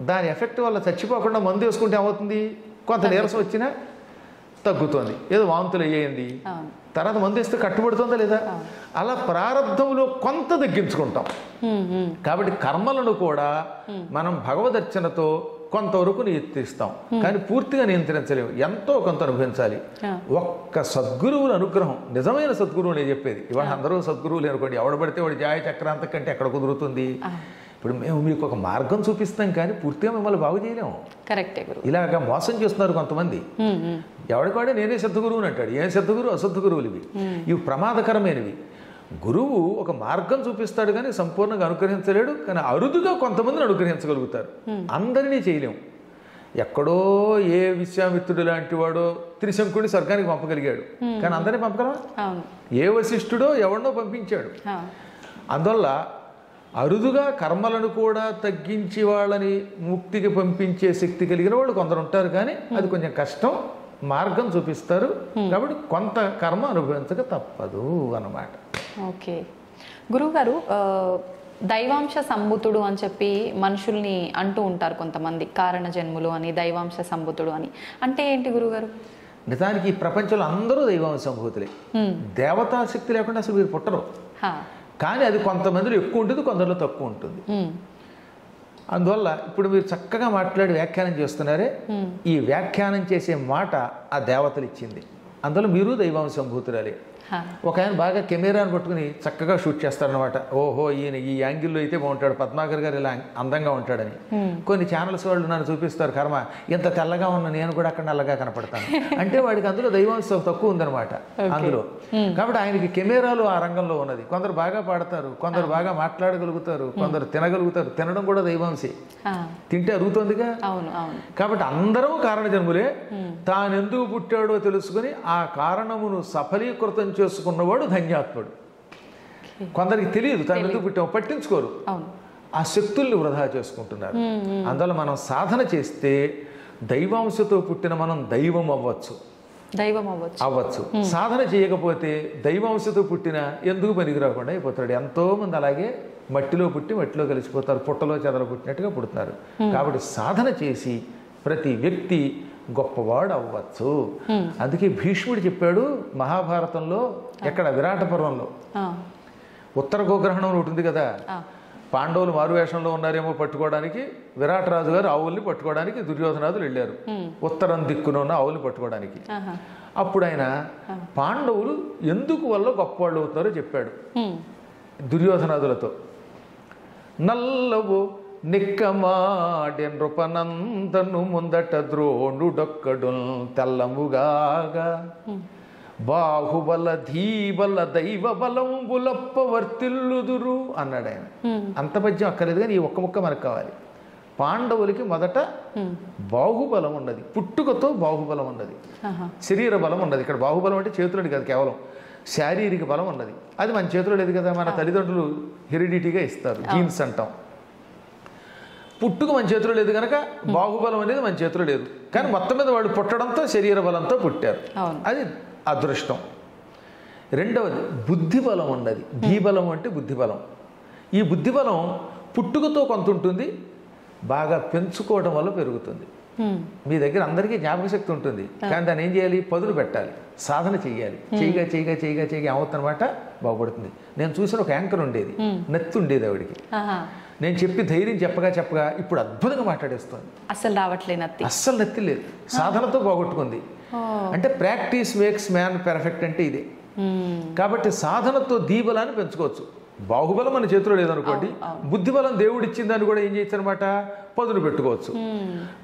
దాని ఎఫెక్ట్ వల్ల చచ్చిపోకుండా మందు వేసుకుంటే ఏమవుతుంది, కొంత నీరసం వచ్చినా తగ్గుతుంది, ఏదో వాంతులు అయ్యేయండి, తర్వాత మందు వేస్తే కట్టుబడుతుందా లేదా. అలా ప్రారంధంలో కొంత తగ్గించుకుంటాం. కాబట్టి కర్మలను కూడా మనం భగవదర్చనతో కొంతవరకు నియంత్రిస్తాం, కానీ పూర్తిగా నియంత్రించలేము, ఎంతో కొంత అనుభవించాలి. ఒక్క సద్గురువుల అనుగ్రహం, నిజమైన సద్గురువు నేను చెప్పేది. ఇవాళ అందరూ సద్గురువులు అనుకోండి, ఎవడబడితే వాడు జాయ చక్రాంత కంటే ఎక్కడ కుదురుతుంది. ఇప్పుడు మేము మీకు ఒక మార్గం చూపిస్తాం, కానీ పూర్తిగా మిమ్మల్ని బాగు చేయలేము. కరెక్టే గురు. ఇలాగ మోసం చేస్తున్నారు కొంతమంది. ఎవడికాడే నేనే సద్గురువుని అంటాడు. ఏం సద్గురువు? అసద్గురువులు ఇవి. ఇవి ప్రమాదకరమైనవి. గురువు ఒక మార్గం చూపిస్తాడు కానీ సంపూర్ణంగా అనుగ్రహించలేడు. కానీ అరుదుగా కొంతమందిని అనుగ్రహించగలుగుతారు, అందరినీ చేయలేము. ఎక్కడో ఏ విశ్వామిత్రుడు లాంటి వాడో త్రిశంకుడిని స్వర్గానికి పంపగలిగాడు, కానీ అందరినీ పంపగలవా? ఏ వశిష్ఠుడో ఎవరినో పంపించాడు. అందువల్ల అరుదుగా కర్మలను కూడా తగ్గించి వాళ్ళని ముక్తికి పంపించే శక్తి కలిగిన వాళ్ళు కొందరు ఉంటారు, కానీ అది కొంచెం కష్టం, మార్గం చూపిస్తారు. కాబట్టి కొంత కర్మ అనుభవించక తప్పదు అన్నమాట. ఓకే గురువుగారు, దైవాంశ సంభూతుడు అని చెప్పి మనుషుల్ని అంటూ ఉంటారు కొంతమంది, కారణ జన్ములు అని, దైవాంశ సంభూతుడు అని. అంటే ఏంటి గురువుగారు? నిజానికి ఈ ప్రపంచంలో అందరూ దైవాంశ సంభూతులే. దేవతా శక్తి లేకుండా అసలు మీరు పుట్టరు. కానీ అది కొంతమందిలో ఎక్కువ ఉంటుంది, కొందరిలో తక్కువ ఉంటుంది. అందువల్ల ఇప్పుడు మీరు చక్కగా మాట్లాడి వ్యాఖ్యానం చేస్తున్నారే, ఈ వ్యాఖ్యానం చేసే మాట ఆ దేవతలు ఇచ్చింది. అందువల్ల మీరు దైవాంశ సంభూతురాలే. ఒక ఆయన బాగా కెమెరాను పట్టుకుని చక్కగా షూట్ చేస్తారనమాట. ఓహో ఈయన ఈ యాంగిల్లో అయితే బాగుంటాడు, పద్మాకర్ గారు ఇలా అందంగా ఉంటాడని. కొన్ని ఛానల్స్ వాళ్ళు నన్ను చూపిస్తారు, కర్మ ఇంత తెల్లగా ఉన్న నేను కూడా అక్కడ నల్లగా కనపడతాను అంటే వాడికి అందులో దైవాంశం తక్కువ ఉందనమాట అందులో. కాబట్టి ఆయనకి కెమెరాలు ఆ రంగంలో ఉన్నది. కొందరు బాగా పాడతారు, కొందరు బాగా మాట్లాడగలుగుతారు, కొందరు తినగలుగుతారు. తినడం కూడా దైవాంశే, తింటే అరుగుతోందిగా. కాబట్టి అందరూ కారణ జన్ములే. తానెందుకు పుట్టాడో తెలుసుకుని ఆ కారణమును సఫలీకృతం చేసుకున్నవాడు ధన్యాత్ముడు. కొందరికి తెలియదు తాను ఎందుకు పుట్టామో, పట్టించుకోరు, ఆ శక్తుల్ని వృధా చేసుకుంటున్నారు. అందువల్ల మనం సాధన చేస్తే దైవాంశతో పుట్టిన మనం దైవం అవ్వచ్చు. సాధన చేయకపోతే దైవాంశతో పుట్టిన ఎందుకు పనికి రాకుండా అయిపోతాడు. ఎంతో మంది అలాగే మట్టిలో పుట్టి మట్టిలో కలిసిపోతారు, పుట్టలో చెదలు పుట్టినట్టుగా పుడుతున్నారు. కాబట్టి సాధన చేసి ప్రతి వ్యక్తి గొప్పవాడు అవ్వచ్చు. అందుకే భీష్ముడు చెప్పాడు మహాభారతంలో, ఎక్కడ విరాట పర్వంలో, ఉత్తర గోగ్రహణం ఉంటుంది కదా, పాండవులు మారువేషంలో ఉన్నారేమో పట్టుకోవడానికి, విరాటరాజు గారు ఆవుల్ని పట్టుకోవడానికి దుర్యోధనాదులు వెళ్ళారు ఉత్తరం దిక్కున ఉన్న ఆవుల్ని పట్టుకోవడానికి. అప్పుడు ఆయన పాండవులు ఎందుకు వల్ల గొప్పవాళ్ళు అవుతారో చెప్పాడు దుర్యోధనాదులతో. నల్లవు నిక్కమాడె నృపనందను ముందట ద్రోణుడొక్కడు తెల్లముగాగా బాహుబల ధీబల దైవ బలంబులప్ప వర్తిల్లుదురు అన్నాడు ఆయన. అంత పద్యం అక్కర్లేదు, కానీ ఈ ఒక్క ముక్క మనకు కావాలి. పాండవులకి మొదట బాహుబలం ఉన్నది, పుట్టుకతో బాహుబలం ఉన్నది, శరీర బలం ఉన్నది. ఇక్కడ బాహుబలం అంటే చేతులని కాదు, కేవలం శారీరక బలం ఉన్నది. అది మన చేతిలో లేదు కదా, మన తల్లిదండ్రులు హెరిడిటీగా ఇస్తారు, జీన్స్ అంటాం. పుట్టుక మన చేతిలో లేదు కనుక బాహుబలం అనేది మన చేతిలో లేదు. కానీ మొత్తం మీద వాడు పుట్టడంతో శరీర బలంతో పుట్టారు, అది అదృష్టం. రెండవది బుద్ధిబలం ఉన్నది. ధీబలం అంటే బుద్ధిబలం. ఈ బుద్ధిబలం పుట్టుకతో కొంత ఉంటుంది, బాగా పెంచుకోవడం వల్ల పెరుగుతుంది. మీ దగ్గర అందరికీ జ్ఞాపక శక్తి ఉంటుంది, కానీ దాన్ని ఏం చేయాలి, పదులు పెట్టాలి, సాధన చేయాలి. చేయగా ఏమవుతుందన్నమాట, బాగుపడుతుంది. నేను చూసిన ఒక యాంకర్ ఉండేది, నెత్తి ఉండేది ఆవిడికి. నేను చెప్పి ధైర్యం చెప్పగా ఇప్పుడు అద్భుతంగా మాట్లాడేస్తుంది. అస్సలు రావట్లేదు నత్తి, అస్సలు నత్తి లేదు, సాధనతో పోగొట్టుకుంది. అంటే ప్రాక్టీస్ మేక్స్ మ్యాన్ పెర్ఫెక్ట్ అంటే ఇదే. కాబట్టి సాధనతో దీబలాన్ని పెంచుకోవచ్చు. బాహుబలం మన చేతిలో లేదనుకోండి, బుద్ధిబలం దేవుడు ఇచ్చిందని కూడా ఏం చేయొచ్చు అనమాట, పదులు పెట్టుకోవచ్చు.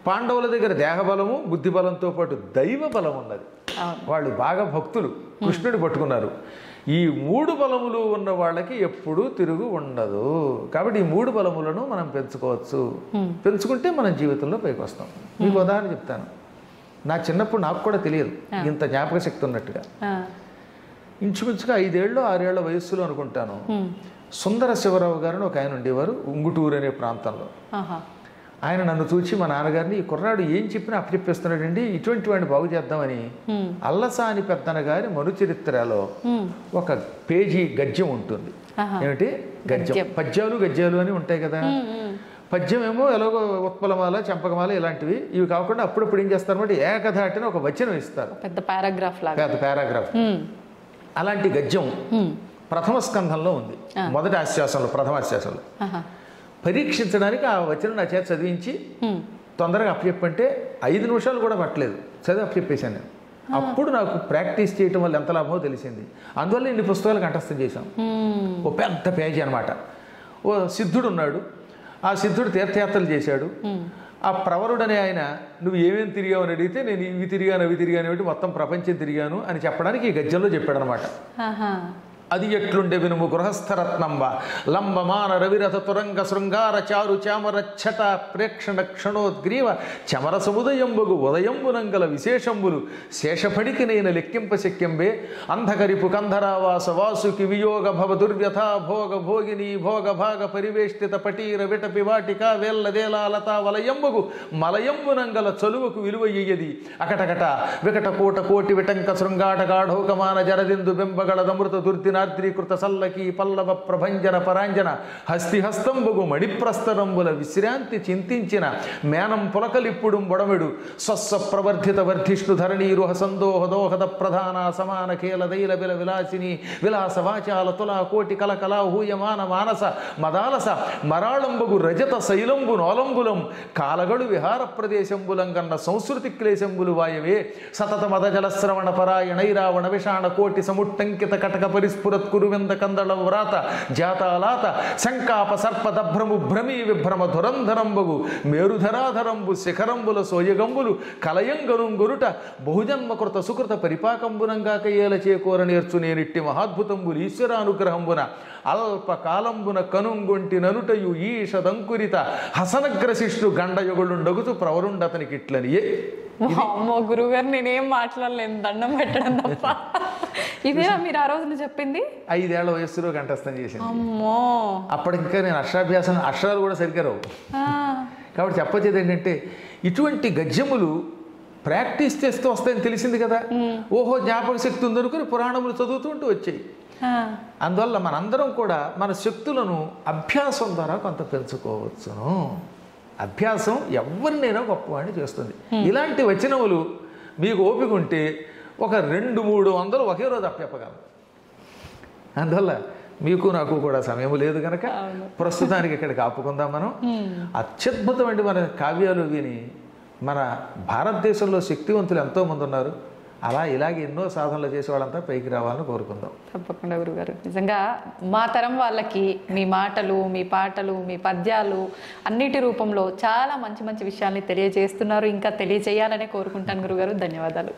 పాండవుల దగ్గర దేహబలము బుద్ధిబలంతో పాటు దైవ బలం ఉన్నది. వాళ్ళు బాగా భక్తులు, కృష్ణుడి పట్టుకున్నారు. ఈ మూడు బలములు ఉన్న వాళ్ళకి ఎప్పుడూ తిరుగు ఉండదు. కాబట్టి ఈ మూడు బలములను మనం పెంచుకోవచ్చు. పెంచుకుంటే మనం జీవితంలో పైకి వస్తాం. మీకు ఉదాహరణ చెప్తాను. నా చిన్నప్పుడు నాకు కూడా తెలియదు ఇంత జ్ఞాపక శక్తి ఉన్నట్టుగా. ఇంచుమించుగా 5 ఏళ్ళు 6 ఏళ్ల వయస్సులో అనుకుంటాను, సుందర శివరావు గారిని ఒక ఆయన ఉండేవారు ఉంగుటూరు అనే ప్రాంతంలో. ఆయన నన్ను చూచి మా నాన్నగారిని, ఈ కుర్రాడు ఏం చెప్పినా అప్పచెప్పేస్తున్నాడండి, ఇటువంటి వాడిని బాగు చేద్దామని అల్లసాని పెద్దన గారి మనుచరిత్రలో ఒక పేజీ గద్యం ఉంటుంది. ఏమిటి గద్యం? పద్యాలు గద్యాలు అని ఉంటాయి కదా. పద్యం ఏమో ఎలాగో ఉత్పలమాల చంపకమాల ఇలాంటివి. ఇవి కాకుండా అప్పుడప్పుడు ఏం చేస్తారన్నమాట, ఏకధాటిని ఒక వచనం ఇస్తారు, పెద్ద పారాగ్రాఫ్. అలాంటి గద్యం ప్రథమ స్కంధంలో ఉంది, మొదటి ఆశ్వాసంలో, ప్రథమ ఆశ్వాసంలో. పరీక్షించడానికి ఆ వచనం నా చేత చదివించి తొందరగా అప్పచెప్పంటే 5 నిమిషాలు కూడా పట్టలేదు, చదివి అప్పచెప్పేశాను నేను. అప్పుడు నాకు ప్రాక్టీస్ చేయటం వల్ల ఎంత లాభమో తెలిసింది. అందువల్ల ఇన్ని పుస్తకాలు కంఠస్థం చేశాం. ఓ పెద్ద పేజీ అనమాట. ఓ సిద్ధుడు ఉన్నాడు, ఆ సిద్ధుడు తీర్థయాత్రలు చేశాడు. ఆ ప్రవరుడు అనే ఆయన, నువ్వు ఏమేమి తిరిగావు అని అడిగితే, నేను ఇవి తిరిగాను అవి తిరిగాను ఏమిటి, మొత్తం ప్రపంచం తిరిగాను అని చెప్పడానికి ఈ గద్యంలో చెప్పాడు అనమాట. అది ఎట్లుండే వినుము గృహస్థరత్నంబ లంబమాన రవిరథ తురంగ శృంగార చారు చామర ఛట ప్రేక్షణ క్షణోద్గ్రీవ చమర సముదయంబగు ఉదయంబునంగల విశేషంబులు శేషఫడికి నేను లెక్కింప శక్యంబే అంధకరిపు కంధరావాస వాసుకి వియోగ భవ దుర్వ్యథా భోగ భోగిని భోగ భాగ పరివేష్టిత పటీర విటపి వాటిక వేల్లదేలాలత వలయంబగు మలయంబునంగల చలువకు విలువయ్యది అకటకట వికట కోట కోటి విటంక శృంగాట గాఢోకమాన జరదిందు బెంబగళదమృత దుర్దినార్ద్రీకృత సల్లకి పల్లవ ప్రభంజన పరాంజన హస్తిహస్తంబగు మణిప్రస్తరంబుల విశ్రాంతి చింతించిన మేనం పులకలిప్పుడు బొడమెడు స్వస్వ ప్రవర్ధిత వర్ధిష్ణు ధరణీరుహ సందోహ దోహద ప్రధాన సమాన ఖేల దైల బిల విలాసిని విలాస వాచాల తులా కోటి కలకలా హూయమాన మానస మదాలస మరాళంబగు రజత శైలంబు నోలంబులం కాలగడు విహార ప్రదేశంబులంగన్న సంస్కృతి క్లేశంబులు వాయవే సతత మద జలశ్రవణ పరాయణైరావణ విషాణ కోటి సముట్టంకిత కటక పరిస్ఫురత్ కురువింద కందళ వ్రాత జాతాలాత శంకాప సర్పదభ్రము భ్రమీ విభ్రమ ధురంధరంబగు మేరుధరాధరంబు శిఖరంబుల సోయగంబులు కలయంగనుంగురుట బహుజన్మకృత సుకృత పరిపాకంబునంగాక ఏల చేకూర నేర్చు నేనిట్టి మహాద్భుతంబులు ఈశ్వరానుగ్రహంబున అల్పకాలంబున కనుంగొంటి ననుటయు ఈషదంకురిత హసనగ్రశిష్టు గండయుగులుండగుతూ ప్రవరుండతనికి ఇట్లనియే. అమ్మో గురువుగారు నేనేం మాట్లాడలేను, దండం పెట్టడం తప్ప. ఇదేనా మీరు ఆ రోజున చెప్పింది? 5 ఏళ్ల వయస్సులో కంఠస్థం చేసింది. అమ్మో, అప్పటికి ఇంకా నేను అక్షరాభ్యాసం అక్షరాలు కూడా సరిగ్గా రావు. కాబట్టి చెప్పొచ్చేది ఏంటంటే ఇటువంటి గద్యములు ప్రాక్టీస్ చేస్తూ వస్తాయని తెలిసింది కదా. ఓహో జ్ఞాపక శక్తి ఉందనుకుని పురాణములు చదువుతుంటూ వచ్చాయి. అందువల్ల మనందరం కూడా మన శక్తులను అభ్యాసం ద్వారా కొంత పెంచుకోవచ్చును. అభ్యాసం ఎవరినైనా గొప్పవాడిని చేస్తుంది. ఇలాంటి వచనములు మీకు ఓపిక ఉంటే ఒక 200-300 ఒకే రోజు అప్పచెప్పగలం. అందువల్ల మీకు నాకు కూడా సమయం లేదు కనుక ప్రస్తుతానికి ఇక్కడికి ఆపుకుందాం. మనం అత్యద్భుతమైన మన కావ్యాలు విని మన భారతదేశంలో శక్తివంతులు ఎంతోమంది ఉన్నారు. అలా ఇలాగే ఎన్నో సాధనలు చేసే వాళ్ళంతా పైకి రావాలని కోరుకుందాం. తప్పకుండా గురుగారు. నిజంగా మా తరం వాళ్ళకి మీ మాటలు, మీ పాటలు, మీ పద్యాలు అన్నిటి రూపంలో చాలా మంచి మంచి విషయాల్ని తెలియజేస్తున్నారు. ఇంకా తెలియజేయాలనే కోరుకుంటాను గురుగారు. ధన్యవాదాలు.